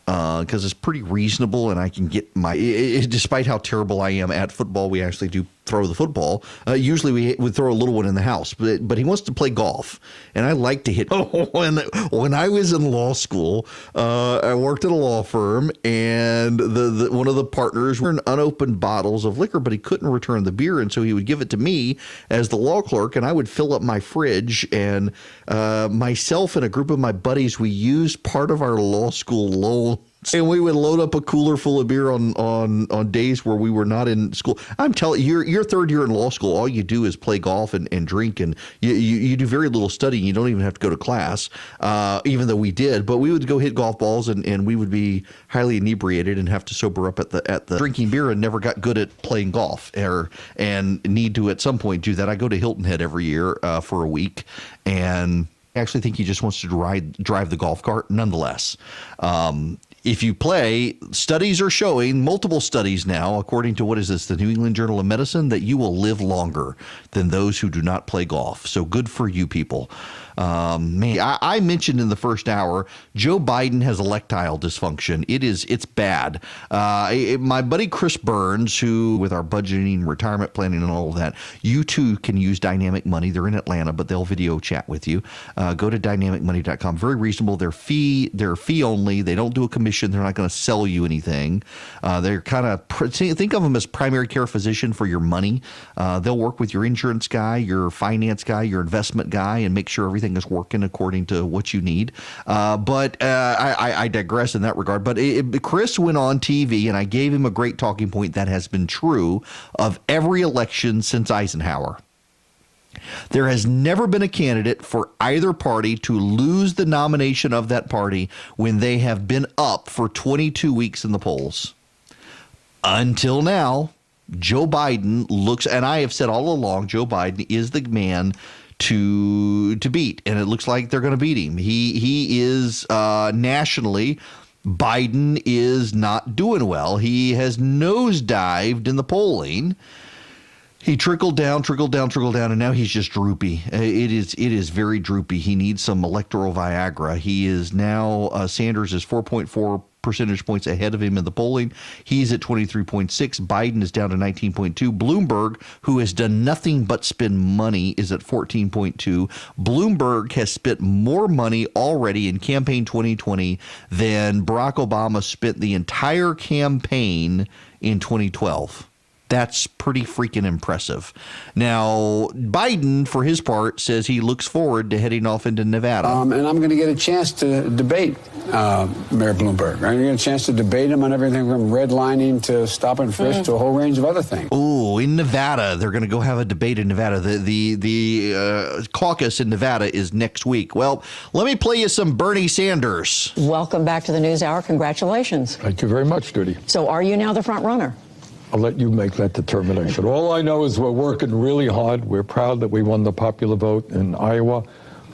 because it's pretty reasonable, and I can get despite how terrible I am at football, we actually do throw the football. Usually we would throw a little one in the house, but he wants to play golf, and I like to hit. When I was in law school, I worked at a law firm, and the one of the partners were in unopened bottles of liquor, but he couldn't return the beer, and so he would give it to me as the law clerk, and I would fill up my fridge. And myself and a group of my buddies, we used part of our law school loan. And we would load up a cooler full of beer on days where we were not in school. I'm telling you, your third year in law school, all you do is play golf and drink, and you do very little studying. You don't even have to go to class, even though we did. But we would go hit golf balls, and we would be highly inebriated and have to sober up at the drinking beer, and never got good at playing golf and need to at some point do that. I go to Hilton Head every year for a week, and I actually think he just wants to drive the golf cart nonetheless. If you play, studies are showing, multiple studies now, according to the New England Journal of Medicine, that you will live longer than those who do not play golf. So good for you people. I mentioned in the first hour, Joe Biden has erectile dysfunction. It's bad. My buddy Chris Burns, who with our budgeting, retirement planning, and all of that, you too can use Dynamic Money. They're in Atlanta, but they'll video chat with you. Go to dynamicmoney.com. Very reasonable. They're fee only. They don't do a commission. They're not going to sell you anything. They're kind of think of them as primary care physician for your money. They'll work with your insurance guy, your finance guy, your investment guy, and make sure everything is working according to what you need. But I digress in that regard. But Chris went on TV, and I gave him a great talking point that has been true of every election since Eisenhower. There has never been a candidate for either party to lose the nomination of that party when they have been up for 22 weeks in the polls. Until now, Joe Biden looks, and I have said all along, Joe Biden is the man to beat, and it looks like they're going to beat him. He is nationally, Biden is not doing well. He has nosedived in the polling. He trickled down, and now he's just droopy. It is very droopy. He needs some electoral Viagra. He is now, Sanders is 4.4 percentage points ahead of him in the polling. He's at 23.6. Biden is down to 19.2. Bloomberg, who has done nothing but spend money, is at 14.2. Bloomberg has spent more money already in campaign 2020 than Barack Obama spent the entire campaign in 2012. That's pretty freaking impressive. Now, Biden, for his part, says he looks forward to heading off into Nevada. And I'm going to get a chance to debate Mayor Bloomberg. I'm going to get a chance to debate him on everything from redlining to stop and frisk to a whole range of other things. Oh, in Nevada, they're going to go have a debate in Nevada. The caucus in Nevada is next week. Well, let me play you some Bernie Sanders. Welcome back to the NewsHour. Congratulations. Thank you very much, Judy. So are you now the front runner? I'll let you make that determination. All I know is we're working really hard. We're proud that we won the popular vote in Iowa,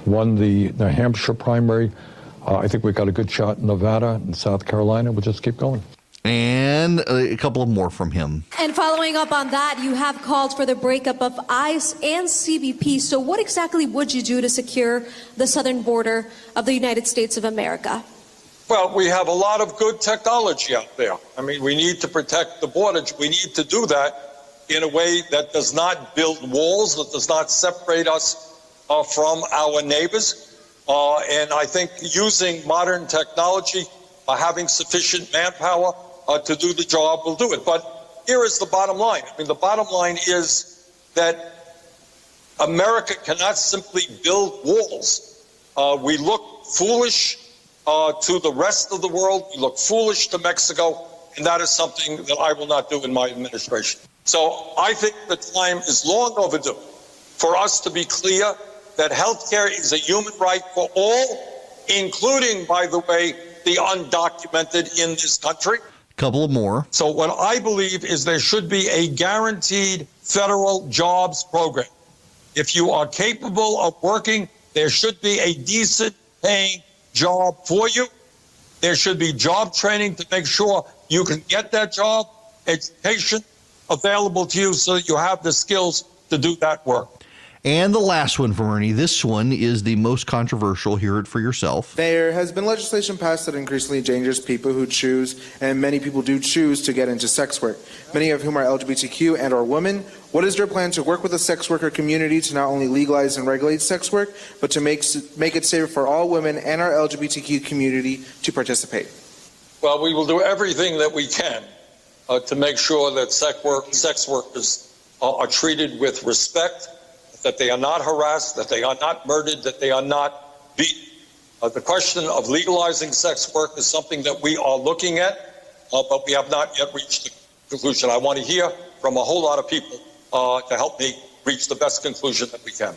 won the New Hampshire primary. I think we got a good shot in Nevada and South Carolina. We'll just keep going. And a couple of more from him. And following up on that, you have called for the breakup of ICE and CBP. So what exactly would you do to secure the southern border of the United States of America? Well, we have a lot of good technology out there. I mean, we need to protect the border. We need to do that in a way that does not build walls, that does not separate us from our neighbors. And I think using modern technology, having sufficient manpower to do the job will do it. But here is the bottom line. I mean, the bottom line is that America cannot simply build walls. We look foolish to the rest of the world. We look foolish to Mexico, and that is something that I will not do in my administration. So I think the time is long overdue for us to be clear that health care is a human right for all, including, by the way, the undocumented in this country. Couple of more. So what I believe is there should be a guaranteed federal jobs program. If you are capable of working, there should be a decent paying job for you. There should be job training to make sure you can get that job, education available to you so that you have the skills to do that work. And the last one from Ernie. This one is the most controversial. Hear it for yourself. There has been legislation passed that increasingly endangers people who choose, and many people do choose, to get into sex work, many of whom are LGBTQ and or women. What is your plan to work with the sex worker community to not only legalize and regulate sex work, but to make it safer for all women and our LGBTQ community to participate? Well, we will do everything that we can to make sure that sex workers are treated with respect, that they are not harassed, that they are not murdered, that they are not beaten. The question of legalizing sex work is something that we are looking at, but we have not yet reached a conclusion. I want to hear from a whole lot of people to help me reach the best conclusion that we can.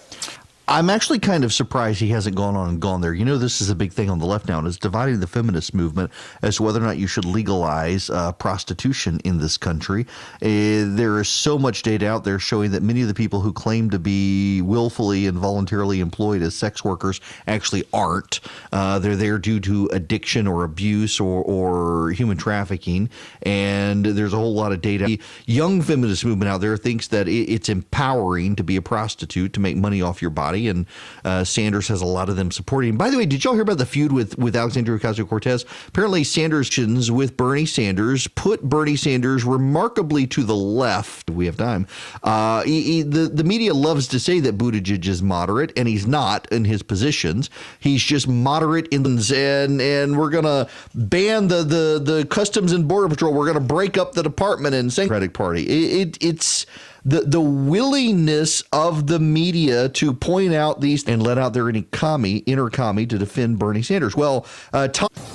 I'm actually kind of surprised he hasn't gone on and gone there. You know, this is a big thing on the left now, and it's dividing the feminist movement as to whether or not you should legalize prostitution in this country. There is so much data out there showing that many of the people who claim to be willfully and voluntarily employed as sex workers actually aren't. They're there due to addiction or abuse or human trafficking, and there's a whole lot of data. The young feminist movement out there thinks that it's empowering to be a prostitute, to make money off your body. And Sanders has a lot of them supporting him. By the way, did y'all hear about the feud with Alexandria Ocasio-Cortez? Apparently, Sanders with Bernie Sanders put Bernie Sanders remarkably to the left. We have time. The media loves to say that Buttigieg is moderate, and he's not in his positions. He's just moderate in and we're going to ban the Customs and Border Patrol. We're going to break up the department and Democratic Party. It's the willingness of the media to point out these and let out their inner commie to defend Bernie Sanders. Well,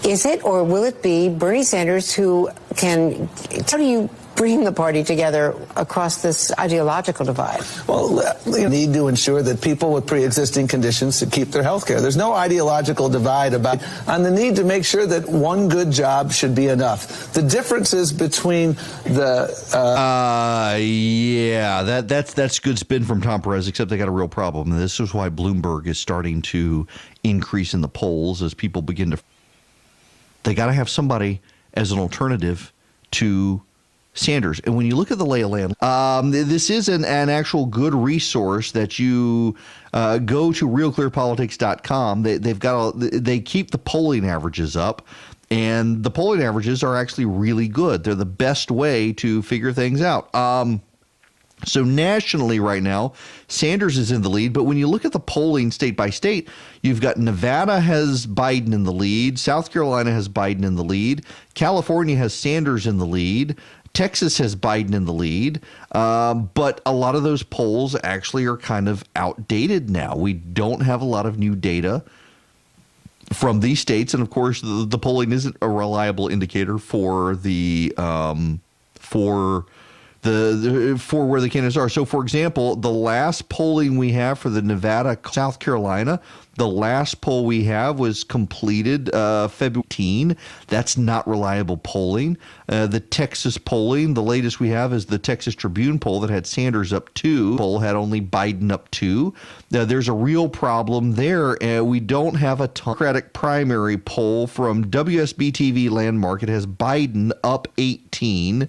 is it or will it be Bernie Sanders who can? How do you bring the party together across this ideological divide? Well, we need to ensure that people with pre-existing conditions to keep their health care. There's no ideological divide on the need to make sure that one good job should be enough. The differences between the that's good spin from Tom Perez, except they got a real problem. And this is why Bloomberg is starting to increase in the polls as people begin to. They got to have somebody as an alternative to Sanders. And when you look at the lay of land, this is an actual good resource that you go to realclearpolitics.com. They keep the polling averages up, and the polling averages are actually really good. They're the best way to figure things out. So nationally right now, Sanders is in the lead. But when you look at the polling state by state, you've got Nevada has Biden in the lead. South Carolina has Biden in the lead. California has Sanders in the lead. Texas has Biden in the lead, but a lot of those polls actually are kind of outdated now. We don't have a lot of new data from these states, and of course, the polling isn't a reliable indicator for for where the candidates are. So, for example, the last polling we have for the Nevada, South Carolina, the last poll we have was completed February 18. That's not reliable polling. The Texas polling, the latest we have is the Texas Tribune poll that had Sanders up 2. Poll had only Biden up 2. There's a real problem there. We don't have a Democratic primary poll from WSB-TV Landmark. It has Biden up 18.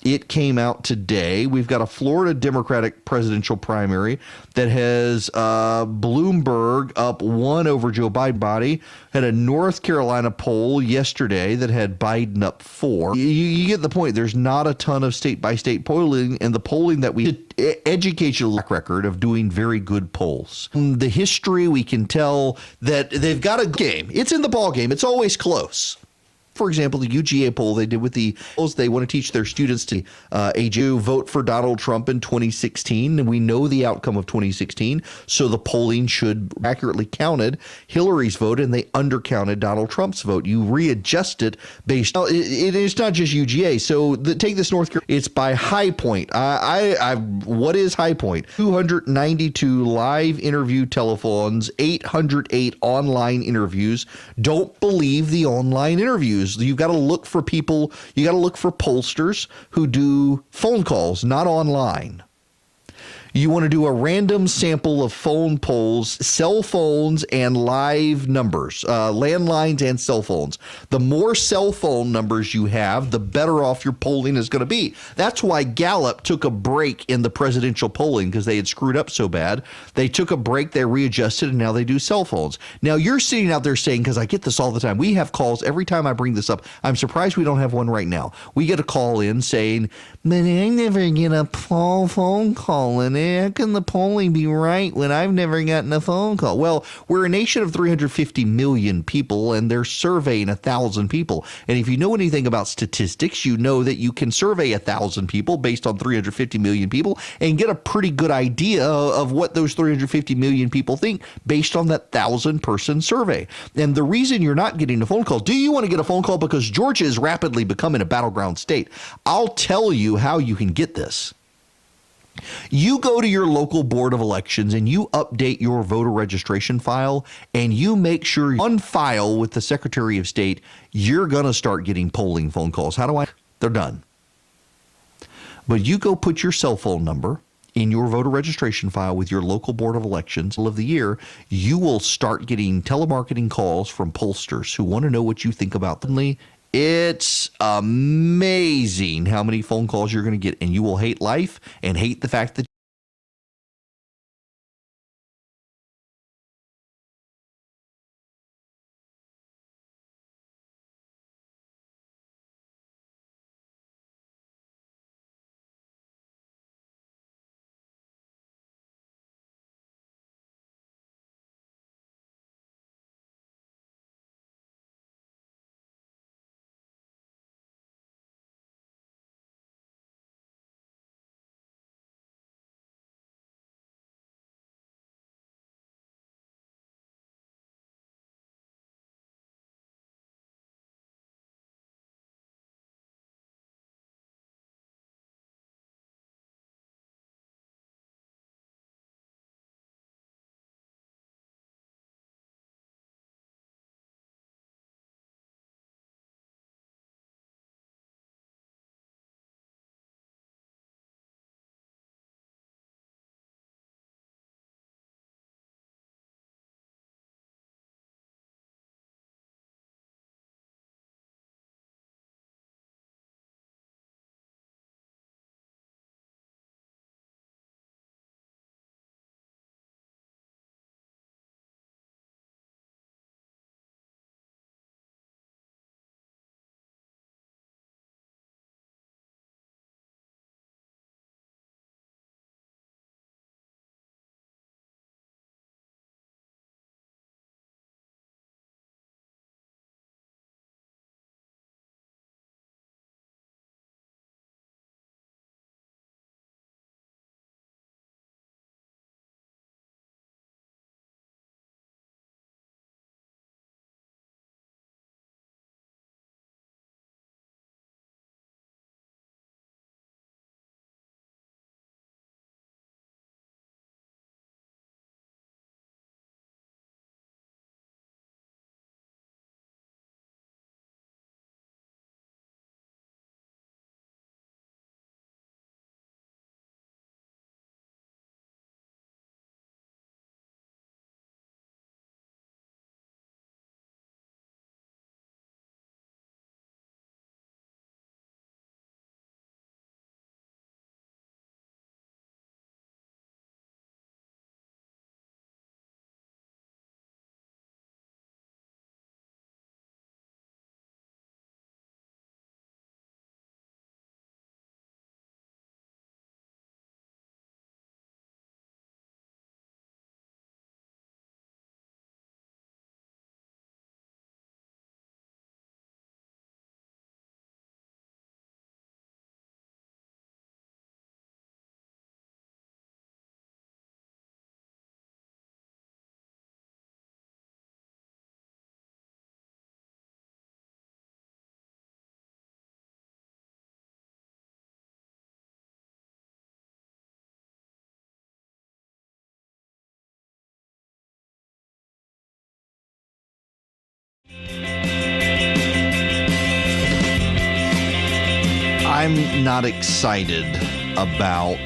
It came out today. We've got a Florida Democratic presidential primary that has Bloomberg up 1 over Joe Biden. Had a North Carolina poll yesterday that had Biden up 4. You get the point. There's not a ton of state-by-state polling, and the polling that we educate you track record of doing very good polls. From the history, we can tell that they've got a game. It's in the ball game. It's always close. For example, the UGA poll they did with the polls, they want to teach their students to vote for Donald Trump in 2016. And we know the outcome of 2016, so the polling should accurately counted Hillary's vote, and they undercounted Donald Trump's vote. You readjust it based on it's not just UGA. So take this North Carolina. It's by High Point. What is High Point? 292 live interview telephones, 808 online interviews. Don't believe the online interviews. You've got to look for people, you got to look for pollsters who do phone calls, not online. You want to do a random sample of phone polls, cell phones, and live numbers, landlines and cell phones. The more cell phone numbers you have, the better off your polling is going to be. That's why Gallup took a break in the presidential polling, because they had screwed up so bad. They took a break, they readjusted, and now they do cell phones. Now, you're sitting out there saying, because I get this all the time, we have calls every time I bring this up. I'm surprised we don't have one right now. We get a call in saying, "Man, I never get a phone call in. How can the polling be right when I've never gotten a phone call?" Well, we're a nation of 350 million people, and they're surveying 1,000 people. And if you know anything about statistics, you know that you can survey 1,000 people based on 350 million people and get a pretty good idea of what those 350 million people think based on that 1,000-person survey. And the reason you're not getting a phone call, do you want to get a phone call because Georgia is rapidly becoming a battleground state? I'll tell you how you can get this. You go to your local board of elections and you update your voter registration file, and you make sure on file with the Secretary of State, you're going to start getting polling phone calls. How do I? They're done. But you go put your cell phone number in your voter registration file with your local board of elections of the year, you will start getting telemarketing calls from pollsters who want to know what you think about them. It's amazing how many phone calls you're going to get, and you will hate life and hate the fact that I'm not excited about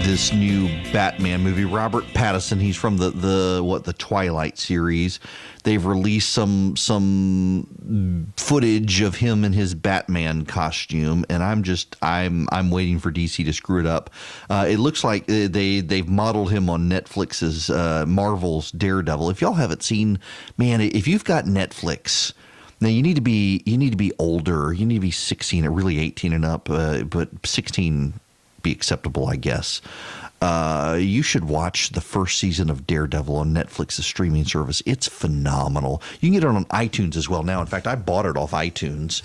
this new Batman movie. Robert Pattinson, he's from the Twilight series. They've released some footage of him in his Batman costume, and I'm waiting for DC to screw it up. It looks like they've modeled him on Netflix's Marvel's Daredevil. If y'all haven't seen, man, if you've got Netflix. Now you need to be older. You need to be 16 or really 18 and up, but 16 be acceptable, I guess. You should watch the first season of Daredevil on Netflix's streaming service. It's phenomenal. You can get it on iTunes as well now. In fact, I bought it off iTunes.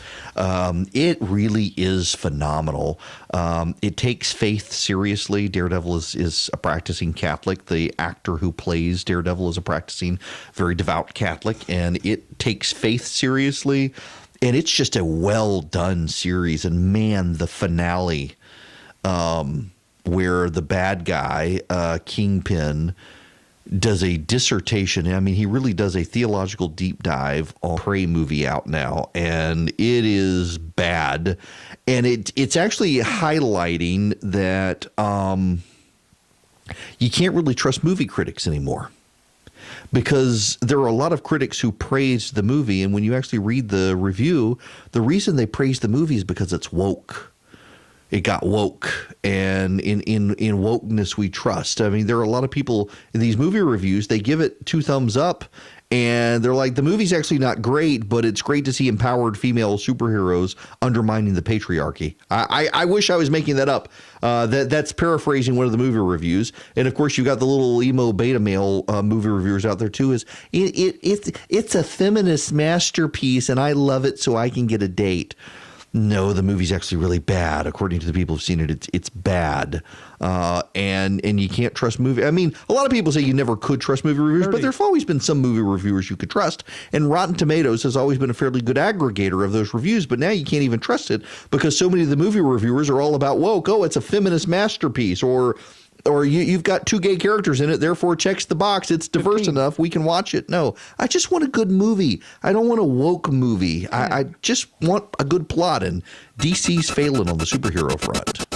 It really is phenomenal. It takes faith seriously. Daredevil is a practicing Catholic. The actor who plays Daredevil is a practicing, very devout Catholic, and it takes faith seriously. And it's just a well done series. And man, the finale, where the bad guy, Kingpin, does a dissertation. I mean, he really does a theological deep dive on Prey movie out now, and it is bad. And it's actually highlighting that you can't really trust movie critics anymore, because there are a lot of critics who praise the movie, and when you actually read the review, the reason they praise the movie is because it's woke. It got woke, and in wokeness we trust. I mean, there are a lot of people in these movie reviews, they give it 2 thumbs up, and they're like, the movie's actually not great, but it's great to see empowered female superheroes undermining the patriarchy. I wish I was making that up. That's paraphrasing one of the movie reviews. And of course, you got the little emo beta male movie reviewers out there too. It's a feminist masterpiece, and I love it so I can get a date. No, the movie's actually really bad. According to the people who've seen it, it's bad. And you can't trust movie. I mean, a lot of people say you never could trust movie reviewers, but there's always been some movie reviewers you could trust. And Rotten Tomatoes has always been a fairly good aggregator of those reviews, but now you can't even trust it because so many of the movie reviewers are all about woke. Oh, it's a feminist masterpiece, or you've got 2 gay characters in it, therefore it checks the box. It's diverse enough. We can watch it. No, I just want a good movie. I don't want a woke movie. I just want a good plot, and DC's failing on the superhero front.